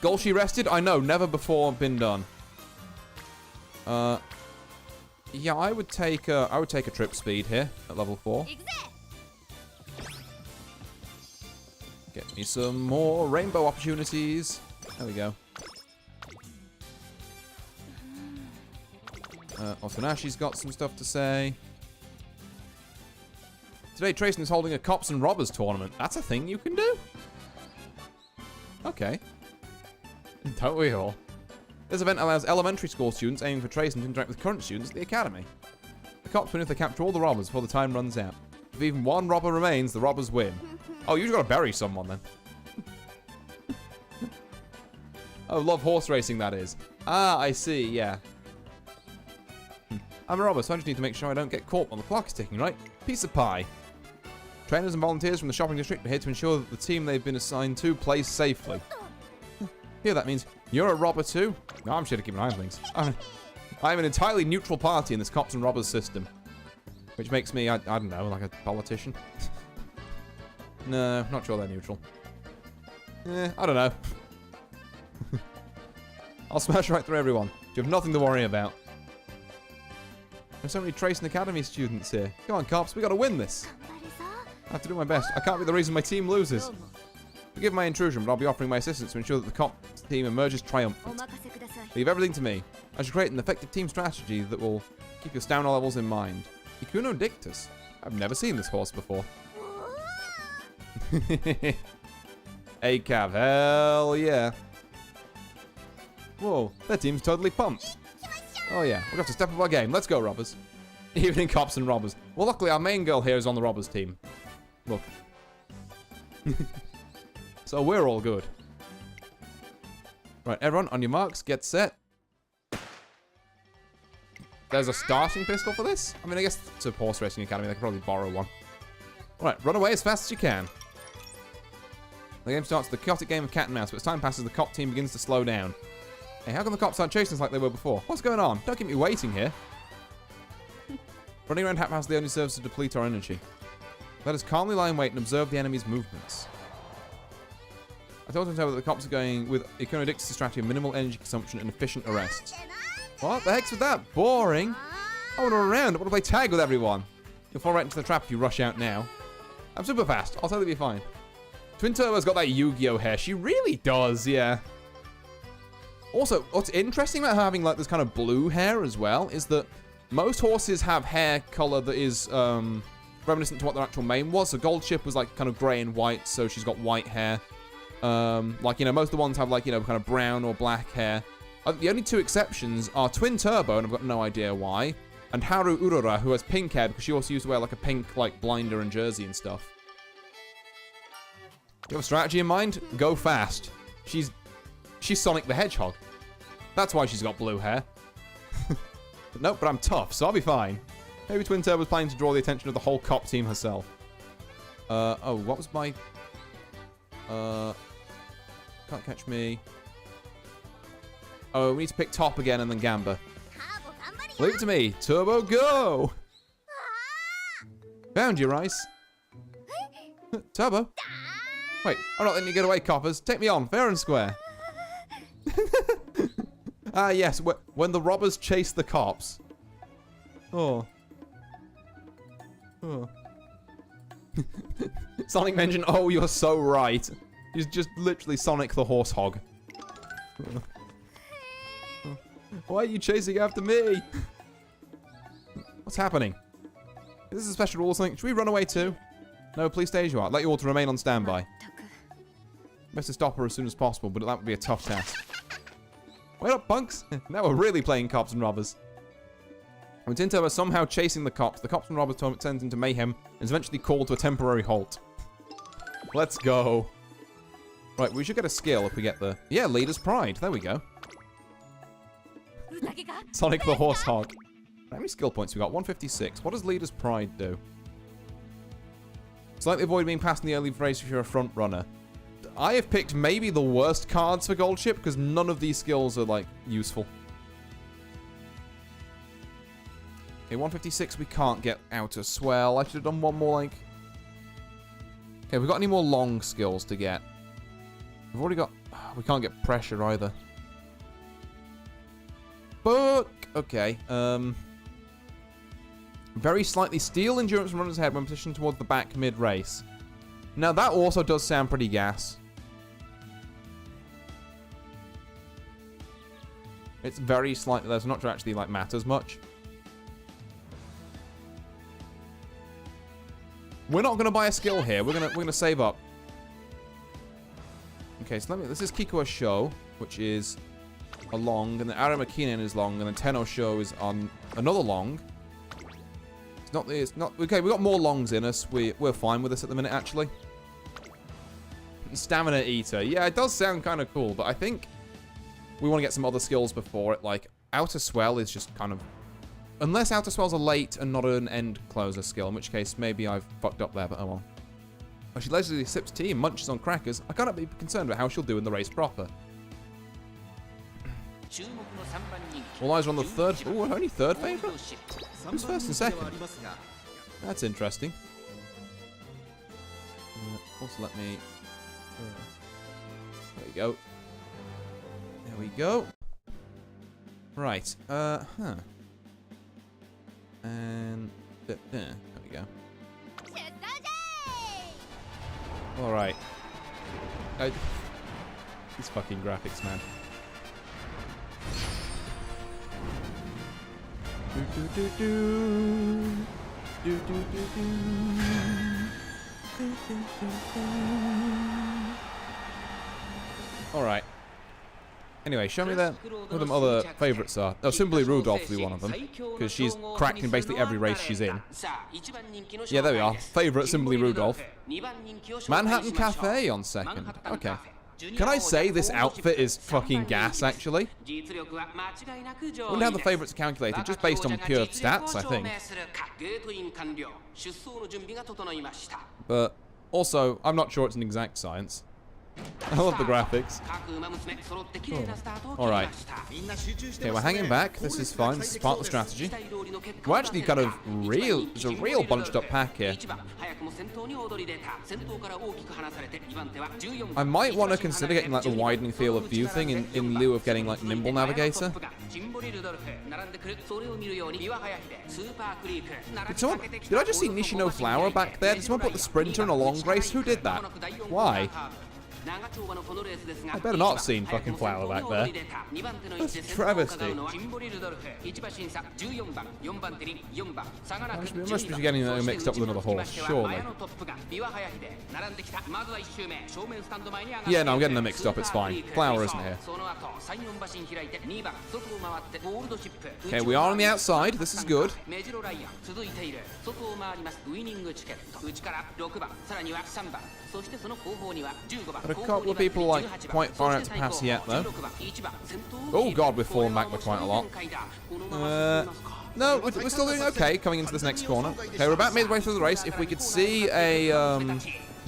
Golshi rested? I know. Never before been done. Yeah, I would take a trip speed here at level 4. Get me some more rainbow opportunities. There we go. Also, Nashi's got some stuff to say. Today, Trayson is holding a cops and robbers tournament. That's a thing you can do? Okay. Don't we all? This event allows elementary school students aiming for Trayson to interact with current students at the academy. The cops win if they capture all the robbers before the time runs out. If even one robber remains, the robbers win. Oh, you just gotta bury someone then. Oh, love horse racing, that is. Ah, I see, yeah. I'm a robber, so I just need to make sure I don't get caught while the clock is ticking, right? Piece of pie. Trainers and volunteers from the shopping district are here to ensure that the team they've been assigned to plays safely. Here, that means you're a robber too? No, I'm sure to keep an eye on things. I'm an entirely neutral party in this cops and robbers system. Which makes me, I don't know, like a politician. No, not sure they're neutral. I don't know. I'll smash right through everyone. You have nothing to worry about. There's so many Tracing Academy students here. Come on, cops, we gotta win this. I have to do my best. I can't be the reason my team loses. Forgive my intrusion, but I'll be offering my assistance to ensure that the cop team emerges triumphant. Leave everything to me. I should create an effective team strategy that will keep your stamina levels in mind. Ikuno Dictus. I've never seen this horse before. Hey, Cav, hell yeah. Whoa, that team's totally pumped. Oh yeah, we've got to step up our game. Let's go, robbers. Evening cops and robbers. Well, luckily our main girl here is on the robbers team. Look. So we're all good. Right, everyone, on your marks, get set. There's a starting pistol for this? I mean, I guess it's a horse racing academy. They could probably borrow one. Alright, run away as fast as you can. The game starts with a chaotic game of cat and mouse, but as time passes, the cop team begins to slow down. Hey, how come the cops aren't chasing us like they were before? What's going on? Don't keep me waiting here. Running around haphazardly only serves to deplete our energy. Let us calmly lie in wait and observe the enemy's movements. I told him that the cops are going with Ikuno Dictus' strategy of minimal energy consumption and efficient arrests. What the heck's with that? Boring. I want to run around. I want to play tag with everyone. You'll fall right into the trap if you rush out now. I'm super fast. I'll totally be fine. Twin Turbo's got that Yu-Gi-Oh hair. She really does, yeah. Also, what's interesting about having like this kind of blue hair as well is that most horses have hair color that is reminiscent to what their actual mane was. So Gold Ship was like kind of gray and white, so she's got white hair. Like, you know, most of the ones have like, you know, kind of brown or black hair. The only two exceptions are Twin Turbo, and I've got no idea why, and Haru Urora, who has pink hair because she also used to wear like a pink like blinder and jersey and stuff. You have a strategy in mind? Go fast. She's Sonic the Hedgehog. That's why she's got blue hair. Nope, but I'm tough, so I'll be fine. Maybe Twin Turbo's planning to draw the attention of the whole cop team herself. Oh, what was my... Can't catch me. Oh, we need to pick top again and then Gamba. Leave it to me. Turbo, go! Found you, Rice. Turbo? Wait, I'm not letting you get away, coppers. Take me on, fair and square. Ah, yes, when the robbers chase the cops. Oh. Oh. Sonic mentioned, oh, you're so right. He's just literally Sonic the Horse Hog. Why are you chasing after me? What's happening? Is this a special rule or something? Should we run away too? No, please stay as you are. I'd like you all to remain on standby. Best to stop her as soon as possible, but that would be a tough task. Wait up, punks! Now we're really playing cops and robbers. When Twin Turbo is somehow chasing the cops and robbers turns into mayhem and is eventually called to a temporary halt. Let's go. Right, we should get a skill if we get the... Yeah, Leader's Pride. There we go. Sonic the Horse Hog. How many skill points we got? 156. What does Leader's Pride do? Slightly avoid being passed in the early race if you're a front runner. I have picked maybe the worst cards for Gold Ship because none of these skills are, like, useful. Okay, 156 we can't get out as swell. I should have done one more, like... Okay, have we got any more long skills to get? We've already got... We can't get pressure either. Book! Okay, very slightly steal endurance from runners ahead when positioned towards the back mid-race. Now that also does sound pretty gas. It's very slightly less, not to actually like matters much. We're not gonna buy a skill here. We're gonna save up. Okay, so this is Kiko Show, which is a long, and then Aramakinen is long, and then Tenno Show is on another long. It's not okay, we got more longs in us. We're fine with this at the minute, actually. Stamina Eater. Yeah, it does sound kind of cool, but I think we want to get some other skills before it. Like, Outer Swell is just kind of... Unless Outer Swell's a late and not an end closer skill, in which case maybe I've fucked up there, but oh well. Oh, she leisurely sips tea and munches on crackers. I cannot be concerned about how she'll do in the race proper. All eyes are on the third... Oh, only third favourite? Who's first and second? That's interesting. Also, let me... There we go. There we go. Right. And... there we go. Alright. These fucking graphics, man. Alright. Anyway, show me that who them other favourites are. Oh, Simply Rudolph will be one of them. Because she's cracked in basically every race she's in. Yeah, there we are. Favourite, Simply Rudolph. Manhattan Cafe on second. Okay. Can I say this outfit is fucking gas, actually? I wonder how the favourites are calculated, just based on pure stats, I think. But, also, I'm not sure it's an exact science. I love the graphics. Oh. Alright. Okay, we're hanging back. This is fine. This is part of the strategy. We're actually kind of real... There's a real bunched up pack here. I might want to consider getting like the widening field of view thing in lieu of getting like Nimble Navigator. Did I just see Nishino Flower back there? Did someone put the sprinter in a long race? Who did that? Why? I better not have seen fucking Flower back there. That's a travesty. I must be getting that mixed up with another horse, surely. Yeah, no, I'm getting them mixed up, it's fine. Flower isn't here. Okay, we are on the outside, this is good. But a couple of people like quite far out to pass yet though. Oh god, we're falling back by quite a lot. No, we're still doing okay coming into this next corner. Okay, we're about midway through the race. If we could see a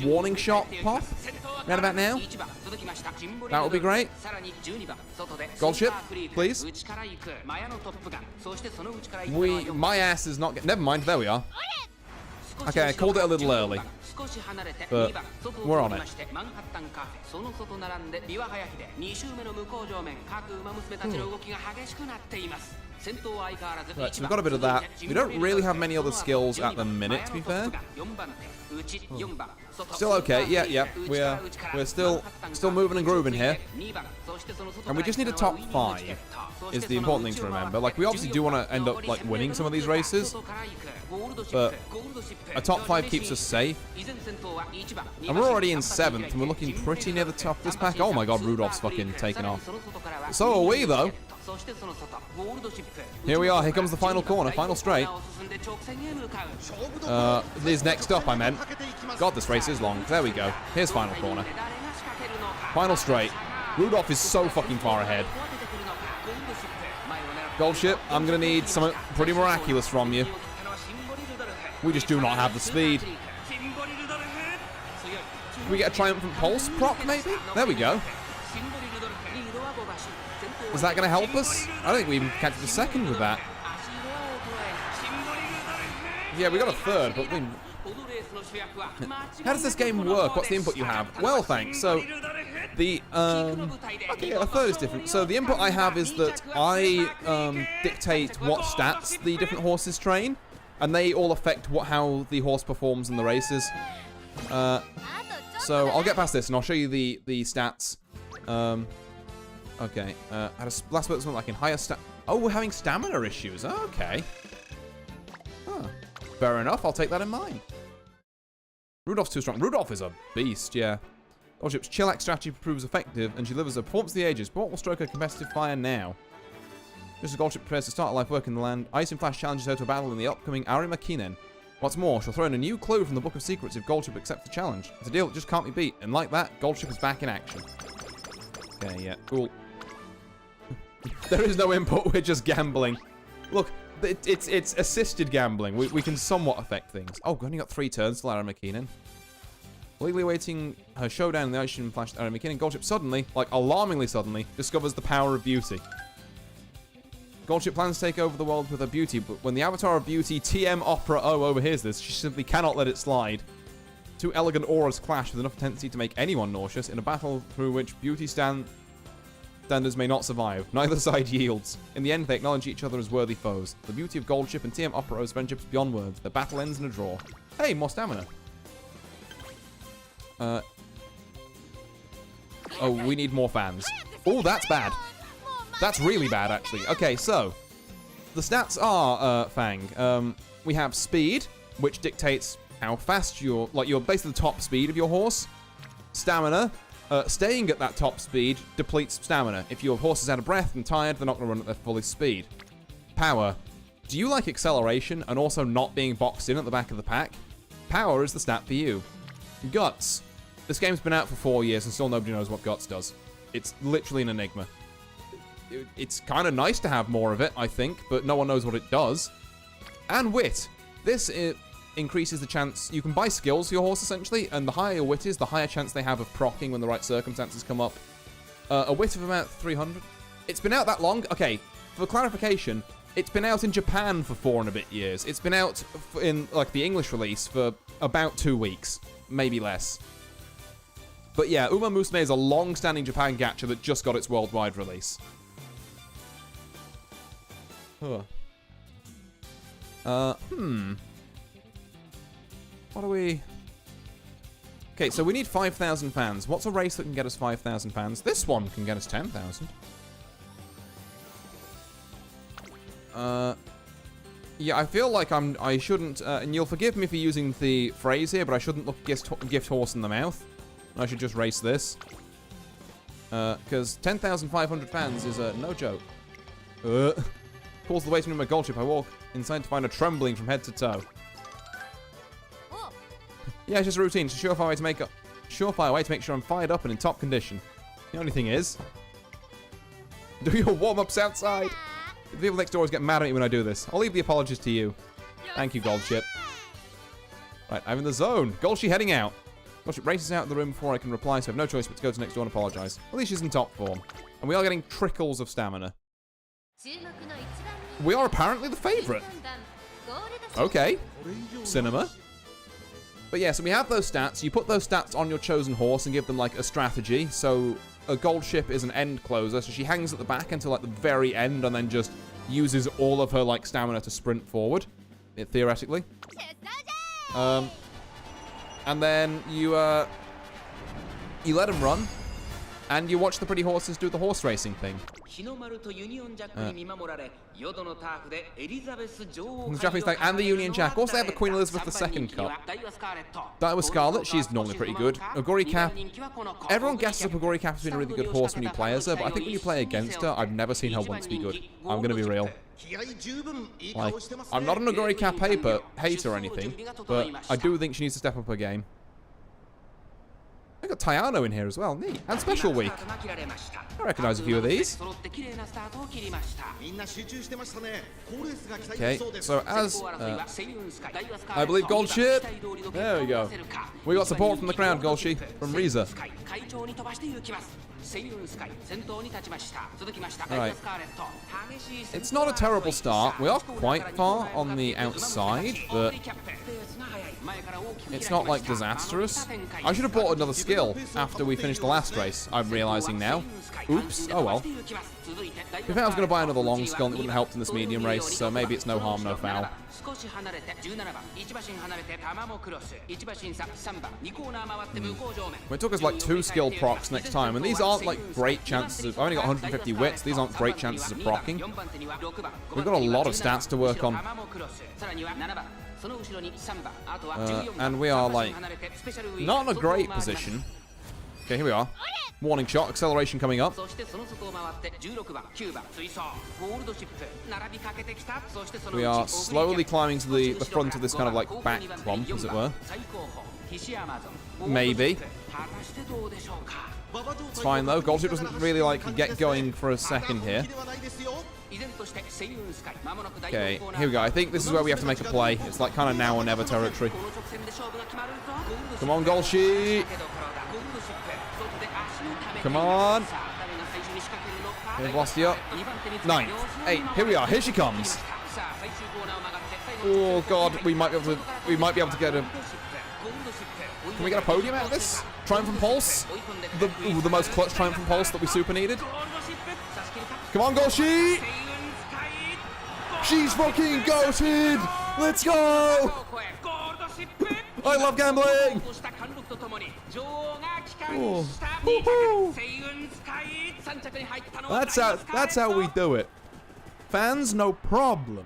warning shot pop right about now, that would be great. Gold ship, please. My ass is not... Never mind, there we are. Okay, I called it a little early, but we're on it. Right, so we've got a bit of that. We don't really have many other skills at the minute, to be fair. Still okay, yeah. We're still moving and grooving here. And we just need a top 5, is the important thing to remember. Like, we obviously do want to end up, like, winning some of these races. But a top 5 keeps us safe. And we're already in 7th, and we're looking pretty near the top of this pack. Oh my god, Rudolph's fucking taken off. So are we, though. Here we are, here comes the final corner, final straight. This next up, I meant. God, this race is long. There we go. Here's final corner. Final straight. Rudolph is so fucking far ahead. Gold ship, I'm going to need something pretty miraculous from you. We just do not have the speed. Can we get a triumphant pulse proc, maybe? There we go. Is that going to help us? I don't think we even catch the second with that. Yeah, we got a third, but we... How does this game work? What's the input you have? Well, thanks. So, the, okay, yeah, a third is different. So, the input I have is that I, dictate what stats the different horses train, and they all affect how the horse performs in the races. So, I'll get past this, and I'll show you the stats. Okay, had a last bit something like in higher Oh, we're having stamina issues. Okay. Huh. Fair enough, I'll take that in mind. Rudolph's too strong. Rudolph is a beast, yeah. Goldship's chillax strategy proves effective, and she delivers a performance of the ages, but what will stroke her competitive fire now? Just as Goldship prepares to start a life work in the land, Ice and Flash challenges her to a battle in the upcoming Arima Kinen. What's more, she'll throw in a new clue from the Book of Secrets if Goldship accepts the challenge. It's a deal that just can't be beat, and like that, Goldship is back in action. Okay, yeah, cool. There is no input, we're just gambling. Look, it's assisted gambling. We can somewhat affect things. Oh, we only got 3 turns to Lara McKinnon. Legally awaiting her showdown in the ocean flashed Lara McKinnon. Goldship suddenly, like alarmingly suddenly, discovers the power of beauty. Goldship plans to take over the world with her beauty, but when the avatar of beauty, TM Opera O, overhears this, she simply cannot let it slide. 2 elegant auras clash with enough intensity to make anyone nauseous in a battle through which beauty standards may not survive. Neither side yields. In the end, they acknowledge each other as worthy foes. The beauty of Goldship and TM Opera O's friendship is beyond words. The battle ends in a draw. Hey, more stamina. Oh, we need more fans. Oh, that's bad. That's really bad, actually. Okay, so the stats are, Fang. We have speed, which dictates how fast you're, like, you're basically the top speed of your horse. Stamina. Staying at that top speed depletes stamina. If your horse is out of breath and tired, they're not going to run at their fullest speed. Power. Do you like acceleration and also not being boxed in at the back of the pack? Power is the stat for you. Guts. This game's been out for 4 years and still nobody knows what Guts does. It's literally an enigma. It's kind of nice to have more of it, I think, but no one knows what it does. And Wit. This increases the chance you can buy skills for your horse, essentially, and the higher your Wit is, the higher chance they have of proccing when the right circumstances come up. A Wit of about 300. It's been out that long. Okay, for clarification, it's been out in Japan for 4 and a bit years. It's been out in, like, the English release for about 2 weeks, maybe less. But yeah, Musume is a long-standing Japan gacha that just got its worldwide release. Huh. What do we... Okay, so we need 5,000 fans. What's a race that can get us 5,000 fans? This one can get us 10,000. Yeah, I feel like I shouldn't... and you'll forgive me for using the phrase here, but I shouldn't look gift horse in the mouth. I should just race this. Because 10,500 fans is no joke. Pulls the waiting room at Goldship. I walk inside to find her trembling from head to toe. Yeah, it's just a routine. It's a surefire way to make sure I'm fired up and in top condition. The only thing is, do your warm-ups outside. The people next door always get mad at me when I do this. I'll leave the apologies to you. Thank you, Goldship. Right, I'm in the zone. Goldship heading out. Goldship races out of the room before I can reply, so I have no choice but to go to next door and apologize. At least she's in top form. And we are getting trickles of stamina. We are apparently the favorite. Okay. Cinema. But yeah, so we have those stats. You put those stats on your chosen horse and give them, like, a strategy. So a Goldship is an end closer, so she hangs at the back until, like, the very end and then just uses all of her, like, stamina to sprint forward, theoretically. And then you let them run, and you watch the pretty horses do the horse racing thing. The Japanese flag and the Union Jack. Also, they have the Queen Elizabeth II Cup. That was Scarlet. She's normally pretty good. Ogori Cap. Everyone guesses that Ogori Cap has been a really good horse when you play as her, but I think when you play against her, I've never seen her once be good. I'm going to be real. Like, I'm not an Ogori Cap hater or anything, but I do think she needs to step up her game. I got Tayano in here as well. Neat. And Special Week. I recognize a few of these. Okay, so as... I believe Goldship. There we go. We got support from the crowd, Goldship. From Riza. Alright. It's not a terrible start. We are quite far on the outside, but... it's not, like, disastrous. I should have bought another skill after we finished the last race, I'm realizing now. Oops. Oh well. If I was going to buy another long skill, it wouldn't have helped in this medium race, so maybe it's no harm, no foul. It took us like 2 skill procs next time, and these aren't like great chances of... I've only got 150 wits, these aren't great chances of proccing. We've got a lot of stats to work on. And we are like not in a great position. Okay, here we are. Warning shot, acceleration coming up. We are slowly climbing to the front of this kind of like back clump, as it were. Maybe. It's fine though. Gold Ship doesn't really like get going for a second here. Okay, here we go. I think this is where we have to make a play. It's like kind of now or never territory. Come on, Gold Ship. Come on. Okay, velocity up. 9, 8. Here we are. Here she comes. Oh god, we might be able to get a. Can we get a podium out of this? Triumphant Pulse? The most clutch Triumphant Pulse that we super needed. Come on, Golshi! She's fucking goated! Let's go! I love gambling! Oh. That's how we do it. Fans, no problem.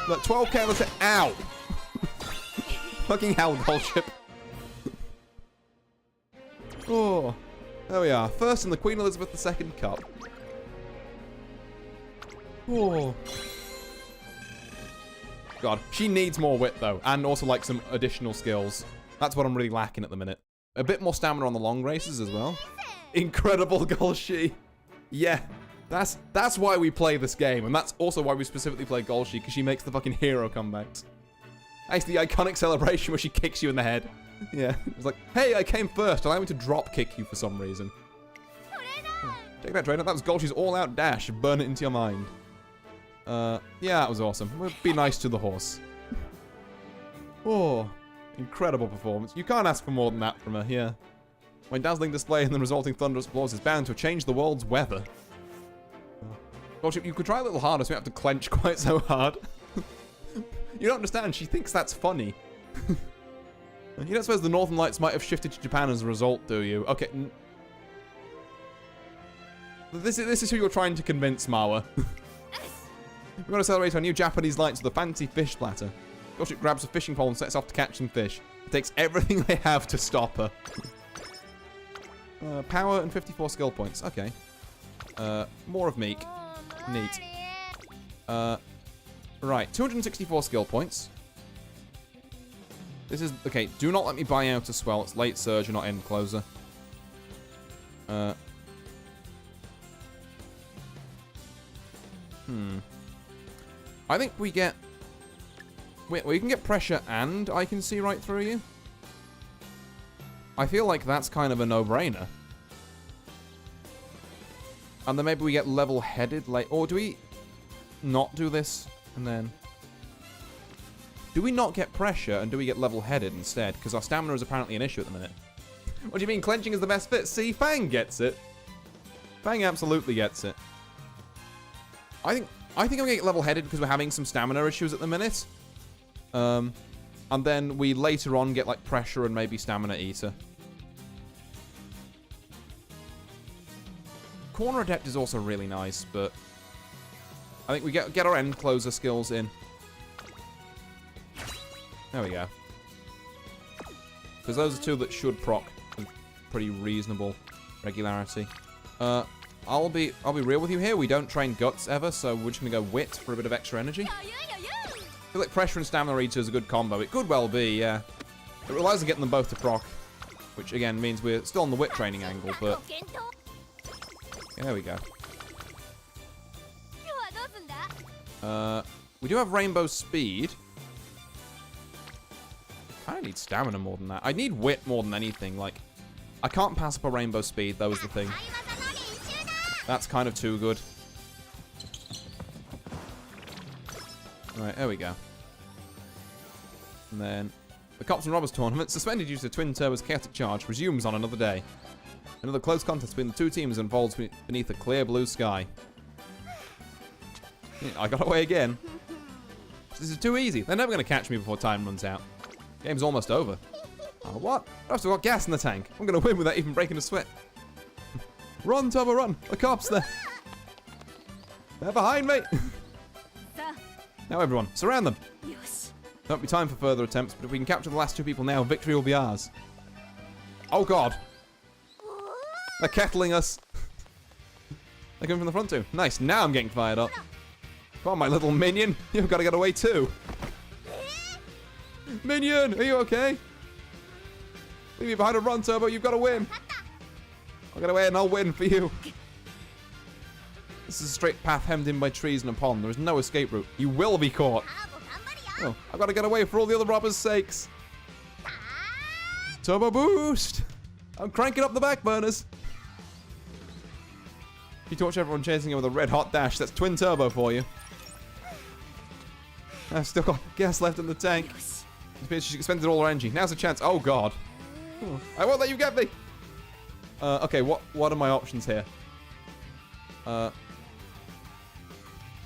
Look, 12k, let's hit. Ow! Fucking hell, Gold Ship. Oh, there we are. First in the Queen Elizabeth II Cup. Oh. God, she needs more wit though, and also like some additional skills. That's what I'm really lacking at the minute. A bit more stamina on the long races as well. Incredible Golshi. Yeah, that's why we play this game, and that's also why we specifically play Golshi, because she makes the fucking hero comebacks. It's the iconic celebration where she kicks you in the head. Yeah, it's like, hey, I came first. Allow me to drop kick you for some reason. Take that, trainer. That was Golshi's all-out dash. Burn it into your mind. Yeah, that was awesome. We'll be nice to the horse. Oh, incredible performance. You can't ask for more than that from her, yeah. When dazzling display and the resulting thunderous applause is bound to change the world's weather. Golship, you could try a little harder so you have to clench quite so hard. You don't understand. She thinks that's funny. You don't suppose the Northern Lights might have shifted to Japan as a result, do you? Okay. This is who you're trying to convince, Mawa. We're going to celebrate our new Japanese lights with a fancy fish platter. Goshik grabs a fishing pole and sets off to catch some fish. It takes everything they have to stop her. Power and 54 skill points. Okay. More of Meek. Neat. Right, 264 skill points. This is... Okay, do not let me buy out a swell. It's late surge and not end closer. I think we get... Wait, we can get pressure and I can see right through you? I feel like that's kind of a no-brainer. And then maybe we get level-headed, like... Or do we not do this? And then... Do we not get pressure, and do we get level-headed instead? Because our stamina is apparently an issue at the minute. What do you mean, clenching is the best fit? See, Fang gets it. Fang absolutely gets it. I think I'm going to get level-headed because we're having some stamina issues at the minute. And then we later on get, like, pressure and maybe stamina eater. Corner Adept is also really nice, but... I think we get our end closer skills in. There we go. Because those are two that should proc with pretty reasonable regularity. I'll be real with you here. We don't train guts ever, so we're just gonna go wit for a bit of extra energy. I feel like pressure and stamina eater is a good combo. It could well be, yeah. It relies on getting them both to proc, which again means we're still on the wit training angle, but yeah, there we go. We do have rainbow speed. I need stamina more than that. I need wit more than anything. Like, I can't pass up a rainbow speed, though, is the thing. That's kind of too good. Right, there we go. And then, the Cops and Robbers tournament, suspended due to Twin Turbo's chaotic charge, resumes on another day. Another close contest between the two teams unfolds beneath a clear blue sky. Yeah, I got away again. This is too easy. They're never going to catch me before time runs out. Game's almost over. Oh, what? I've still got gas in the tank. I'm going to win without even breaking a sweat. Run, Turbo, run. The cops there. They're behind me. Now, everyone, surround them. Don't be time for further attempts, but if we can capture the last two people now, victory will be ours. Oh, God. They're kettling us. They're coming from the front, too. Nice. Now I'm getting fired up. Come on, my little minion. You've got to get away, too. Minion, are you okay? Leave me behind a run, Turbo. You've got to win. I'll get away and I'll win for you. This is a straight path hemmed in by trees and a pond. There is no escape route. You will be caught. Oh, I've got to get away for all the other robbers' sakes. Turbo boost! I'm cranking up the back burners. You torch everyone chasing you with a red hot dash. That's twin turbo for you. I've still got gas left in the tank. It appears she's expended all her energy. Now's a chance. Oh god. I won't let you get me. Okay, what are my options here? What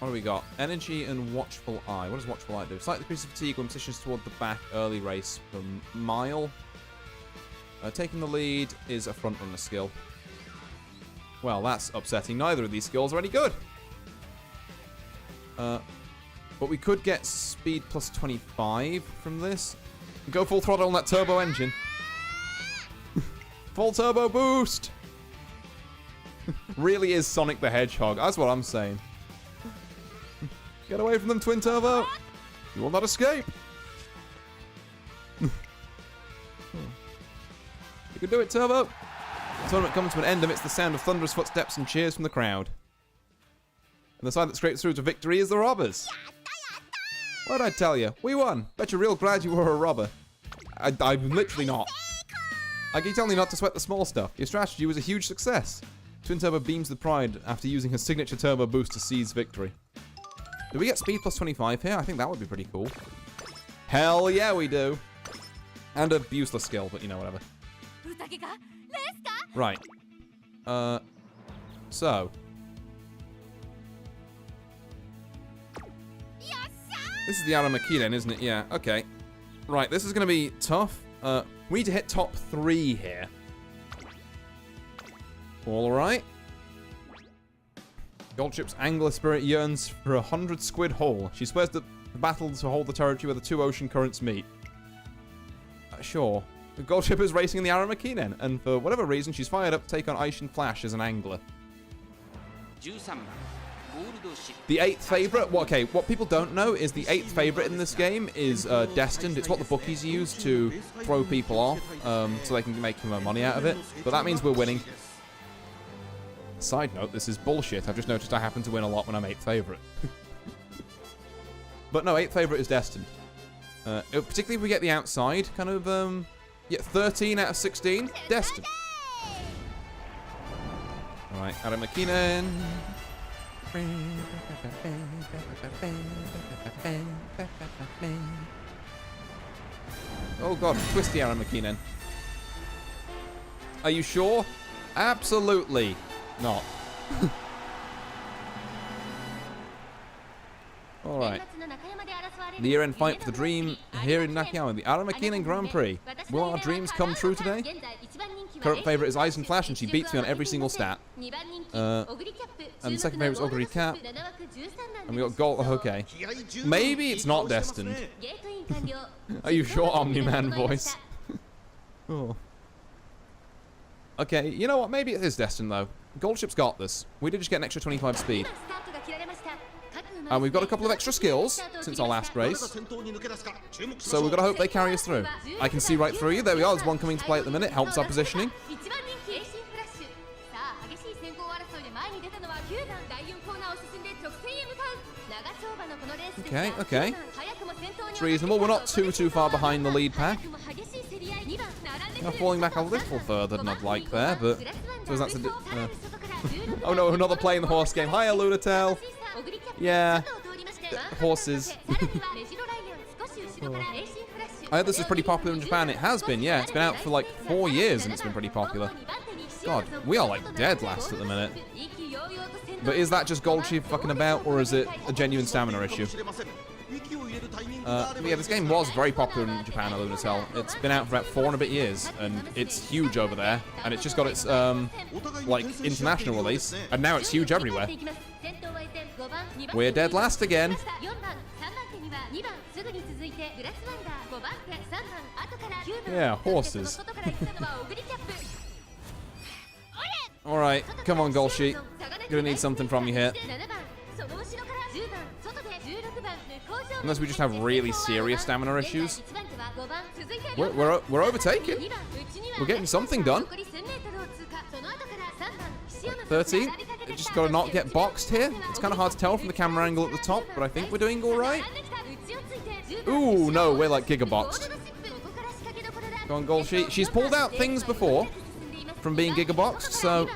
do we got? Energy and watchful eye. What does watchful eye do? Slightly decreases fatigue when positions toward the back. Early race per mile. Taking the lead is a front runner skill. Well, that's upsetting. Neither of these skills are any good. But we could get speed plus 25 from this. Go full throttle on that turbo engine. Full turbo boost. Really is Sonic the Hedgehog. That's what I'm saying. Get away from them, twin turbo. You will not escape. You can do it, turbo. The tournament comes to an end amidst the sound of thunderous footsteps and cheers from the crowd. And the side that scrapes through to victory is the robbers. What'd I tell you? We won. Bet you're real glad you were a robber. I'm literally not. I keep telling you not to sweat the small stuff. Your strategy was a huge success. Twin Turbo beams with pride after using her signature turbo boost to seize victory. Do we get speed plus 25 here? I think that would be pretty cool. Hell yeah, we do. And a useless skill, but you know, whatever. Right. So. This is the Aramakinen, isn't it? Yeah, okay. Right, this is going to be tough. We need to hit top 3 here. All right. Goldship's angler spirit yearns for 100 squid haul. She swears that the battle to hold the territory where the 2 ocean currents meet. Sure. The Goldship is racing in the Aramakinen, and for whatever reason, she's fired up to take on Aishin Flash as an angler. The 8th favourite, well, okay, what people don't know is the 8th favourite in this game is Destined. It's what the bookies use to throw people off, so they can make more money out of it. But that means we're winning. Side note, this is bullshit. I've just noticed I happen to win a lot when I'm 8th favourite. But no, 8th favourite is Destined. Particularly if we get the outside, kind of, yeah, 13 out of 16, Destined. Alright, Aramakinen. Oh god, twisty Aramakinen. Are you sure? Absolutely not. Alright. The year-end fight for the dream here in Nakayama, the Aramakinen Grand Prix. Will our dreams come true today? Current favourite is Aizen Flash, and she beats me on every single stat. And the second favourite is Oguri Cap. And we got Gold. Okay. Maybe it's not Destined. Are you sure, Omni-Man voice? Oh. Okay, you know what? Maybe it is Destined, though. Goldship's got this. We did just get an extra 25 speed. And we've got a couple of extra skills since our last race. So we've got to hope they carry us through. I can see right through you. There we are. There's one coming to play at the minute. Helps our positioning. Okay, okay. It's reasonable. We're not too far behind the lead pack. We're falling back a little further than I'd like there, but... So that's a oh no, another play in the horse game. Hiya, Lunatel. Yeah. Horses. I heard this is pretty popular in Japan. It has been, yeah. It's been out for like 4 years and it's been pretty popular. God, we are like dead last at the minute. But is that just Goldship fucking about, or is it a genuine stamina issue? Yeah, this game was very popular in Japan, I would tell. It's been out for about 4 and a bit years, and it's huge over there. And it's just got its, like, international release, and now it's huge everywhere. We're dead last again. Yeah, horses. Alright, come on, Goldship. Gonna need something from you here. Unless we just have really serious stamina issues. We're overtaking. We're getting something done. 13th. Just gotta not get boxed here. It's kind of hard to tell from the camera angle at the top, but I think we're doing all right. Ooh, no, we're like gigaboxed. Go on, goal sheet. She's pulled out things before from being gigaboxed, so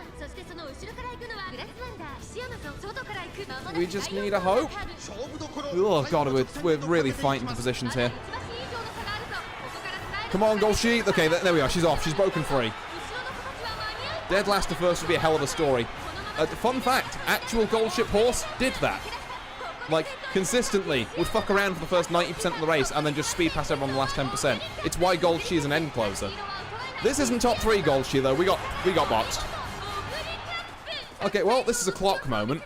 we just need a hope. Oh god, we're really fighting for positions here. Come on, goal sheet. Okay, there we are. She's off. She's broken free. Dead last to first would be a hell of a story. Fun fact, actual gold ship horse did that. Like, consistently would fuck around for the first 90% of the race and then just speed past everyone the last 10%. It's why Gold She is an end closer. This isn't top 3 Gold She though. We got boxed. Okay, well, this is a clock moment.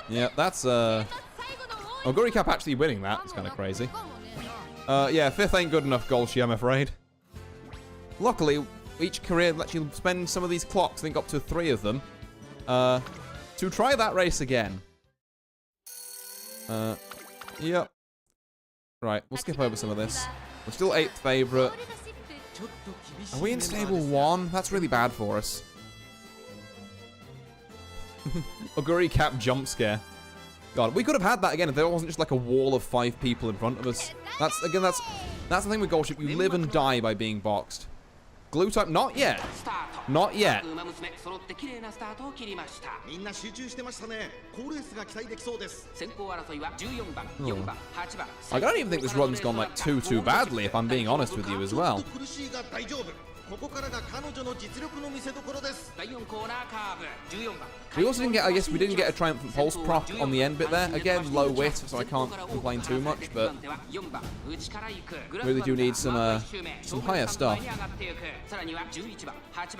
Yeah, that's Oguri Cap actually winning that. It's kind of crazy. Yeah, 5th ain't good enough, Gold She, I'm afraid. Luckily, each career lets you spend some of these clocks, I think up to 3 of them, to try that race again. Yep. Right, we'll skip over some of this. We're still 8th favourite. Are we in stable 1? That's really bad for us. Oguri Cap jump scare. God, we could have had that again if there wasn't just like a wall of 5 people in front of us. That's the thing with Gold Ship. You live and die by being boxed. Glue type, not yet. Not yet. I don't even think this run's gone like too badly, if I'm being honest with you as well. We also didn't get, I guess we didn't get a Triumphant Pulse proc on the end bit there. Again, low wit, so I can't complain too much, but really do need some higher stuff.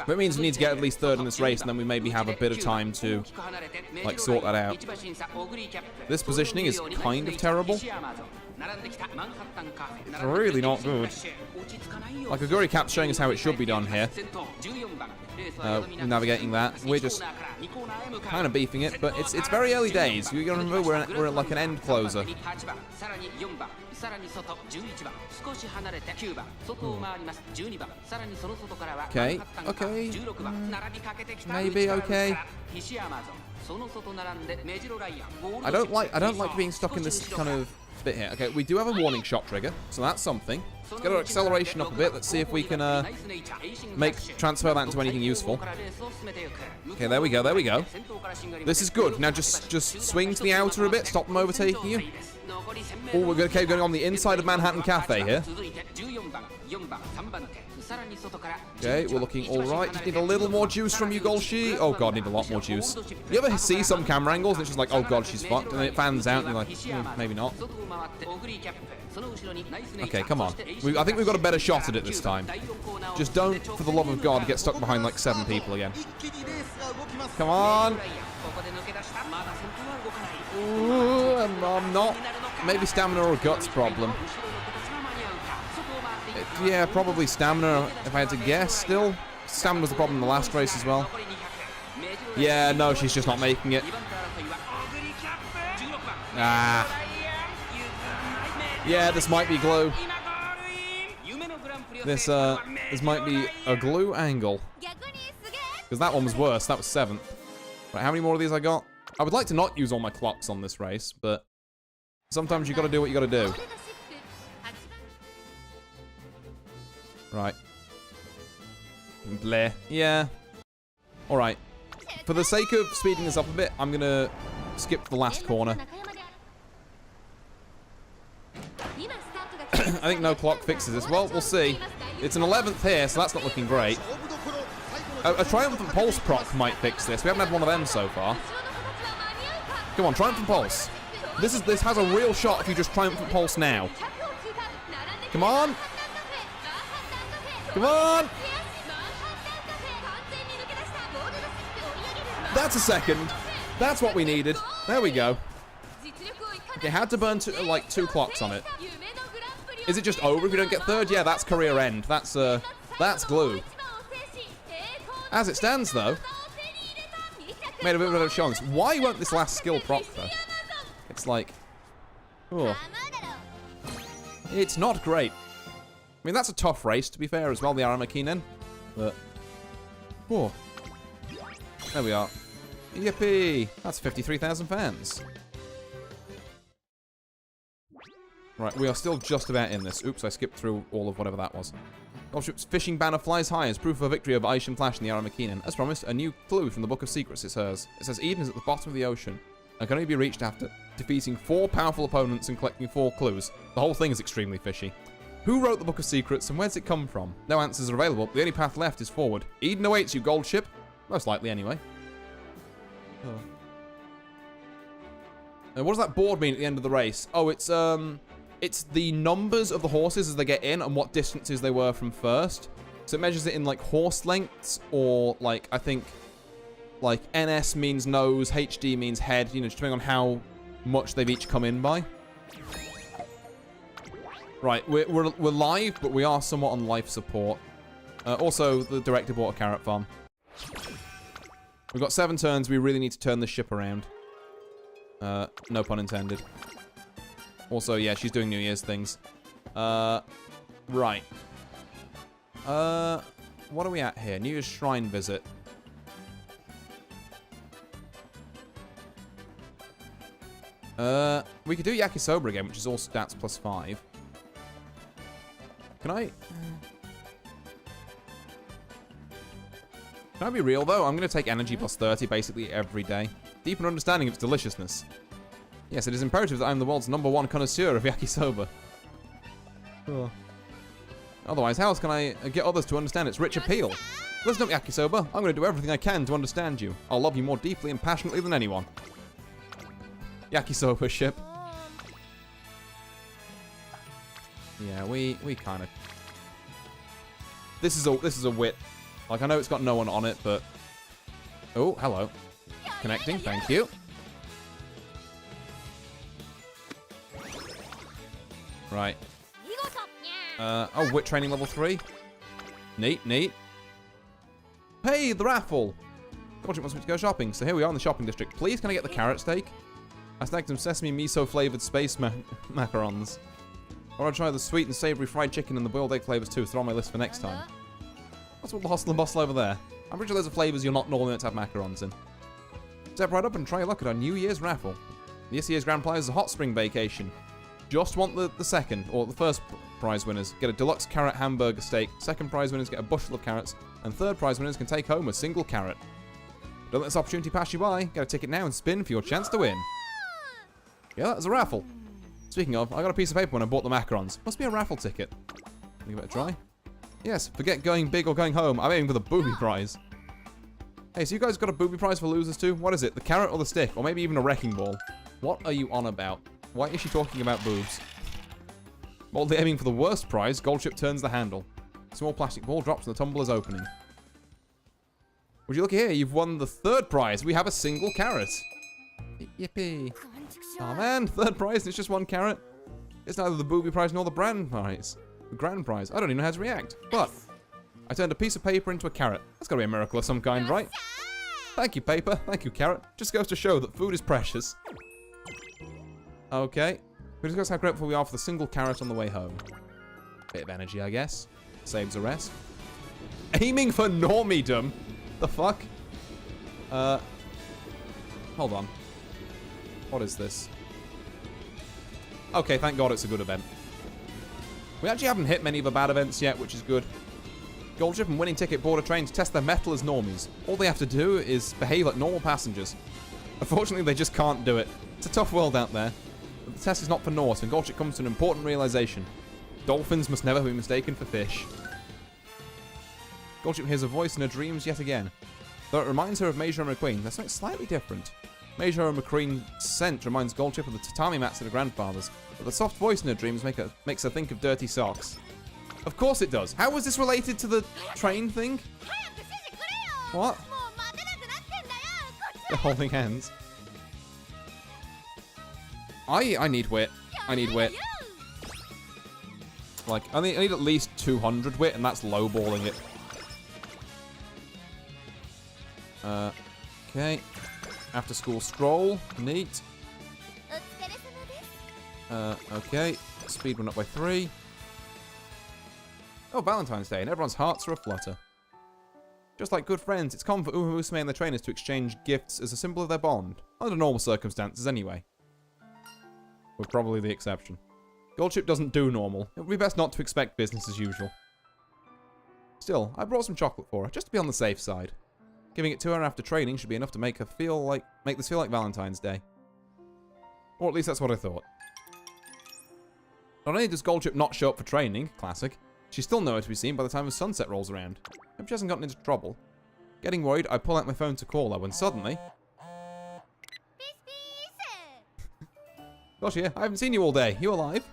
But it means we need to get at least 3rd in this race, and then we maybe have a bit of time to like sort that out. This positioning is kind of terrible. It's really not good. Like, Oguri Cap's showing us how it should be done here. Navigating that. We're just kind of beefing it, but it's very early days. You gotta remember we're like an end closer. Okay, okay. Maybe okay. I don't like being stuck in this kind of bit here. Okay, we do have a warning shot trigger, so that's something. Let's get our acceleration up a bit. Let's see if we can transfer that into anything useful. Okay, there we go, there we go. This is good. Now just swing to the outer a bit, stop them overtaking you. Oh, we're going on the inside of Manhattan Cafe here. Okay, we're looking alright. Just need a little more juice from you, Golshi. Oh god, need a lot more juice. You ever see some camera angles and it's just like, oh god, she's fucked, and then it fans out and you're like, maybe not. Okay, come on. I think we've got a better shot at it this time. Just don't, for the love of god, get stuck behind like 7 people again. Come on. Ooh, I'm not. Maybe stamina or a guts problem. Yeah, probably stamina, if I had to guess, still. Stamina was the problem in the last race as well. Yeah, no, she's just not making it. Ah. Yeah, this might be glue. This might be a glue angle. Because that one was worse, that was 7th. Right, how many more of these I got? I would like to not use all my clocks on this race, but sometimes you gotta do what you gotta do. Right. Bleh. Yeah. Alright. For the sake of speeding this up a bit, I'm gonna skip the last corner. I think no clock fixes this. Well, we'll see. It's an 11th here, so that's not looking great. A Triumphant Pulse proc might fix this. We haven't had one of them so far. Come on, Triumphant Pulse. This has a real shot if you just Triumphant Pulse now. Come on. Come on! That's a second. That's what we needed. There we go. Okay, had to burn like 2 clocks on it. Is it just over if we don't get 3rd? Yeah, that's career end. That's glue. As it stands, though, made a bit of a chance. Why won't this last skill proc, though? It's like, oh, it's not great. I mean, that's a tough race, to be fair, as well, the Aramakinen. But, whoa. There we are. Yippee! That's 53,000 fans. Right, we are still just about in this. Oops, I skipped through all of whatever that was. Goldship's fishing banner flies high as proof of a victory over Aishin Flash and the Arrow McKinnon. As promised, a new clue from the Book of Secrets is hers. It says Eden is at the bottom of the ocean and can only be reached after defeating 4 powerful opponents and collecting 4 clues. The whole thing is extremely fishy. Who wrote the Book of Secrets and where's it come from? No answers are available. The only path left is forward. Eden awaits you, Goldship. Most likely, anyway. What does that board mean at the end of the race? Oh, it's the numbers of the horses as they get in and what distances they were from first. So it measures it in, like, horse lengths or, like, I think, like, NS means nose, HD means head, you know, just depending on how much they've each come in by. Right, we're live, but we are somewhat on life support. Also, the director bought a carrot farm. We've got 7 turns. We really need to turn this ship around. No pun intended. Also, yeah, she's doing New Year's things. Right. What are we at here? New Year's Shrine visit. We could do Yakisoba again, which is all stats plus 5. Can I be real, though? I'm going to take energy plus 30 basically every day. Deepen understanding of its deliciousness. Yes, it is imperative that I am the world's #1 connoisseur of yakisoba. Oh. Otherwise, how else can I get others to understand its rich appeal? Listen up, yakisoba. I'm going to do everything I can to understand you. I'll love you more deeply and passionately than anyone. Yakisoba ship. Yeah, we kind of... This is a wit. Like, I know it's got no one on it, but... Oh, hello. Connecting, thank you. Right. Oh, wit training level 3. Neat, neat. Hey, the raffle! Goldship wants me to go shopping, so here we are in the shopping district. Please, can I get the carrot steak? I snagged some sesame miso flavored space macarons. I want to try the sweet and savory fried chicken and the boiled egg flavors too, so they're on my list for next time. What's with the hustle and bustle over there? I'm pretty sure there's a flavors you're not normally meant to have macarons in. Step right up and try your luck at our New Year's raffle. This year's grand prize is a hot spring vacation. Just want the second, or the first prize winners get a deluxe carrot hamburger steak, second prize winners get a bushel of carrots, and third prize winners can take home a single carrot. Don't let this opportunity pass you by. Get a ticket now and spin for your chance to win. Yeah, that was a raffle. Speaking of, I got a piece of paper when I bought the macarons. Must be a raffle ticket. Can you give it a try? Yes, forget going big or going home. I'm aiming for the booby prize. Hey, so you guys got a booby prize for losers too? What is it? The carrot or the stick? Or maybe even a wrecking ball? What are you on about? Why is she talking about boobs? Boldly aiming for the worst prize, Goldship turns the handle. A small plastic ball drops from the tumbler's opening. Would you look here? You've won the third prize. We have a single carrot. Yippee. Oh man, third prize and it's just 1 carrot. It's neither the booby prize nor the grand prize. The grand prize. I don't even know how to react. But I turned a piece of paper into a carrot. That's got to be a miracle of some kind, right? Thank you, paper. Thank you, carrot. Just goes to show that food is precious. Okay. We discuss how grateful we are for the single carrot on the way home. Bit of energy, I guess. Saves a rest. Aiming for normiedom? The fuck? Hold on. What is this? Okay, thank God it's a good event. We actually haven't hit many of the bad events yet, which is good. Goldship and Winning Ticket board a train to test their mettle as normies. All they have to do is behave like normal passengers. Unfortunately, they just can't do it. It's a tough world out there. But the test is not for naught, and Goldship comes to an important realization. Dolphins must never be mistaken for fish. Goldship hears a voice in her dreams yet again. Though it reminds her of Major McQueen, there's something slightly different. Major McQueen's scent reminds Goldship of the tatami mats of her grandfather's, but the soft voice in her dreams makes her think of dirty socks. Of course it does. How was this related to the train thing? What? They're holding hands. I need wit. I need wit. Like, I need at least 200 wit, and that's lowballing it. Okay. After school stroll. Neat. Okay. Speed went up by 3. Oh, Valentine's Day, and everyone's hearts are aflutter. Just like good friends, it's common for Musume and their trainers to exchange gifts as a symbol of their bond. Under normal circumstances, anyway. We're probably the exception. Goldship doesn't do normal. It would be best not to expect business as usual. Still, I brought some chocolate for her, just to be on the safe side. Giving it to her after training should be enough to make this feel like Valentine's Day. Or at least that's what I thought. Not only does Goldship not show up for training, classic, she's still nowhere to be seen by the time the sunset rolls around. Hope she hasn't gotten into trouble. Getting worried, I pull out my phone to call her when suddenly... Gosh, yeah, I haven't seen you all day. You alive?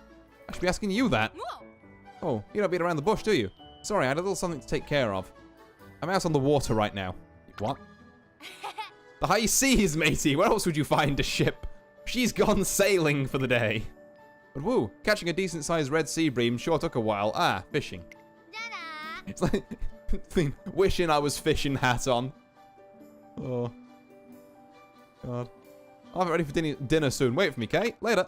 I should be asking you that. Oh, you don't beat around the bush, do you? Sorry, I had a little something to take care of. I'm out on the water right now. What? The high seas, matey. Where else would you find a ship? She's gone sailing for the day. But woo, catching a decent-sized red sea bream sure took a while. Ah, fishing. It's like wishing I was fishing hat on. Oh. God. I'll have it ready for dinner soon. Wait for me, Kate. Later.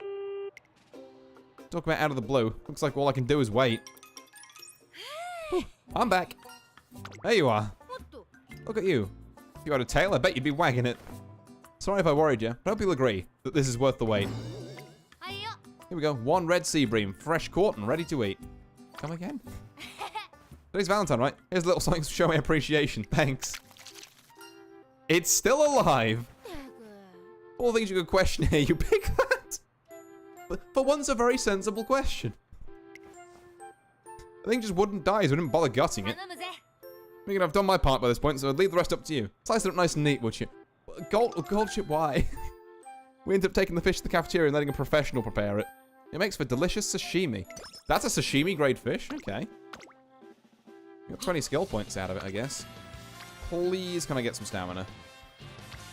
Talk about out of the blue. Looks like all I can do is wait. Whew, I'm back. There you are. Look at you. If you had a tail, I bet you'd be wagging it. Sorry if I worried you, but I hope you'll agree that this is worth the wait. Here we go. One red sea bream, fresh caught and ready to eat. Come again? Today's Valentine, right? Here's a little something to show my appreciation. Thanks. It's still alive. All the things you could question here, you pick that. But for once, a very sensible question. The thing just wouldn't die, so I didn't bother gutting it. Thinking I've done my part by this point, so I'd leave the rest up to you. Slice it up nice and neat, would you? Goldship, why? We ended up taking the fish to the cafeteria and letting a professional prepare it. It makes for delicious sashimi. That's a sashimi-grade fish? Okay. You got 20 skill points out of it, I guess. Please, can I get some stamina?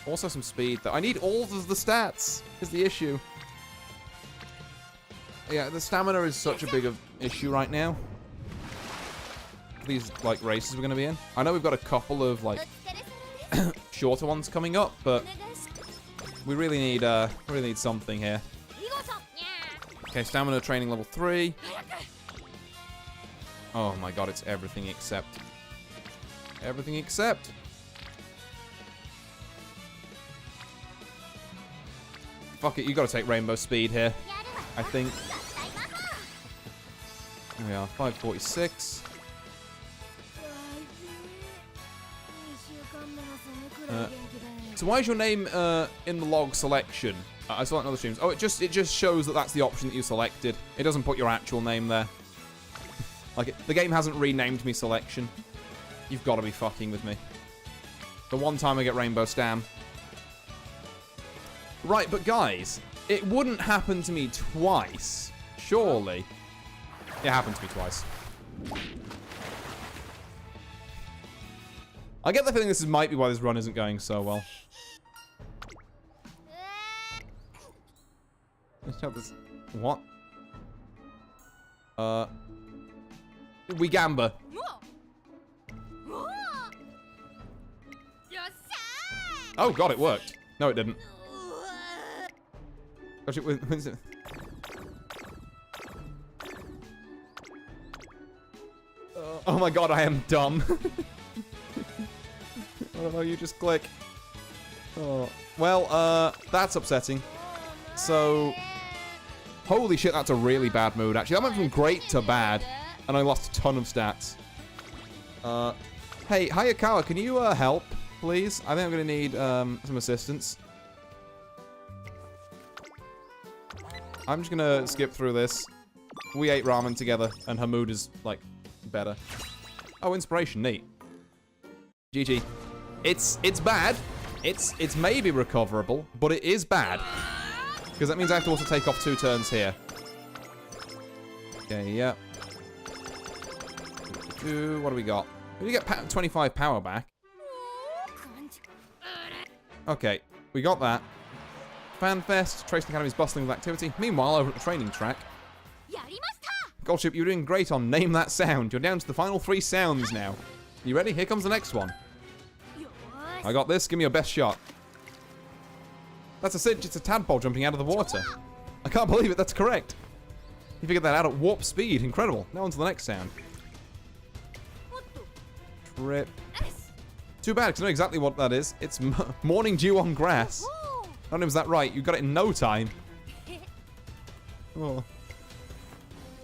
Also some speed, though. I need all of the stats, is the issue. Yeah, the stamina is such a big issue right now. These, like, races we're going to be in. I know we've got a couple of, like, shorter ones coming up, but we really need something here. Okay, stamina training level 3. Oh my god, it's everything except. Everything except. Fuck it, you gotta take rainbow speed here. I think. There we are, 546. So why is your name in the log selection? I select other streams. Oh, it just shows that that's the option that you selected. It doesn't put your actual name there. Like, the game hasn't renamed me selection. You've got to be fucking with me. The one time I get Rainbow Stam. Right, but guys, it wouldn't happen to me twice. Surely. It happened to me twice. I get the feeling this might be why this run isn't going so well. Let's check this. What? We gamba. Oh god, it worked. No, it didn't. Gosh, when's it? Oh my god, I am dumb. Oh, you just click. Oh. Well, that's upsetting. So, holy shit, that's a really bad mood, actually. That went from great to bad, and I lost a ton of stats. Hey, Hayakawa, can you, help, please? I think I'm gonna need, some assistance. I'm just gonna skip through this. We ate ramen together, and her mood is, like, better. Oh, inspiration, neat. GG. It's bad. It's maybe recoverable, but it is bad. Because that means I have to also take off 2 turns here. Okay, yeah. What do we got? We get 25 power back. Okay, we got that. FanFest, Tracing Academy's bustling with activity. Meanwhile, over at the training track. Goldship, you're doing great on Name That Sound. You're down to the final 3 sounds now. You ready? Here comes the next one. I got this. Give me your best shot. That's a cinch. It's a tadpole jumping out of the water. I can't believe it. That's correct. You figured that out at warp speed. Incredible. Now on to the next sound. Trip. Too bad, because I know exactly what that is. It's morning dew on grass. Not only was that right, you got it in no time. Oh.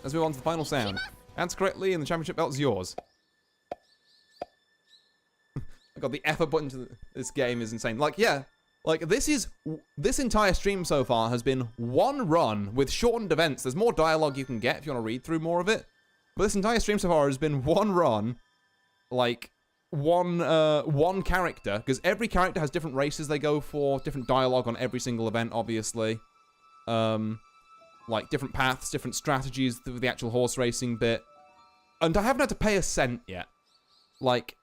Let's move on to the final sound. Answer correctly, and the championship belt's yours. I got the effort button to this game is insane. Like, yeah, like this entire stream so far has been one run with shortened events. There's more dialogue you can get if you want to read through more of it. But this entire stream so far has been one run, like one character, because every character has different races they go for, different dialogue on every single event, obviously. Like different paths, different strategies with the actual horse racing bit. And I haven't had to pay a cent yet. Like,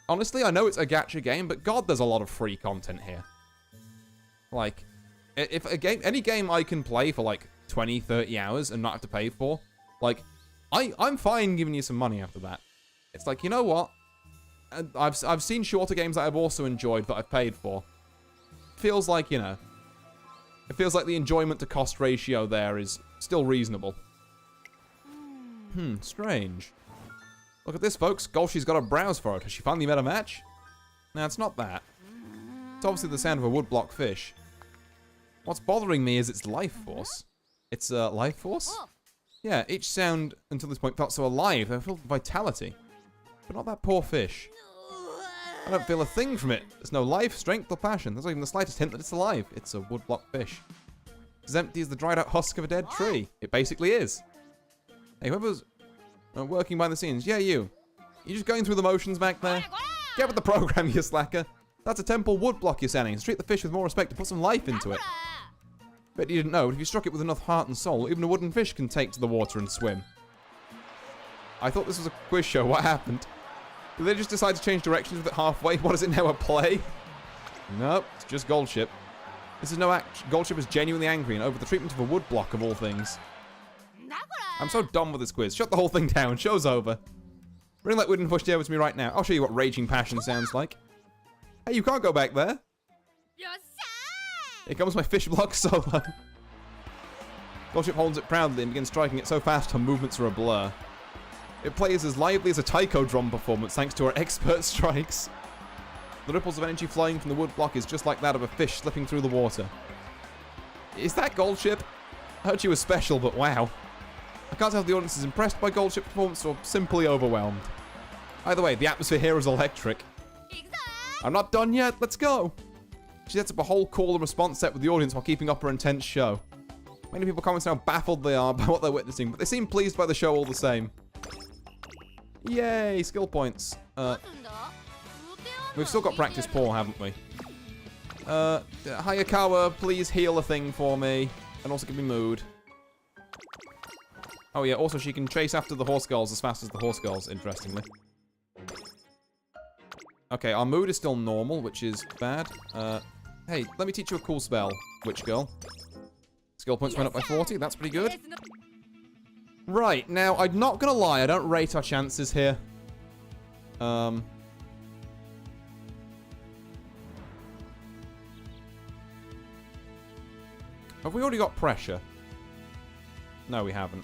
honestly, I know it's a gacha game, but God, there's a lot of free content here. Like, if any game I can play for like 20, 30 hours and not have to pay for, like, I'm fine giving you some money after that. It's like, you know what? I've seen shorter games that I've also enjoyed that I've paid for. Feels like, you know, it feels like the enjoyment to cost ratio there is still reasonable. Strange. Look at this, folks. Golshi's got a browse for it. Has she finally met a match? Nah, it's not that. It's obviously the sound of a woodblock fish. What's bothering me is its life force. It's life force? Yeah, each sound until this point felt so alive. They felt vitality. But not that poor fish. I don't feel a thing from it. There's no life, strength, or passion. There's not even the slightest hint that it's alive. It's a woodblock fish. It's as empty as the dried out husk of a dead tree. It basically is. Hey, whoever's working behind the scenes, yeah, you just going through the motions back there? Get with the program, you slacker. That's a temple woodblock you're sending. Treat the fish with more respect and put some life into it. Bet you didn't know, but if you struck it with enough heart and soul, even a wooden fish can take to the water and swim. I thought this was a quiz show. What happened? Did they just decide to change directions with it halfway? What is it now, a play? Nope, it's just Goldship. This is no act. Goldship is genuinely angry and over the treatment of a woodblock of all things. I'm so done with this quiz. Shut the whole thing down. Show's over. Bring that wooden fish over to me right now. I'll show you what raging passion sounds like. Hey, you can't go back there. Here comes my fish block solo. Goldship holds it proudly and begins striking it so fast her movements are a blur. It plays as lively as a taiko drum performance thanks to her expert strikes. The ripples of energy flowing from the wood block is just like that of a fish slipping through the water. Is that Goldship? I heard she was special, but wow. I can't tell if the audience is impressed by Goldship's performance or simply overwhelmed. Either way, the atmosphere here is electric. I'm not done yet, let's go! She sets up a whole call and response set with the audience while keeping up her intense show. Many people comment how baffled they are by what they're witnessing, but they seem pleased by the show all the same. Yay, skill points. We've still got practice poor, haven't we? Hayakawa, please heal a thing for me. And also give me mood. Oh yeah, also she can chase after the horse girls as fast as the horse girls, interestingly. Okay, our mood is still normal, which is bad. Hey, let me teach you a cool spell, witch girl. Skill points went up by 40, that's pretty good. Right, now, I'm not gonna lie, I don't rate our chances here. Have we already got pressure? No, we haven't.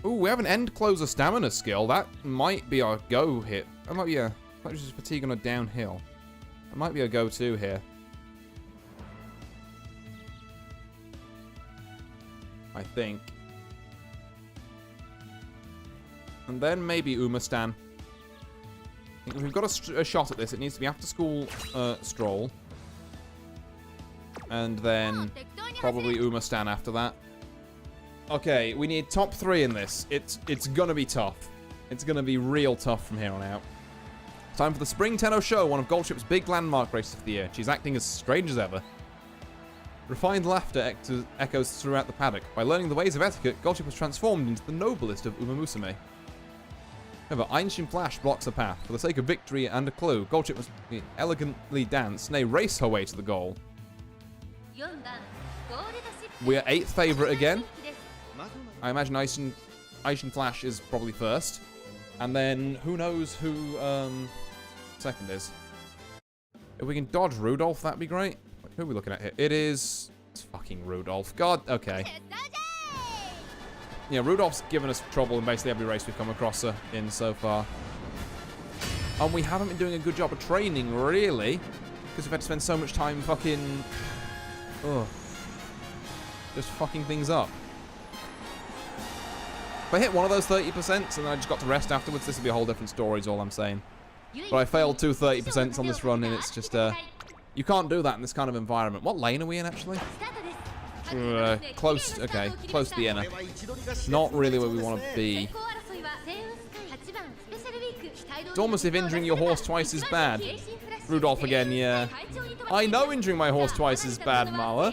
Ooh, we have an end closer stamina skill. That might be our go hit. That might be a... That was just fatigue on a downhill. That might be a go-to here. I think. And then maybe Umastan. I think if we've got a shot at this, it needs to be after school stroll. And then probably Umastan after that. Okay, we need top 3 in this. It's gonna be tough. It's gonna be real tough from here on out. Time for the Spring Tenno Show, one of Goldship's big landmark races of the year. She's acting as strange as ever. Refined laughter echoes throughout the paddock. By learning the ways of etiquette, Goldship was transformed into the noblest of Musume. However, Ancient Flash blocks the path. For the sake of victory and a clue, Goldship must elegantly dance, nay, race her way to the goal. We are 8th favourite again. I imagine Ancient Flash is probably first. And then, who knows who second is. If we can dodge Rudolph, that'd be great. Who are we looking at here? It's fucking Rudolph. God, okay. Yeah, Rudolph's given us trouble in basically every race we've come across her in so far. And we haven't been doing a good job of training, really. Because we've had to spend so much time fucking... Ugh. Just fucking things up. If I hit one of those 30% and then I just got to rest afterwards, this would be a whole different story is all I'm saying. But I failed 2 30% on this run, and it's just, you can't do that in this kind of environment. What lane are we in, actually? Close, okay, close to the inner. Not really where we want to be. It's almost if injuring your horse twice is bad. Rudolph again, yeah. I know injuring my horse twice is bad, Mala,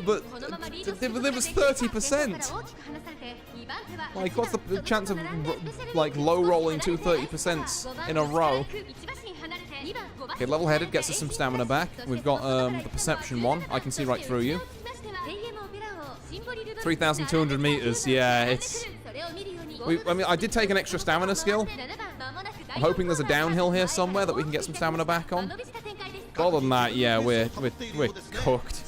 but there was 30%. Like, what's the chance of, like, low-rolling 2 30% in a row? Okay, level-headed gets us some stamina back. We've got the perception one. I can see right through you. 3,200 meters. Yeah, it's... I mean, I did take an extra stamina skill. I'm hoping there's a downhill here somewhere that we can get some stamina back on. But other than that, yeah, we're cooked.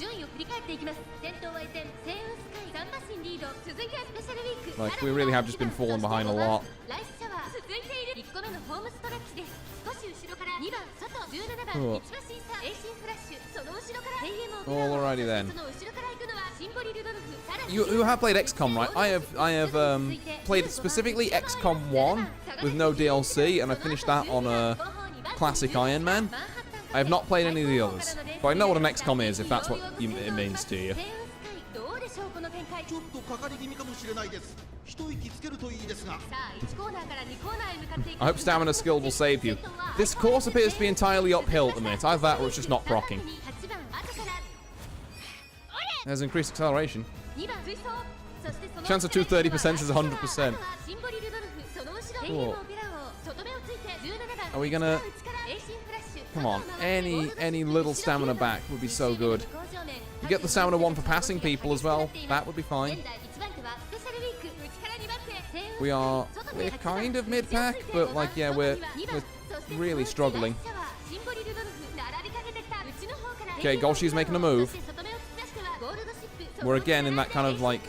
Like, we really have just been falling behind a lot. Oh. Alrighty then. You have played XCOM, right? I have played specifically XCOM 1 with no DLC, and I finished that on a classic Iron Man. I have not played any of the others, but I know what an XCOM is, if that's what it means to you. I hope stamina skill will save you. This course appears to be entirely uphill at the minute. Either that or it's just not proccing. There's increased acceleration. Chance of 2 30% is 100%. Cool. Are we gonna... Come on. Any little stamina back would be so good. You get the stamina 1 for passing people as well. That would be fine. We're kind of mid-pack, but like, yeah, we're really struggling. Okay, Golshi's making a move. We're again in that kind of like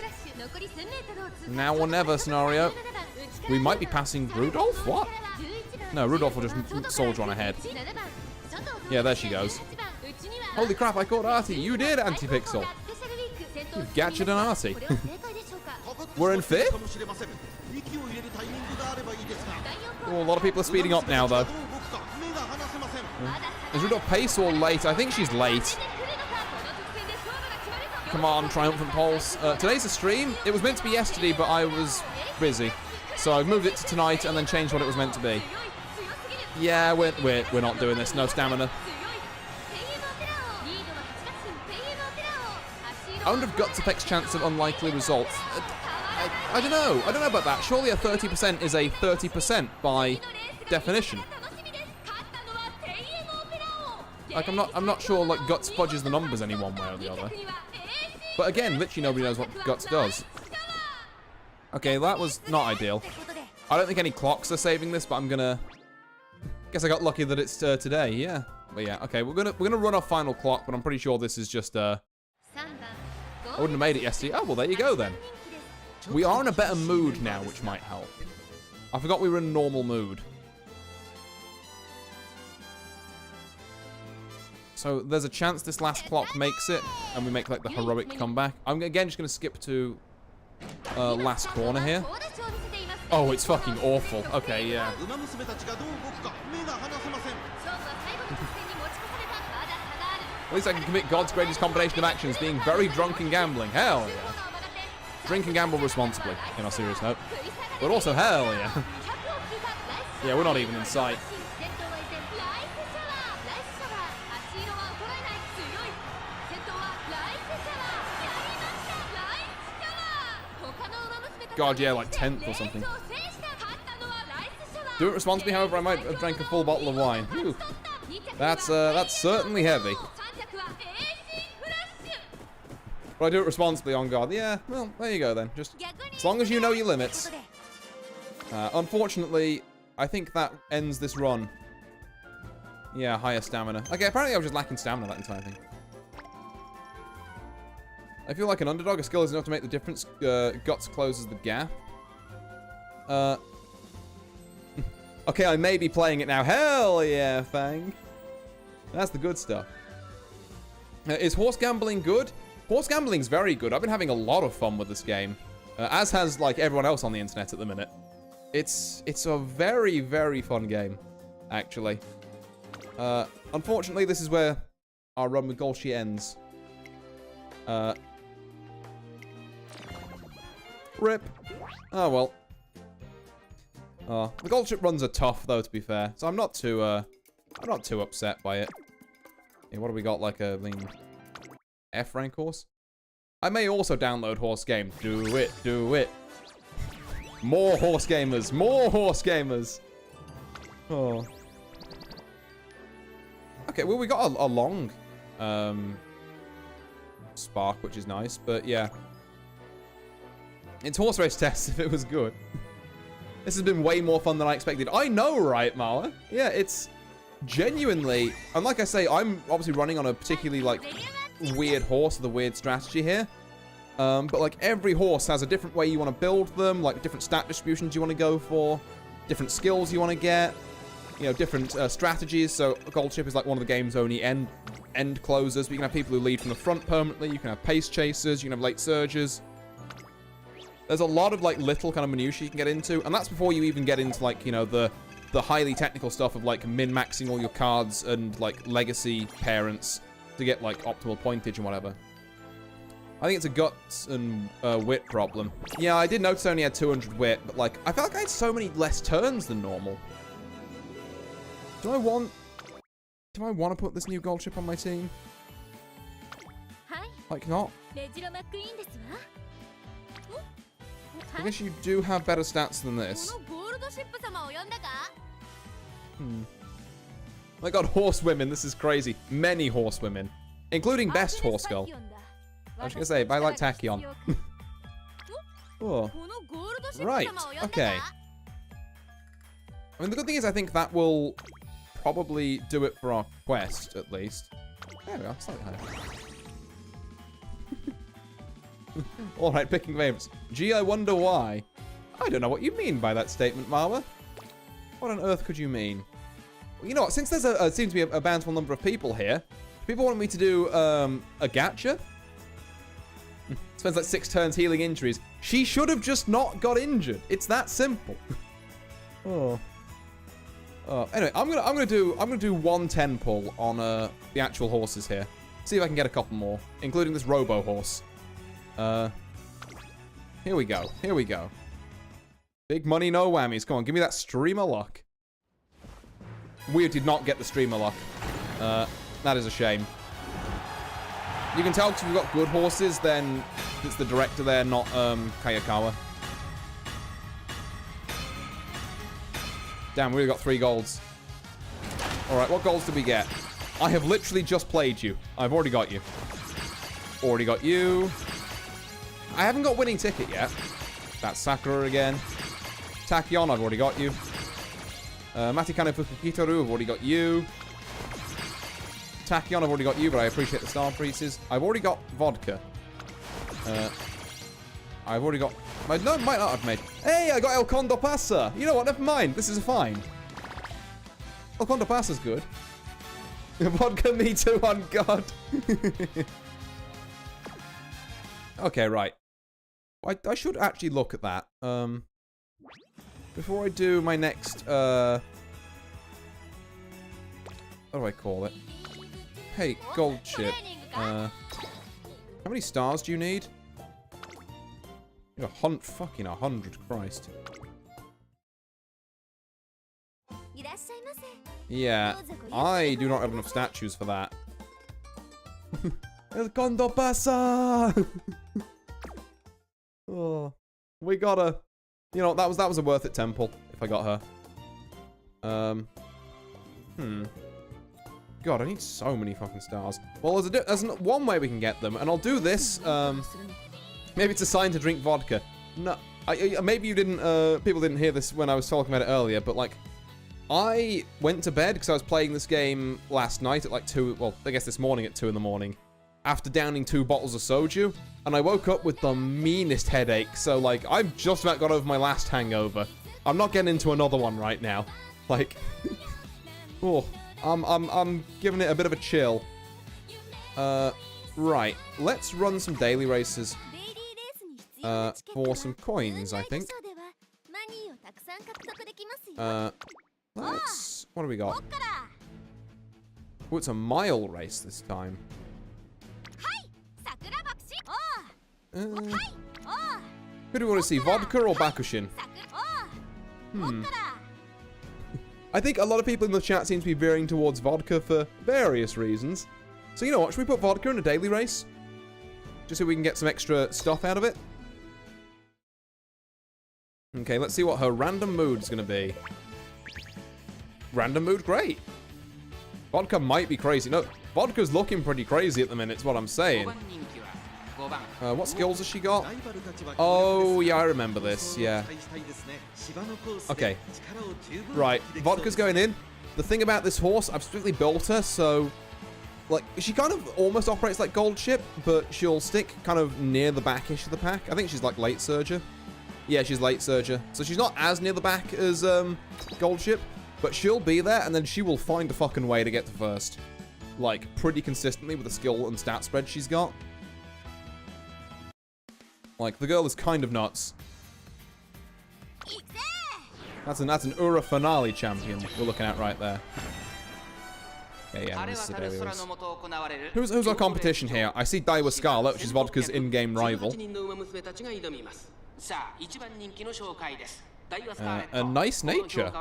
now or never scenario. We might be passing Rudolph? What? No, Rudolph will just soldier on ahead. Yeah, there she goes. Holy crap, I caught Artie. You did, Antipixel. You gadget and Artie. We're in 5th? Oh, a lot of people are speeding up now, though. Is Rudolph pace or late? I think she's late. Come on, Triumphant Pulse. Today's a stream. It was meant to be yesterday, but I was busy. So I moved it to tonight and then changed what it was meant to be. Yeah, we're not doing this. No stamina. I wonder if Guts affects chance of unlikely results. I don't know. I don't know about that. Surely a 30% is a 30% by definition. Like, I'm not sure like Guts fudges the numbers any one way or the other. But again, literally nobody knows what Guts does. Okay, that was not ideal. I don't think any clocks are saving this, but I'm gonna... Guess I got lucky that it's today, yeah. But yeah, okay, we're gonna run our final clock, but I'm pretty sure this is just I wouldn't have made it yesterday. Oh, well, there you go then. We are in a better mood now, which might help. I forgot we were in a normal mood. So there's a chance this last clock makes it, and we make like the heroic comeback. I'm again just gonna skip to last corner here. Oh, it's fucking awful. Okay, yeah. At least I can commit God's greatest combination of actions, being very drunk and gambling. Hell yeah. Drink and gamble responsibly, in our serious note. But also, hell yeah. Yeah, we're not even in sight. God, yeah, like 10th or something. Do it responsibly, however, I might have drank a full bottle of wine. Whew. That's certainly heavy. But I do it responsibly, on God. Yeah, well, there you go then. Just as long as you know your limits. Unfortunately, I think that ends this run. Yeah, higher stamina. Okay, apparently I was just lacking stamina that entire thing. I feel like an underdog. A skill is enough to make the difference. Guts closes the gap. Okay, I may be playing it now. Hell yeah, Fang. That's the good stuff. Is horse gambling good? Horse gambling's very good. I've been having a lot of fun with this game. As has, like, everyone else on the internet at the minute. It's a very, very fun game, actually. Unfortunately, this is where our run with Golshi ends. Rip. Oh, well. The gold ship runs are tough, though, to be fair. So I'm not too upset by it. Hey, what do we got? Like a F rank horse? I may also download horse game. Do it, do it. More horse gamers, more horse gamers. Oh. Okay, well, we got a long spark, which is nice, but yeah. It's horse race tests if it was good. This has been way more fun than I expected. I know, right, Mala? Yeah, it's genuinely... And like I say, I'm obviously running on a particularly, like, weird horse with a weird strategy here. But, like, every horse has a different way you want to build them, like, different stat distributions you want to go for, different skills you want to get, you know, different strategies. So, Gold Ship is, like, one of the game's only end closers. But you can have people who lead from the front permanently. You can have pace chasers. You can have late surges. There's a lot of, like, little kind of minutiae you can get into. And that's before you even get into, like, you know, the highly technical stuff of, like, min-maxing all your cards and, like, legacy parents to get, like, optimal pointage and whatever. I think it's a guts and wit problem. Yeah, I did notice I only had 200 wit, but, like, I felt like I had so many less turns than normal. Do I want to put this new gold chip on my team? Like, not? I guess you do have better stats than this. I got horsewomen. This is crazy. Many horsewomen. Including best horse girl. I was going to say, but I like Tachyon. Oh. Right. Okay. I mean, the good thing is I think that will probably do it for our quest, at least. There we are. Slightly higher. Alright, picking favorites. Gee, I wonder why. I don't know what you mean by that statement, Marwa. What on earth could you mean? Well, you know what? Since there's seems to be a bountiful number of people here, people want me to do a gacha. Spends like 6 turns healing injuries. She should have just not got injured. It's that simple. Oh. Anyway, I'm gonna do 110 pull on the actual horses here. See if I can get a couple more, including this robo horse. Here we go. Here we go. Big money, no whammies. Come on, give me that streamer luck. We did not get the streamer luck. That is a shame. You can tell because we've got good horses, then it's the director there, not Kayakawa. Damn, we really got 3 golds. Alright, what golds did we get? I have literally just played you. I've already got you. Already got you. I haven't got winning ticket yet. That's Sakura again. Tachyon, I've already got you. Matikane Fukukitoru, I've already got you. Tachyon, I've already got you, but I appreciate the star pieces. I've already got vodka. I've already got... No, might not have made... Hey, I got El Condo Pasa! You know what, never mind. This is fine. El Condo Pasa's good. Vodka, me too, on God. Okay, right. I should actually look at that. Before I do my next, what do I call it? Hey, gold chip. How many stars do you need? Fucking 100, Christ. Yeah, I do not have enough statues for that. El Condo Pasa! Oh, we gotta... You know, that was a worth it temple, if I got her. God, I need so many fucking stars. Well, there's one way we can get them, and I'll do this, maybe it's a sign to drink vodka. No, maybe you didn't, people didn't hear this when I was talking about it earlier, but, like, I went to bed because I was playing this game last night at, like, 2, well, I guess this morning at 2 in the morning. after downing 2 bottles of soju, and I woke up with the meanest headache. So, like, I've just about got over my last hangover. I'm not getting into another one right now. Like, oh, I'm giving it a bit of a chill. Right, let's run some daily races. For some coins, I think. What do we got? Oh, it's a mile race this time. Who do we want to see, vodka or Bakushin? I think a lot of people in the chat seem to be veering towards vodka for various reasons. So you know what, should we put vodka in a daily race? Just so we can get some extra stuff out of it. Okay, let's see what her random mood is going to be. Random mood, great. Vodka might be crazy. No, vodka's looking pretty crazy at the minute, is what I'm saying. What skills has she got? Oh, yeah, I remember this, yeah. Okay. Right, vodka's going in. The thing about this horse, I've strictly built her, so... Like, she kind of almost operates like Gold Ship, but she'll stick kind of near the backish of the pack. I think she's like late surger. Yeah, she's late surger. So she's not as near the back as Gold Ship, but she'll be there, and then she will find a fucking way to get to first. Like, pretty consistently with the skill and stat spread she's got. Like, the girl is kind of nuts. That's an Ura Finale champion we're looking at right there. Okay, yeah, this is who's our competition here? I see Daiwa Scarlet, which is Vodka's in-game rival. A nice nature.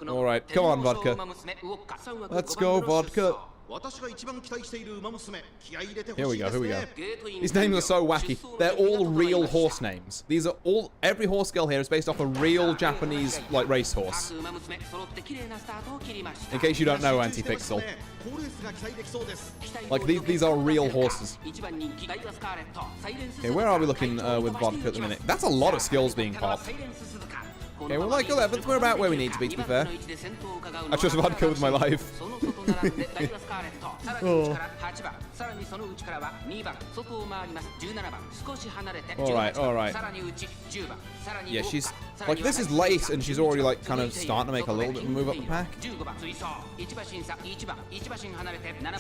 Alright, come on, Vodka. Let's go, Vodka. Here we go, here we go. These names are so wacky. They're all real horse names. These are all... Every horse girl here is based off a real Japanese, like, racehorse. In case you don't know, Antipixel. Like, these are real horses. Okay, where are we looking with Vodka at the minute? That's a lot of skills being popped. Okay, we're like 11th. We're about where we need to be fair. I trust Vodka with my life. Oh. Alright, alright. Yeah, she's... Like, this is late, and she's already, like, kind of starting to make a little bit of a move up the pack. Just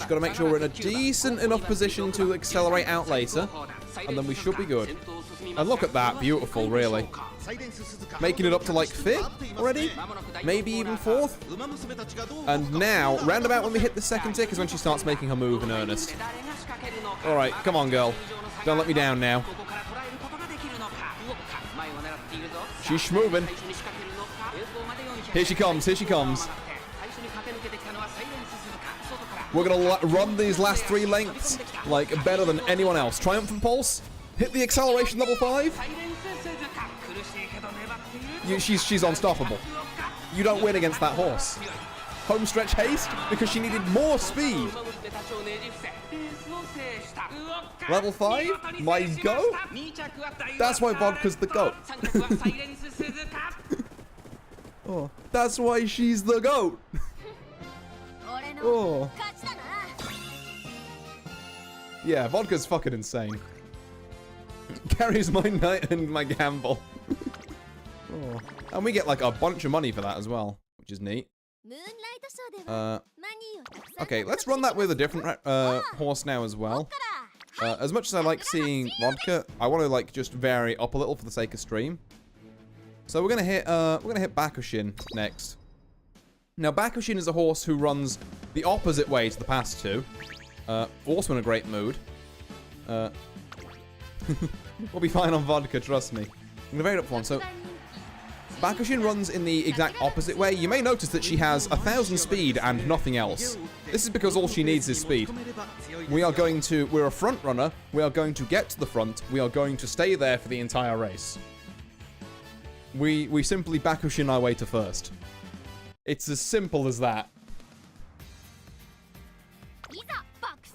gotta make sure we're in a decent enough position to accelerate out later, and then we should be good. And look at that, beautiful, really. Making it up to, like, 5th already? Maybe even 4th? And now, roundabout when we hit the 2nd tick is when she starts making her move in earnest. Alright, come on, girl. Don't let me down now. She's schmoving. Here she comes, here she comes. We're gonna run these last 3 lengths, like, better than anyone else. Triumphant Pulse. Hit the acceleration level 5. She's unstoppable. You don't win against that horse. Homestretch haste because she needed more speed. Level 5? My goat? That's why Vodka's the goat. Oh, that's why she's the goat. Oh. Yeah, Vodka's fucking insane. Carries my night and my gamble. Oh. And we get like a bunch of money for that as well, which is neat. Okay, let's run that with a different horse now as well. As much as I like seeing Vodka, I want to like just vary up a little for the sake of stream. So we're gonna hit Bakushin next. Now Bakushin is a horse who runs the opposite way to the past two. Also in a great mood. We'll be fine on Vodka, trust me. I'm gonna vary it up for one. So Bakushin runs in the exact opposite way. You may notice that she has 1,000 speed and nothing else. This is because all she needs is speed. We're a front runner. We are going to get to the front. We are going to stay there for the entire race. We simply Bakushin our way to first. It's as simple as that.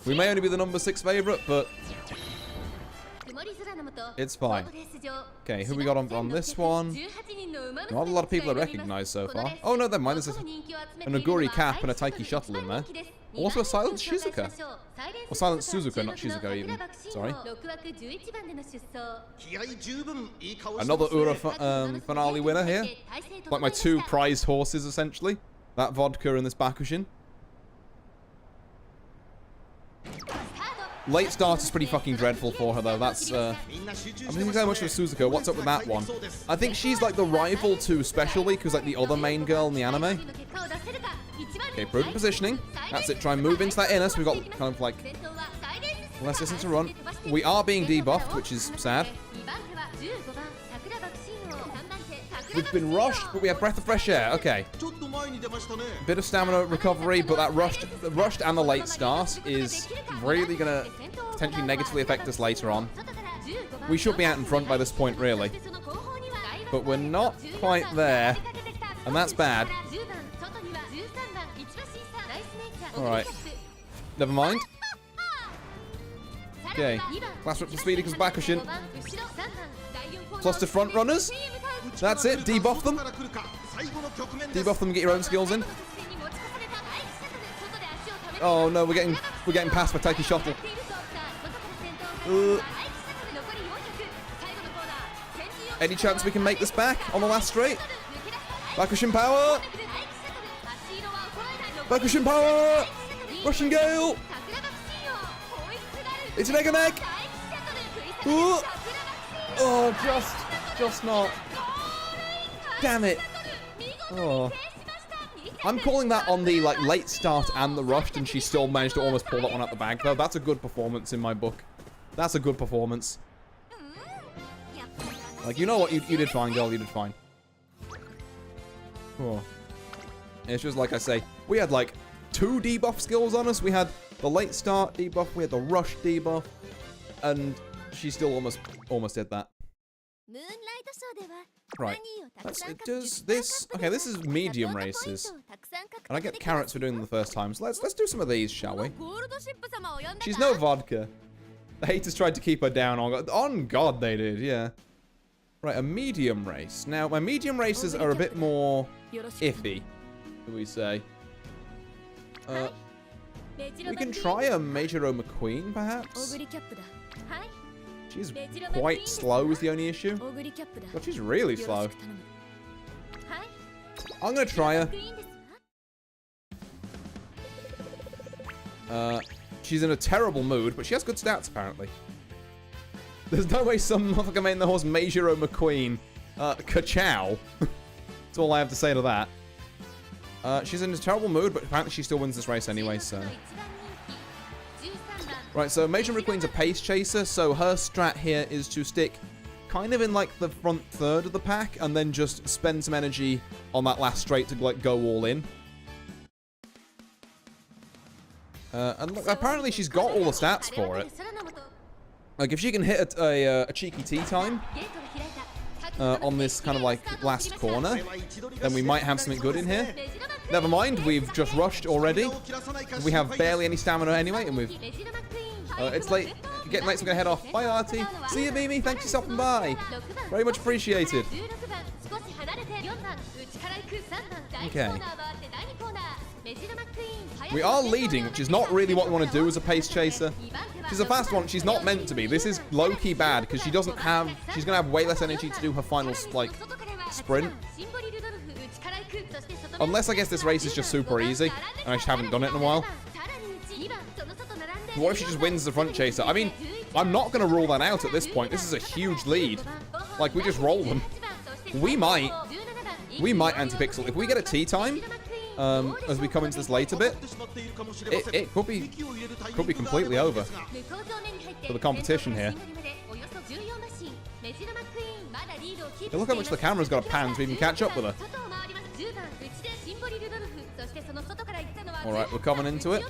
We may only be the number 6 favorite, but it's fine. Okay, who we got on this one? Not a lot of people I recognize so far. Oh no, never mind. There's a Naguri cap and a Taiki shuttle in there. Also a silent Shizuka. Or silent Suzuka, not Shizuka even. Sorry. Another Ura finale winner here. Like my two prized horses, essentially. That vodka and this Bakushin. Late start is pretty fucking dreadful for her, though. That's, I'm thinking so much of Suzuka. What's up with that one? I think she's like the rival to Special Week, who's like the other main girl in the anime. Okay, prudent positioning. That's it. Try and move into that inner, so we've got kind of like less distance to run. We are being debuffed, which is sad. We've been rushed, but we have breath of fresh air. Okay. Bit of stamina recovery, but that rushed and the late start is really going to potentially negatively affect us later on. We should be out in front by this point, really. But we're not quite there, and that's bad. Alright. Never mind. Okay. Last rip for speedy because Bakushin. Plus the front runners. That's it. Debuff them. Debuff them. Get your own skills in. Oh no, we're getting passed by Taiki Shuttle. Any chance we can make this back on the last straight? Bakushin power. Bakushin power. Russian Gale. It's an egg and egg. Ooh. Oh, just not. Damn it. Oh. I'm calling that on the like late start and the rushed, and she still managed to almost pull that one out the bag, though. That's a good performance in my book. That's a good performance. Like, you know what? You did fine, girl. You did fine. Oh. It's just like I say, we had like 2 debuff skills on us. We had the late start debuff, we had the rush debuff, and she still almost did that. Right. Does this... Okay, this is medium races. And I get carrots for doing them the first time, so let's do some of these, shall we? She's no vodka. The haters tried to keep her down on God they did, yeah. Right, a medium race. Now, my medium races are a bit more iffy, do we say. We can try a Meijiro McQueen, perhaps? She's quite slow is the only issue. But she's really slow. I'm gonna try her. She's in a terrible mood, but she has good stats, apparently. There's no way some motherfucker made the horse Meijiro McQueen. Ka-chow. That's all I have to say to that. She's in a terrible mood, but apparently she still wins this race anyway, so... Right, so Meijiro McQueen's a pace chaser, so her strat here is to stick kind of in, like, the front third of the pack, and then just spend some energy on that last straight to, like, go all in. And look, apparently she's got all the stats for it. Like, if she can hit a cheeky tea time on this kind of, like, last corner, then we might have something good in here. Never mind, we've just rushed already. We have barely any stamina anyway, and we've... it's late. Getting late, so I'm gonna head off. Bye, Artie. See you, Mimi. Thanks for stopping by. Very much appreciated. Okay. We are leading, which is not really what we want to do as a pace chaser. She's a fast one. She's not meant to be. This is low-key bad because she doesn't have... She's gonna have way less energy to do her final, like, sprint. Unless, I guess, this race is just super easy, and I just haven't done it in a while. What if she just wins the front chaser? I mean, I'm not going to rule that out at this point. This is a huge lead. Like, we just roll them. We might anti-pixel. If we get a tea time, as we come into this later bit, it could be completely over for the competition here. Hey, look how much the camera's got to pan to even catch up with her. Alright, we're coming into it.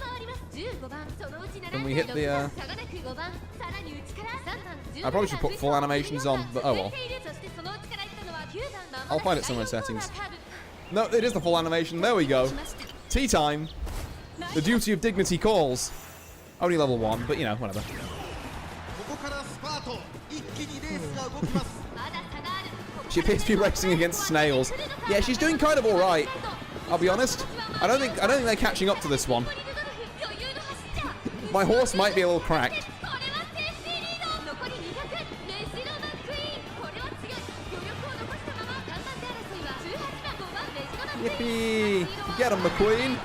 Can we hit the, I probably should put full animations on, but oh well. I'll find it somewhere in settings. No, it is the full animation. There we go. Tea time. The duty of dignity calls. Only level 1, but you know, whatever. She appears to be racing against snails. Yeah, she's doing kind of alright. I'll be honest. I don't think they're catching up to this one. My horse might be a little cracked. Yippee! Get him, McQueen!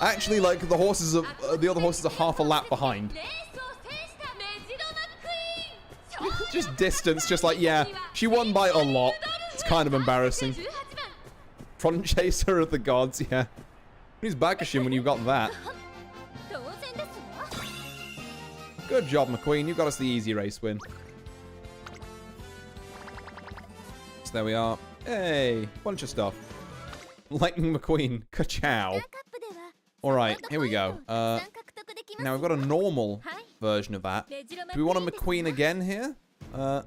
Actually, like, the horses are, the other horses are half a lap behind. Just distance, just like, yeah, she won by a lot. It's kind of embarrassing. Front chaser of the gods, yeah. Who's Bakashin when you've got that? Good job, McQueen. You got us the easy race win. So there we are. Hey, bunch of stuff. Lightning McQueen. Ka-chow. Alright, here we go. Now we've got a normal version of that. Do we want a McQueen again here? Or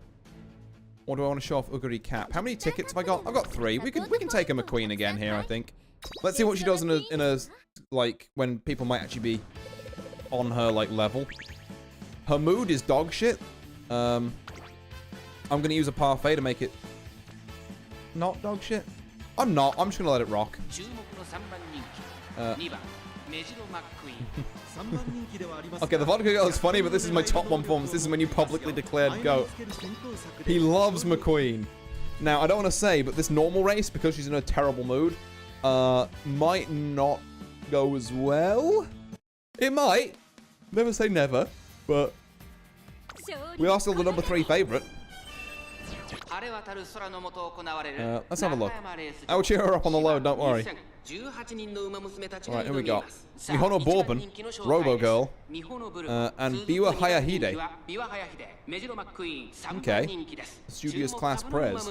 do I want to show off Uguri Cap? How many tickets have I got? I've got 3. We can take a McQueen again here, I think. Let's see what she does in a like, when people might actually be on her, like, level. Her mood is dog shit. I'm gonna use a parfait to make it not dog shit. I'm not. I'm just gonna let it rock. Okay, the vodka girl is funny, but this is my top 1 performance. This is when you publicly declared GOAT. He loves McQueen. Now, I don't want to say, but this normal race, because she's in a terrible mood, might not go as well. It might. Never say never, but we are still the number 3 favorite. Let's have a look. I will cheer her up on the load, don't worry. Alright, here we go. Mihono Bourbon, Robo Girl, and Biwa Hayahide. Okay. Studious Class Prez.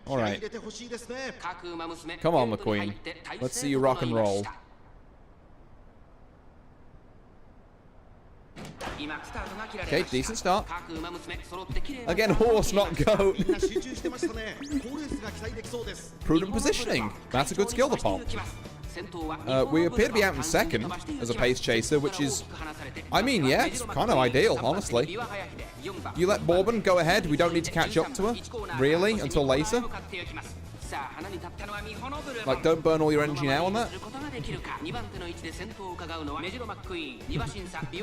Alright. Come on, McQueen. Let's see you rock and roll. Okay, decent start. Again, horse, not goat. Prudent positioning. That's a good skill to pop. We appear to be out in second as a pace chaser, which is, I mean, yeah, it's kind of ideal, honestly. You let Bourbon go ahead. We don't need to catch up to her, really, until later. Like, don't burn all your energy now on that.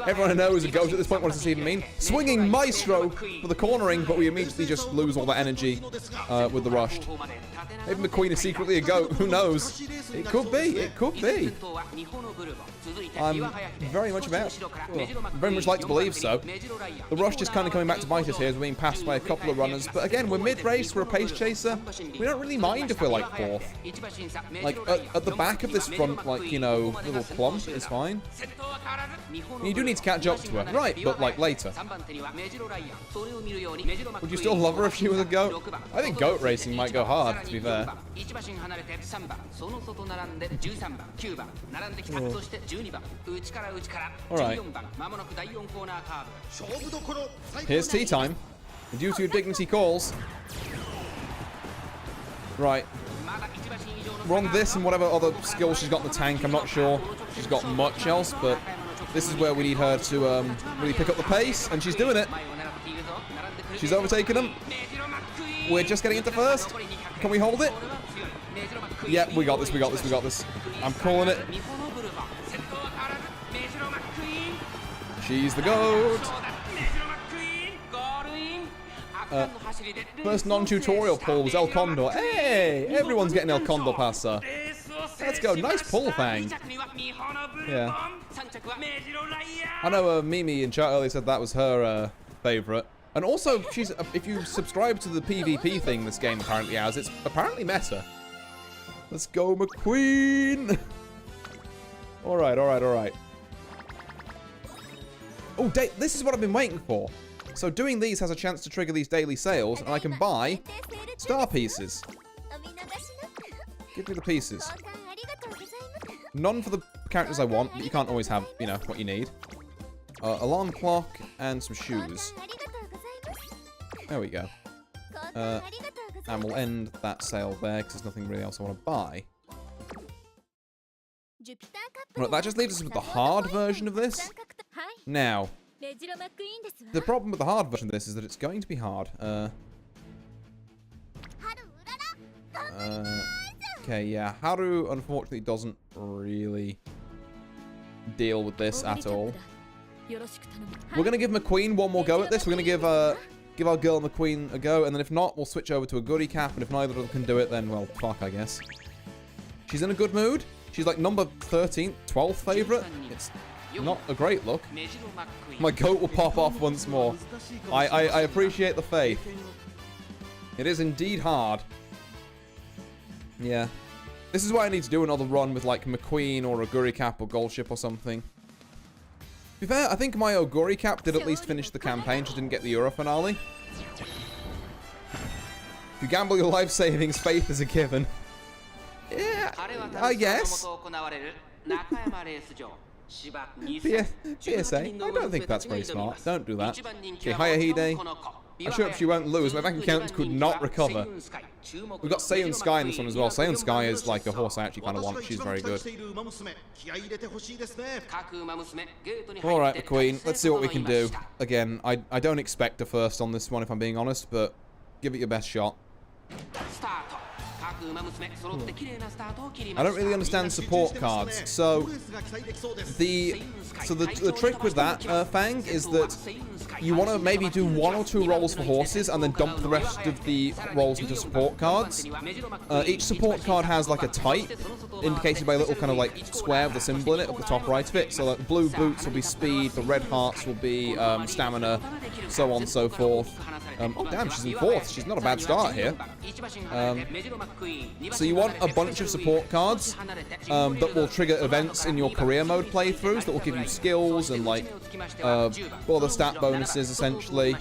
Everyone knows it goes at this point. What does this even mean? Swinging Maestro for the cornering, but we immediately just lose all that energy with the rushed. Maybe McQueen is secretly a goat. Who knows? It could be. It could be. I'm very much very much like to believe so. The rush is kind of coming back to bite us here as we're being passed by a couple of runners. But again, we're mid-race. We're a pace chaser. We don't really mind if we're like 4th. Like, at the back of this front, like, you know, little clump is fine. And you do need to catch up to her. Right, but, like, later. Would you still love her if she was a goat? I think goat racing might go hard, to be fair. Alright. Here's tea time. Due to dignity calls. Right. We're on this and whatever other skills she's got in the tank. I'm not sure she's got much else, but this is where we need her to really pick up the pace, and she's doing it. She's overtaken him. We're just getting into first. Can we hold it? Yeah, we got this, we got this, we got this. I'm calling it. She's the GOAT. First non-tutorial pull was El Condor. Hey! Everyone's getting El Condor past her. Let's go. Nice pull, Fang. Yeah. I know Mimi in chat earlier said that was her favorite. And also, she's if you subscribe to the PvP thing this game apparently has, it's apparently meta. Let's go, McQueen! Alright, alright, alright. Oh, this is what I've been waiting for. So doing these has a chance to trigger these daily sales, and I can buy star pieces. Give me the pieces. None for the characters I want, but you can't always have, you know, what you need. Alarm clock and some shoes. There we go. And we'll end that sale there, because there's nothing really else I want to buy. Right, that just leaves us with the hard version of this. Now, the problem with the hard version of this is that it's going to be hard. Okay, yeah. Haru, unfortunately, doesn't really deal with this at all. We're going to give McQueen one more go at this. We're going to give our girl McQueen a go, and then if not, we'll switch over to a goody cap, and if neither of them can do it, then, well, fuck, I guess. She's in a good mood. She's like number 13th, 12th favorite. It's not a great look. My goat will pop off once more. I appreciate the faith. It is indeed hard. Yeah. This is why I need to do another run with, like, McQueen or a Guri Cap or Gold Ship or something. To be fair, I think my Oguri Cap did at least finish the campaign. She didn't get the Euro finale. If you gamble your life savings, faith is a given. Yeah, I guess. PSA, I don't think that's very smart. Don't do that. Okay, Hayahide. I sure hope she won't lose. My bank account could not recover. We've got Seiyun Sky in this one as well. Seiyun Sky is like a horse I actually kind of want. She's very good. Alright, McQueen. Let's see what we can do. Again, I don't expect a first on this one, if I'm being honest, but give it your best shot. I don't really understand support cards. So the trick with that, Fang, is that you want to maybe do 1 or 2 rolls for horses and then dump the rest of the rolls into support cards. Each support card has like a type indicated by a little kind of like square with a symbol in it at the top right of it. So like the blue boots will be speed, the red hearts will be stamina, so on and so forth. Oh damn, she's in 4th. She's not a bad start here. So you want a bunch of support cards that will trigger events in your career mode playthroughs that will give you skills and like all the stat bonuses essentially.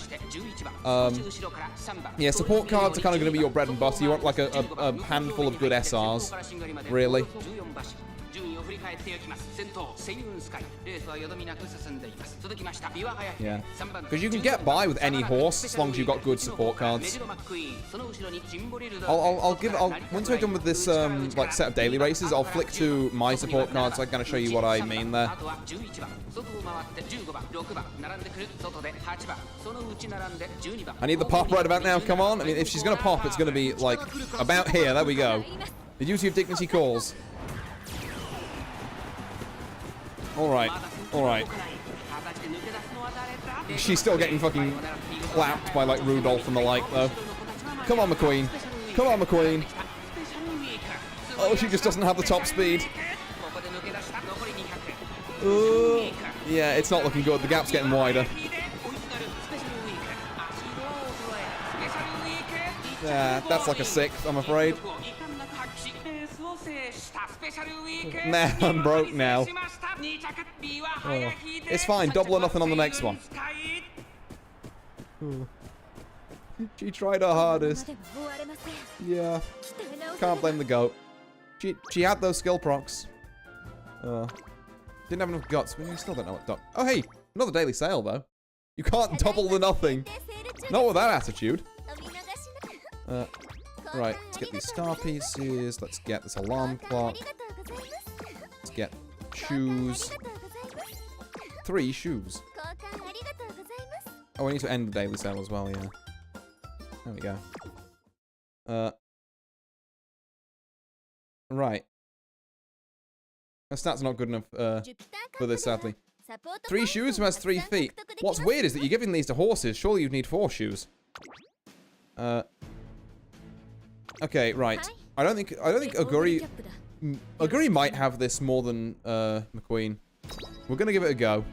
Yeah, support cards are kind of going to be your bread and butter. You want like a handful of good SRs, really. Yeah, because you can get by with any horse as long as you've got good support cards. Once we're done with this like set of daily races, I'll flick to my support cards so I can kind of show you what I mean there. I need the pop right about now. Come on. I mean, if she's gonna pop, it's gonna be like about here. There we go. The duty of dignity calls. Alright, alright. She's still getting fucking clapped by like Rudolph and the like though. Come on, McQueen. Come on, McQueen. Oh, she just doesn't have the top speed. Yeah, it's not looking good. The gap's getting wider. Yeah, that's like a 6th, I'm afraid. Nah, I'm broke now. Oh. It's fine, double or nothing on the next one. Oh. She tried her hardest. Yeah. Can't blame the goat. She had those skill procs. Didn't have enough guts. We still don't know what oh hey, another daily sale though. You can't double the nothing. Not with that attitude. Right, let's get these star pieces. Let's get this alarm clock. Let's get shoes. 3 shoes. Oh, we need to end the daily sale as well, yeah. There we go. Right. My stats are not good enough for this, sadly. 3 shoes who has 3 feet. What's weird is that you're giving these to horses. Surely you'd need 4 shoes. Okay, right. I don't think Oguri might have this more than McQueen. We're gonna give it a go.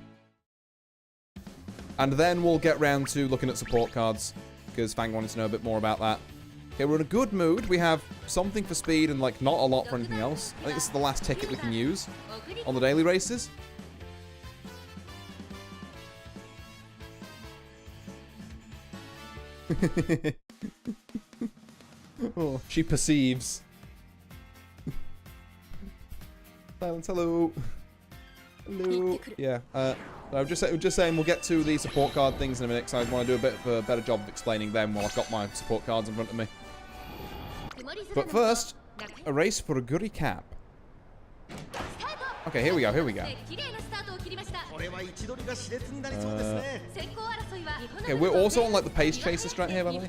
And then we'll get round to looking at support cards, because Fang wanted to know a bit more about that. Okay, we're in a good mood. We have something for speed and like not a lot for anything else. I think this is the last ticket we can use on the daily races. Oh, she perceives. Silence, hello. Hello. Yeah, I'm just saying we'll get to the support card things in a minute, because I want to do a bit of a better job of explaining them while I've got my support cards in front of me. But first, a race for a Guri Cap. Okay, here we go, here we go. Okay, we're also on like the pace chaser strat here, by the way.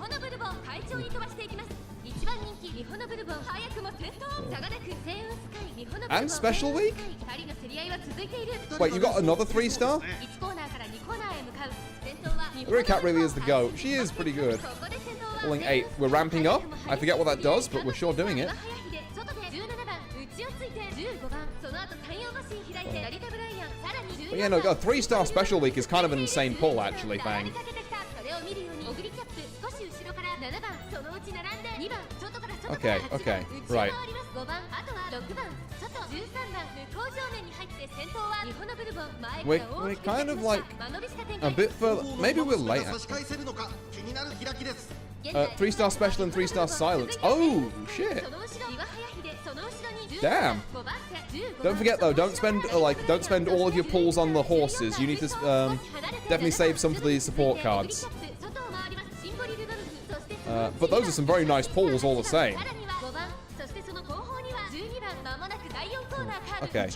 And special week? Wait, you got another 3-star? Cat really is the GOAT. She is pretty good. Pulling 8. We're ramping up. I forget what that does, but we're sure doing it. But yeah, no, a 3-star special week is kind of an insane pull, actually, Fang. Okay, okay, right. We're kind of like a bit further. Maybe we're late, actually. 3-star special and 3-star silence. Oh, shit. Damn. Don't forget though, don't spend all of your pulls on the horses. You need to definitely save some for the support cards. But those are some very nice pulls all the same. Okay.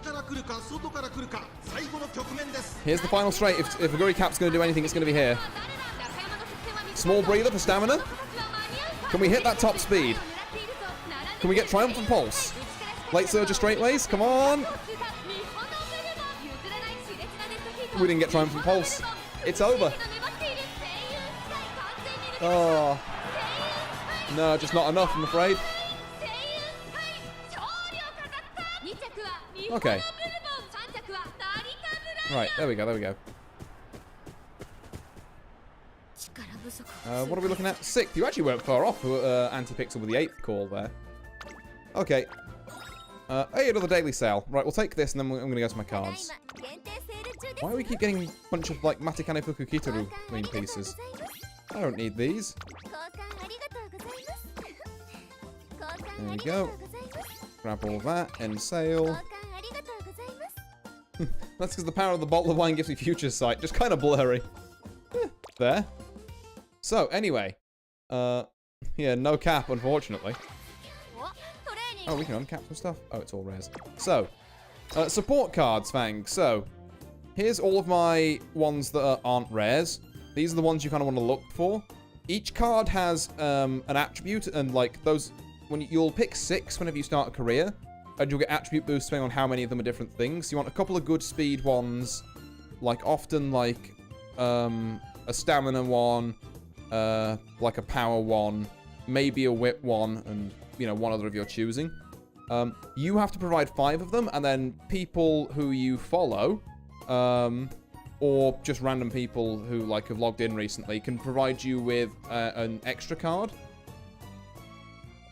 Here's the final straight. If Aguri Cap's going to do anything, it's going to be here. Small breather for stamina. Can we hit that top speed? Can we get Triumphant Pulse? Late Surge of Straightways? Come on! We didn't get Triumphant Pulse. It's over. Oh. No, just not enough, I'm afraid. Okay. Right, there we go, there we go. What are we looking at? 6th. You actually weren't far off, Anti-Pixel with the 8th call there. Okay. Hey, another daily sale. Right, we'll take this and then I'm going to go to my cards. Why do we keep getting a bunch of, like, Matikane Fuku Kitaru green pieces? I don't need these. There we go. Grab all that. End sale. That's because the power of the bottle of wine gives me future sight. Just kind of blurry. There. So, anyway. Yeah, no cap, unfortunately. Oh, we can uncap some stuff? Oh, it's all rares. So, support cards, Fang. So, here's all of my ones that aren't rares. These are the ones you kind of want to look for. Each card has an attribute, and like those, you'll pick 6 whenever you start a career, and you'll get attribute boosts depending on how many of them are different things. You want a couple of good speed ones, like often like a stamina one, like a power one, maybe a whip one, and you know, one other of your choosing. You have to provide 5 of them, and then people who you follow, or just random people who like have logged in recently can provide you with an extra card.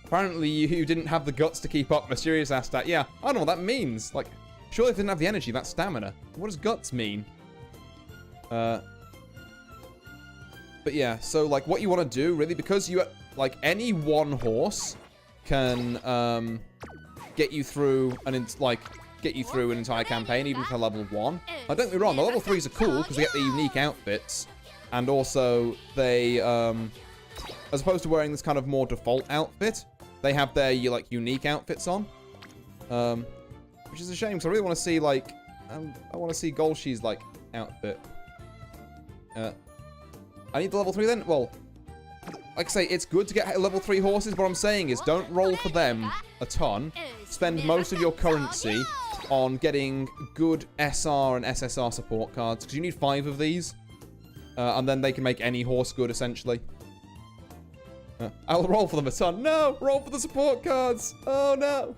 Apparently you didn't have the guts to keep up. Mysterious asked that. Yeah, I don't know what that means. Like, surely if they didn't have the energy, that's stamina. What does guts mean? But yeah, so like what you want to do really, because you like any one horse can get you through an entire campaign, even for level 1. Now, don't get me wrong, the level 3s are cool because they get the unique outfits, and also they, as opposed to wearing this kind of more default outfit, they have their like unique outfits on, which is a shame because I really want to see like, I want to see Golshi's like outfit. I need the level 3 then. Well, like I say, it's good to get level 3 horses. What I'm saying is, don't roll for them a ton. Spend most of your currency on getting good SR and SSR support cards, because you need 5 of these, and then they can make any horse good, essentially. I'll roll for them a ton. No! Roll for the support cards! Oh, no!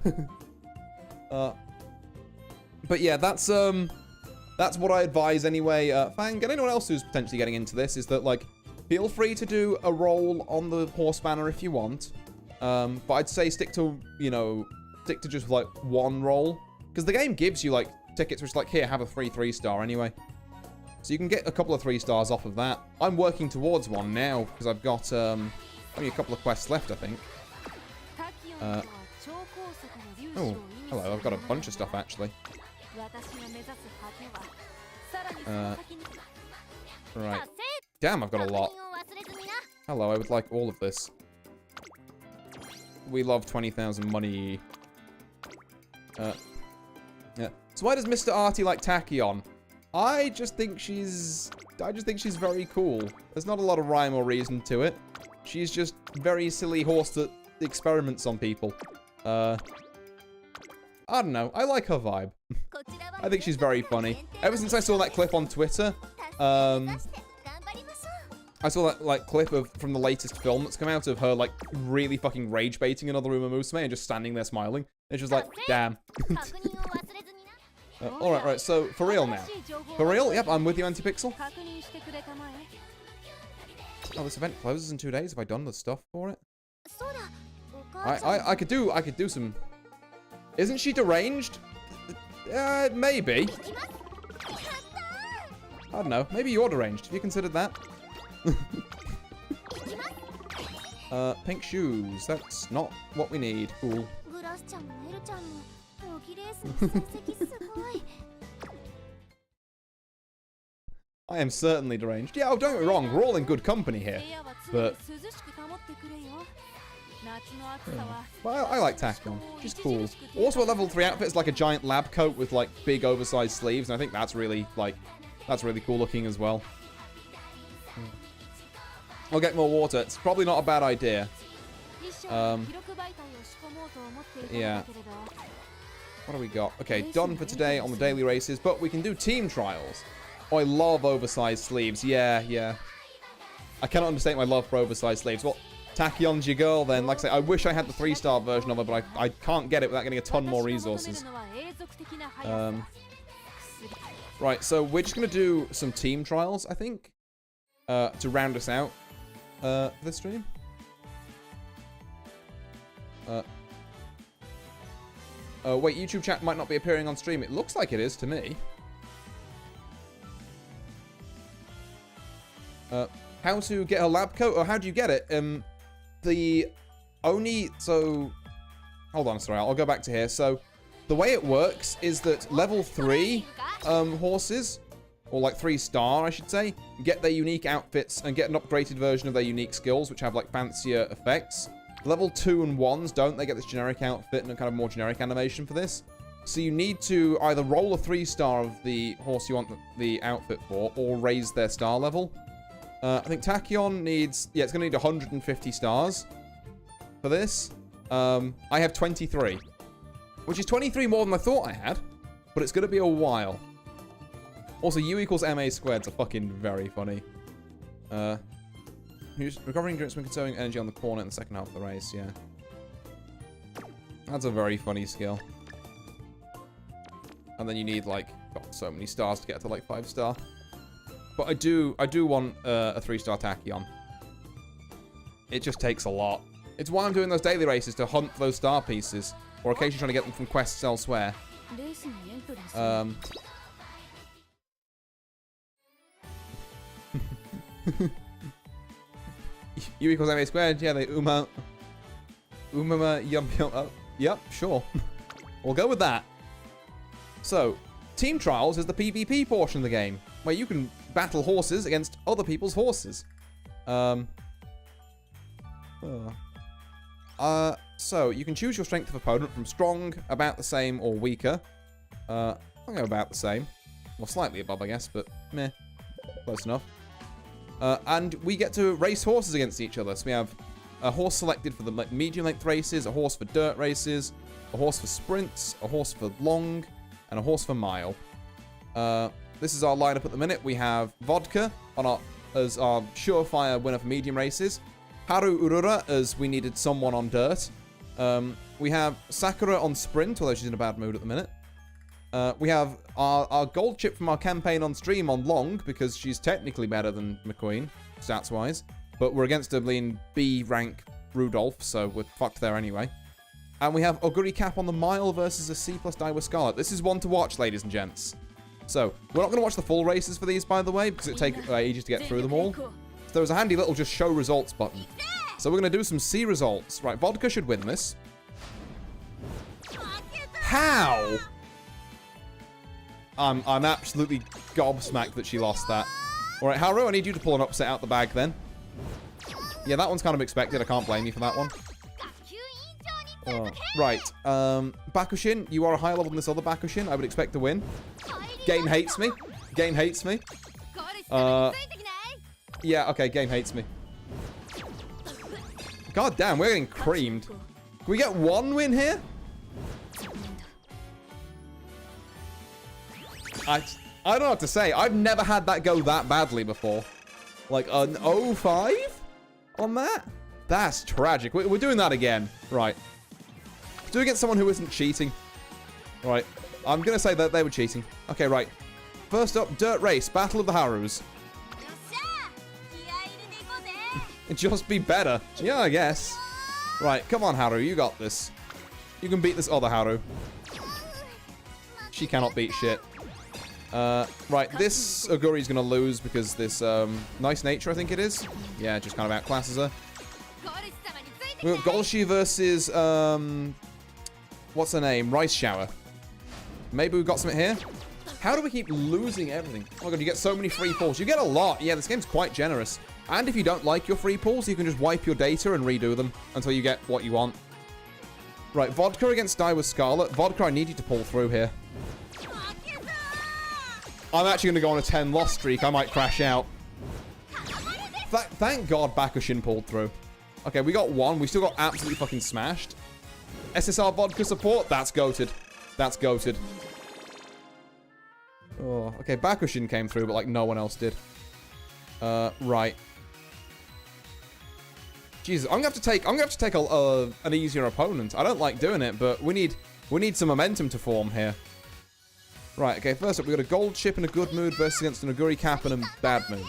But yeah, that's what I advise anyway. Fang, and anyone else who's potentially getting into this, is that, like, feel free to do a roll on the horse banner if you want. But I'd say stick to just, like, 1 roll. Because the game gives you, like, tickets which, like, here, have a free 3-star anyway. So you can get a couple of 3-stars off of that. I'm working towards one now, because I've got, only a couple of quests left, I think. Oh, hello, I've got a bunch of stuff, actually. Right. Damn, I've got a lot. Hello, I would like all of this. We love 20,000 money. Yeah. So why does Mr. Artie like Tachyon? I just think she's very cool. There's not a lot of rhyme or reason to it. She's just very silly horse that the experiments on people. I don't know. I like her vibe. I think she's very funny. Ever since I saw that clip on Twitter, I saw that, like, clip from the latest film that's come out of her, like, really fucking rage baiting another Musume and just standing there smiling. And she was like, damn. Alright, right, so, for real now. For real? Yep, I'm with you, Antipixel. Oh, this event closes in 2 days. Have I done the stuff for it? I could do some... Isn't she deranged? Maybe. I don't know. Maybe you're deranged. Have you considered that? Pink shoes. That's not what we need. Cool. I am certainly deranged. Yeah, oh, don't get me wrong. We're all in good company here. But... Well, I like Tachyon. She's cool. Also, a level 3 outfit is like a giant lab coat with, like, big oversized sleeves. And I think that's really, like... That's really cool looking as well. I'll get more water. It's probably not a bad idea. Yeah. What do we got? Okay, done for today on the daily races, but we can do team trials. Oh, I love oversized sleeves. Yeah, yeah. I cannot understate my love for oversized sleeves. Well, Tachyon's your girl then. Like I say, I wish I had the 3-star version of her, but I can't get it without getting a ton more resources. Right, so we're just going to do some team trials, I think, to round us out for this stream. Wait, YouTube chat might not be appearing on stream. It looks like it is to me. How to get a lab coat, or how do you get it? So, hold on, sorry, I'll go back to here. So, the way it works is that level 3 horses, or like 3-star, I should say, get their unique outfits and get an upgraded version of their unique skills, which have like fancier effects. Level 2 and 1s don't. They get this generic outfit and a kind of more generic animation for this. So you need to either roll a 3-star of the horse you want the outfit for, or raise their star level. I think Tachyon needs... Yeah, it's going to need 150 stars for this. I have 23. Which is 23 more than I thought I had. But it's going to be a while. Also, U equals MA squared's are fucking very funny. Recovering endurance when conserving energy on the corner in the second half of the race, yeah. That's a very funny skill. And then you need, like, God, so many stars to get to, like, 5-star. But I do want a 3-star Tachyon. It just takes a lot. It's why I'm doing those daily races, to hunt for those star pieces. Or occasionally trying to get them from quests elsewhere. U equals MA squared, yeah, they Umama yum yum up. Yep, sure. We'll go with that. So, team trials is the PvP portion of the game, where you can battle horses against other people's horses. So, you can choose your strength of opponent from strong, about the same, or weaker. I'll go about the same. Well, slightly above, I guess, but meh. Close enough. And we get to race horses against each other. So we have a horse selected for the medium-length races, a horse for dirt races, a horse for sprints, a horse for long, and a horse for mile. This is our lineup at the minute. We have Vodka as our surefire winner for medium races. Haru Urura as we needed someone on dirt. We have Sakura on sprint, although she's in a bad mood at the minute. We have our gold chip from our campaign on stream on long, because she's technically better than McQueen, stats-wise. But we're against a lean B rank Rudolph, so we're fucked there anyway. And we have Oguri Cap on the mile versus a C+ die with Scarlet. This is one to watch, ladies and gents. So, we're not going to watch the full races for these, by the way, because it takes ages to get through them all. So there's a handy little just show results button. So we're going to do some C results. Right, Vodka should win this. How? I'm absolutely gobsmacked that she lost that. Alright, Haru, I need you to pull an upset out the bag then. Yeah, that one's kind of expected. I can't blame you for that one. Right. Bakushin, you are a higher level than this other Bakushin. I would expect to win. Game hates me. Game hates me. Yeah, okay, game hates me. God damn, we're getting creamed. Can we get one win here? I don't know what to say. I've never had that go that badly before. Like an 0-5 on that? That's tragic. We're doing that again. Right. Do it against someone who isn't cheating. Right. I'm going to say that they were cheating. Okay, right. First up, Dirt Race, Battle of the Harus. Just be better. Yeah, I guess. Right, come on, Haru. You got this. You can beat this other Haru. She cannot beat shit. Right, this Oguri's gonna lose because this, nice nature, I think it is. Yeah, just kind of outclasses her. We've got Golshi versus, what's her name? Rice Shower. Maybe we've got something here? How do we keep losing everything? Oh my god, you get so many free pulls. You get a lot. Yeah, this game's quite generous. And if you don't like your free pulls, you can just wipe your data and redo them until you get what you want. Right, Vodka against Die with Scarlet. Vodka, I need you to pull through here. I'm actually going to go on a 10-loss streak. I might crash out. Thank God Bakushin pulled through. Okay, we got one. We still got absolutely fucking smashed. SSR Vodka support. That's goated. That's goated. Oh, okay. Bakushin came through, but like no one else did. Right. Jesus, I'm gonna have to take an easier opponent. I don't like doing it, but we need some momentum to form here. Right, okay, first up, we got a gold chip in a good mood versus against an Oguri Cap in a bad mood.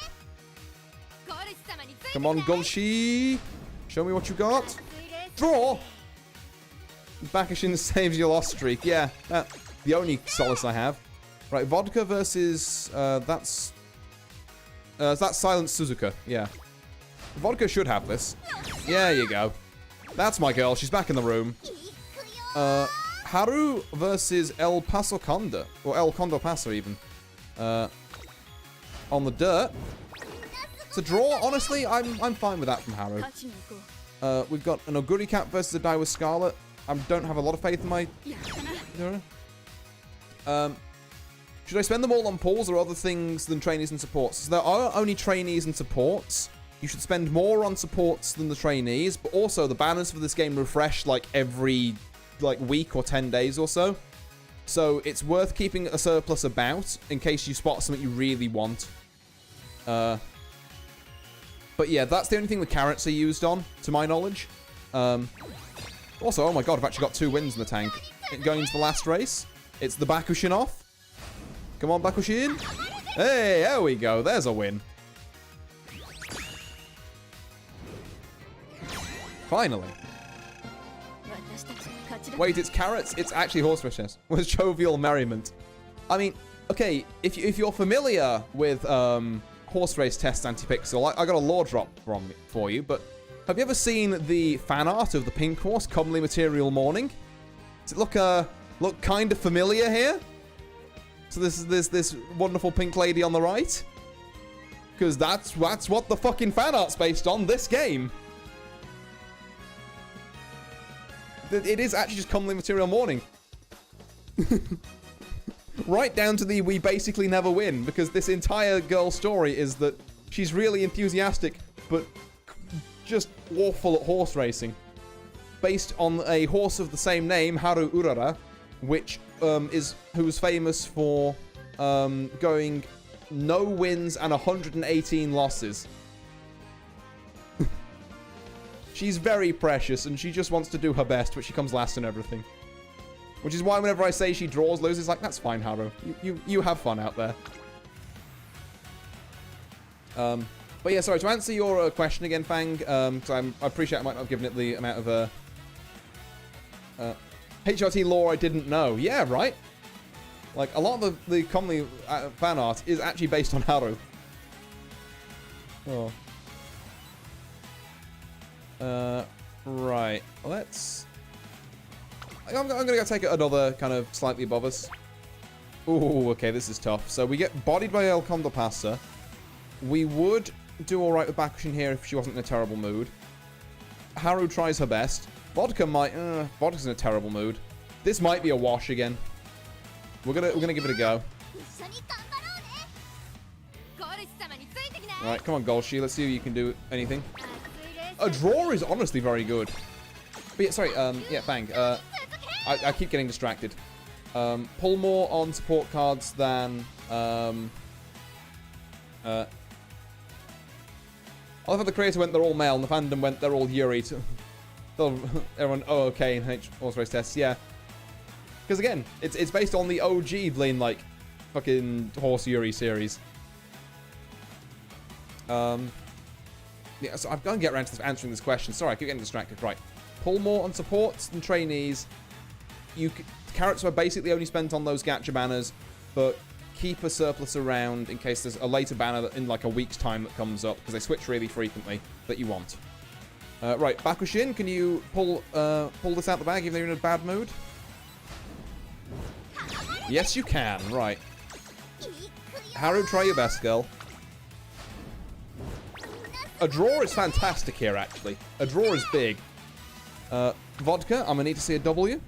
Come on, Golshi. Show me what you got. Draw! Bakushin saves your loss streak. Yeah, the only solace I have. Right, Vodka versus, that's Silent Suzuka. Yeah. Vodka should have this. Yeah, there you go. That's my girl. She's back in the room. Haru versus El Paso Conda. Or El Condo Paso, even. On the dirt. It's a draw, honestly. I'm fine with that from Haru. We've got an Oguri Cap versus a Die with Scarlet. I don't have a lot of faith in my... Should I spend them all on pulls or other things than trainees and supports? So there are only trainees and supports. You should spend more on supports than the trainees, but also the banners for this game refresh like every week or 10 days or so. So it's worth keeping a surplus about in case you spot something you really want. But yeah, that's the only thing the carrots are used on, to my knowledge. Also, oh my god, I've actually got 2 wins in the tank. Going into the last race, it's the Bakushin off. Come on, Bakushin. Hey, there we go. There's a win. Finally. Wait, it's carrots? It's actually horse races. With jovial merriment. I mean, okay, if you're familiar with horse race test anti-pixel, I got a lore drop for you, but have you ever seen the fan art of the pink horse, comely material morning? Does it look kind of familiar here? So there's this wonderful pink lady on the right. Because that's what the fucking fan art's based on, this game. It is actually just comely material morning. Right down to the we basically never win, because this entire girl story is that she's really enthusiastic, but just awful at horse racing. Based on a horse of the same name, Haru Urara, which who's famous for going no wins and 118 losses. She's very precious, and she just wants to do her best, but she comes last in everything. Which is why whenever I say she draws, loses, like, that's fine, Haru. You have fun out there. But yeah, sorry, to answer your question again, Fang, because I appreciate I might not have given it the amount of HRT lore I didn't know. Yeah, right? Like, a lot of the commonly fan art is actually based on Haru. Oh. Right. Let's... I'm gonna go take another kind of slightly above us. Ooh, okay, this is tough. So we get bodied by El Condo Pasa. We would do alright with Bakushin here if she wasn't in a terrible mood. Haru tries her best. Vodka might... Vodka's in a terrible mood. This might be a wash again. We're gonna give it a go. Alright, come on, Golshi. Let's see if you can do anything. A draw is honestly very good. But yeah, sorry, yeah, Fang. I keep getting distracted. Pull more on support cards than, I love how the creator went, they're all male, and the fandom went, they're all Yuri. Everyone, oh, okay, in horse race tests, yeah. Because again, it's based on the OG Lane, like, fucking Horse Yuri series. Yeah, so I've got to get around to answering this question. Sorry, I keep getting distracted. Right. Pull more on supports than trainees. Carrots were basically only spent on those gacha banners, but keep a surplus around in case there's a later banner that in like a week's time that comes up, because they switch really frequently, that you want. Right, Bakushin, can you pull this out the bag even though you're in a bad mood? Yes, you can. Right. Haru, try your best, girl. A draw is fantastic here, actually. A draw is big. Vodka, I'm gonna need to see a W.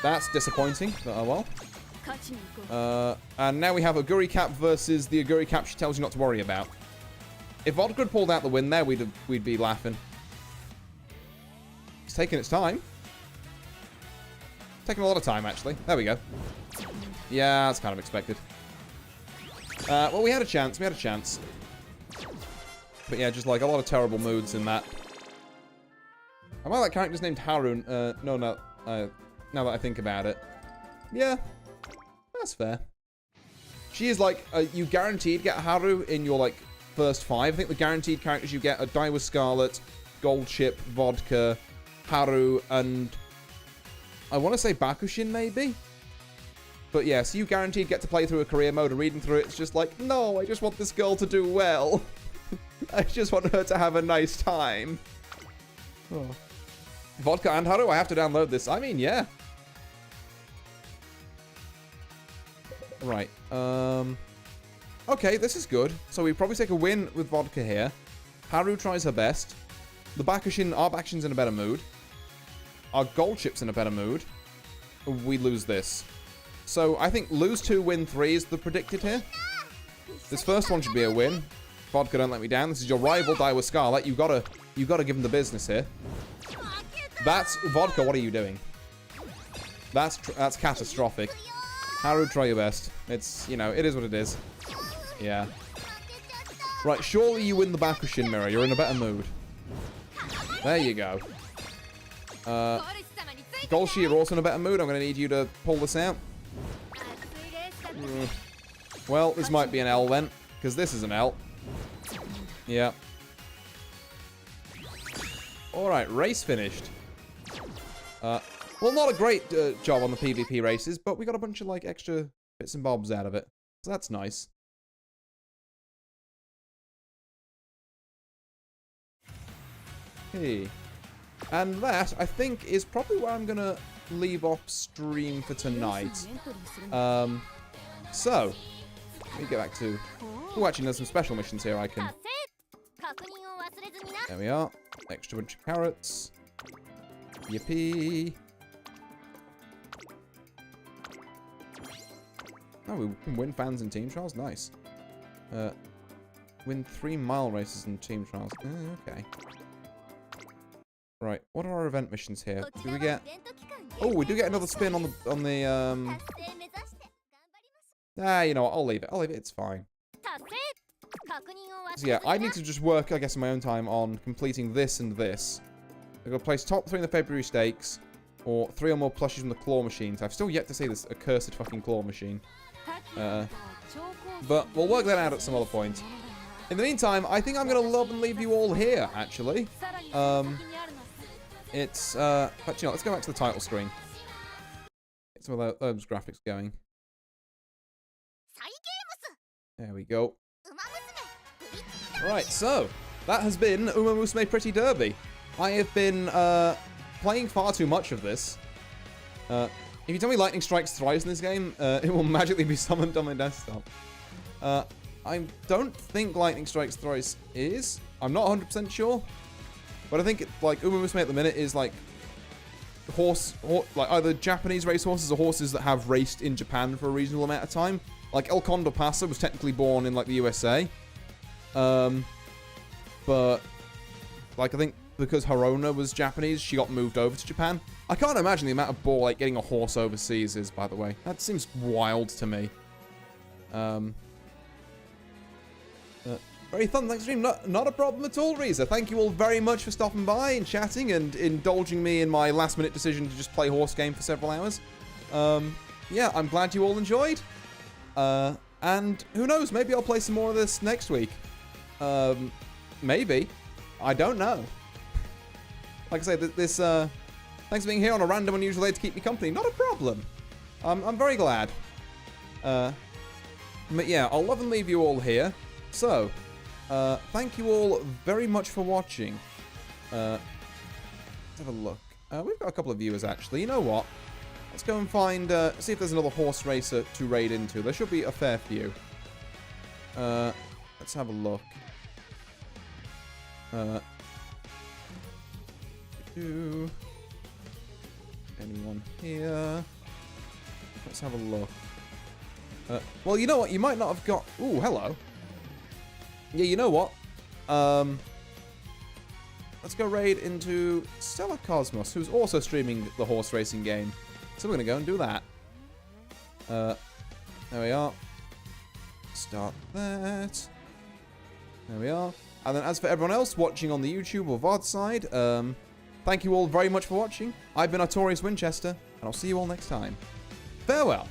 That's disappointing, but oh well. And now we have Aguri Cap versus the Aguri Cap she tells you not to worry about. If Vodka had pulled out the win there, we'd be laughing. It's taking its time. Taking a lot of time, actually. There we go. Yeah, that's kind of expected. Well, we had a chance. We had a chance. But yeah, just like a lot of terrible moods in that. Am I that character's named Harun? No, now that I think about it. Yeah, that's fair. She is like, you guaranteed get Haru in your like first 5. I think the guaranteed characters you get are Daiwa Scarlet, Gold Chip, Vodka, Haru, and I want to say Bakushin maybe? But yeah, so you guaranteed get to play through a career mode, and reading through it, it's just like, no, I just want this girl to do well. I just want her to have a nice time. Oh. Vodka and Haru, I have to download this. I mean, yeah. Right. Okay, this is good. So we probably take a win with Vodka here. Haru tries her best. Our Bakushin's in a better mood. Our Gold Chip's in a better mood. We lose this. So I think lose 2, win 3 is the predicted here. This first one should be a win. Vodka, don't let me down. This is your rival, Daiwa Scarlet. You gotta give him the business here. That's Vodka. What are you doing? That's catastrophic. Haru, try your best. It's, you know, it is what it is. Yeah. Right, surely you win the Bakushin mirror. You're in a better mood. There you go. Golshi, you're also in a better mood. I'm gonna need you to pull this out. Well, this might be an L then, because this is an L. Yeah. Alright, race finished. Well, not a great job on the PvP races, but we got a bunch of, like, extra bits and bobs out of it. So that's nice. Hey. And that, I think, is probably where I'm gonna leave off stream for tonight. So, let me get back to... Oh, actually, there's some special missions here I can... There we are. Extra bunch of carrots. Yippee. Oh, we can win fans in team trials. Nice. Win 3 mile races in team trials. Okay. Right. What are our event missions here? Do we get... Oh, we do get another spin on the you know what? I'll leave it. I'll leave it. It's fine. So yeah, I need to just work, I guess, in my own time on completing this and this. I've got to place top 3 in the February stakes, or 3 or more plushies from the claw machines. I've still yet to see this accursed fucking claw machine. But we'll work that out at some other point. In the meantime, I think I'm going to love and leave you all here, actually. It's, but you know, let's go back to the title screen. Get some of those graphics going. There we go. Right, so, that has been Uma Musume Pretty Derby. I have been, playing far too much of this. If you tell me lightning strikes thrice in this game, it will magically be summoned on my desktop. I don't think lightning strikes thrice is. I'm not 100% sure. But I think, like, Uma Musume at the minute is, like, like, either Japanese racehorses or horses that have raced in Japan for a reasonable amount of time. Like, El Condor Pasa was technically born in, like, the USA. But Like, I think because her owner was Japanese, she got moved over to Japan. I can't imagine the amount of ball, like, getting a horse overseas is, by the way. That seems wild to me. Very fun, thanks for stream. Not a problem at all, Reza. Thank you all very much for stopping by and chatting and indulging me in my last-minute decision to just play horse game for several hours. Yeah, I'm glad you all enjoyed. And who knows, maybe I'll play some more of this next week. Maybe. I don't know. Like I say, this thanks for being here on a random, unusual day to keep me company. Not a problem. I'm very glad. But yeah, I'll love and leave you all here. So, thank you all very much for watching. Let's have a look. We've got a couple of viewers, actually. You know what? Let's go and find, see if there's another horse racer to raid into. There should be a fair few. Let's have a look. Anyone here? Let's have a look. Well, you know what? You might not have got... Ooh, hello. Yeah, you know what? Let's go raid into Stella Cosmos, who's also streaming the horse racing game. So we're going to go and do that. There we are. Start that. There we are. And then as for everyone else watching on the YouTube or VOD side, thank you all very much for watching. I've been Artorius Winchester, and I'll see you all next time. Farewell.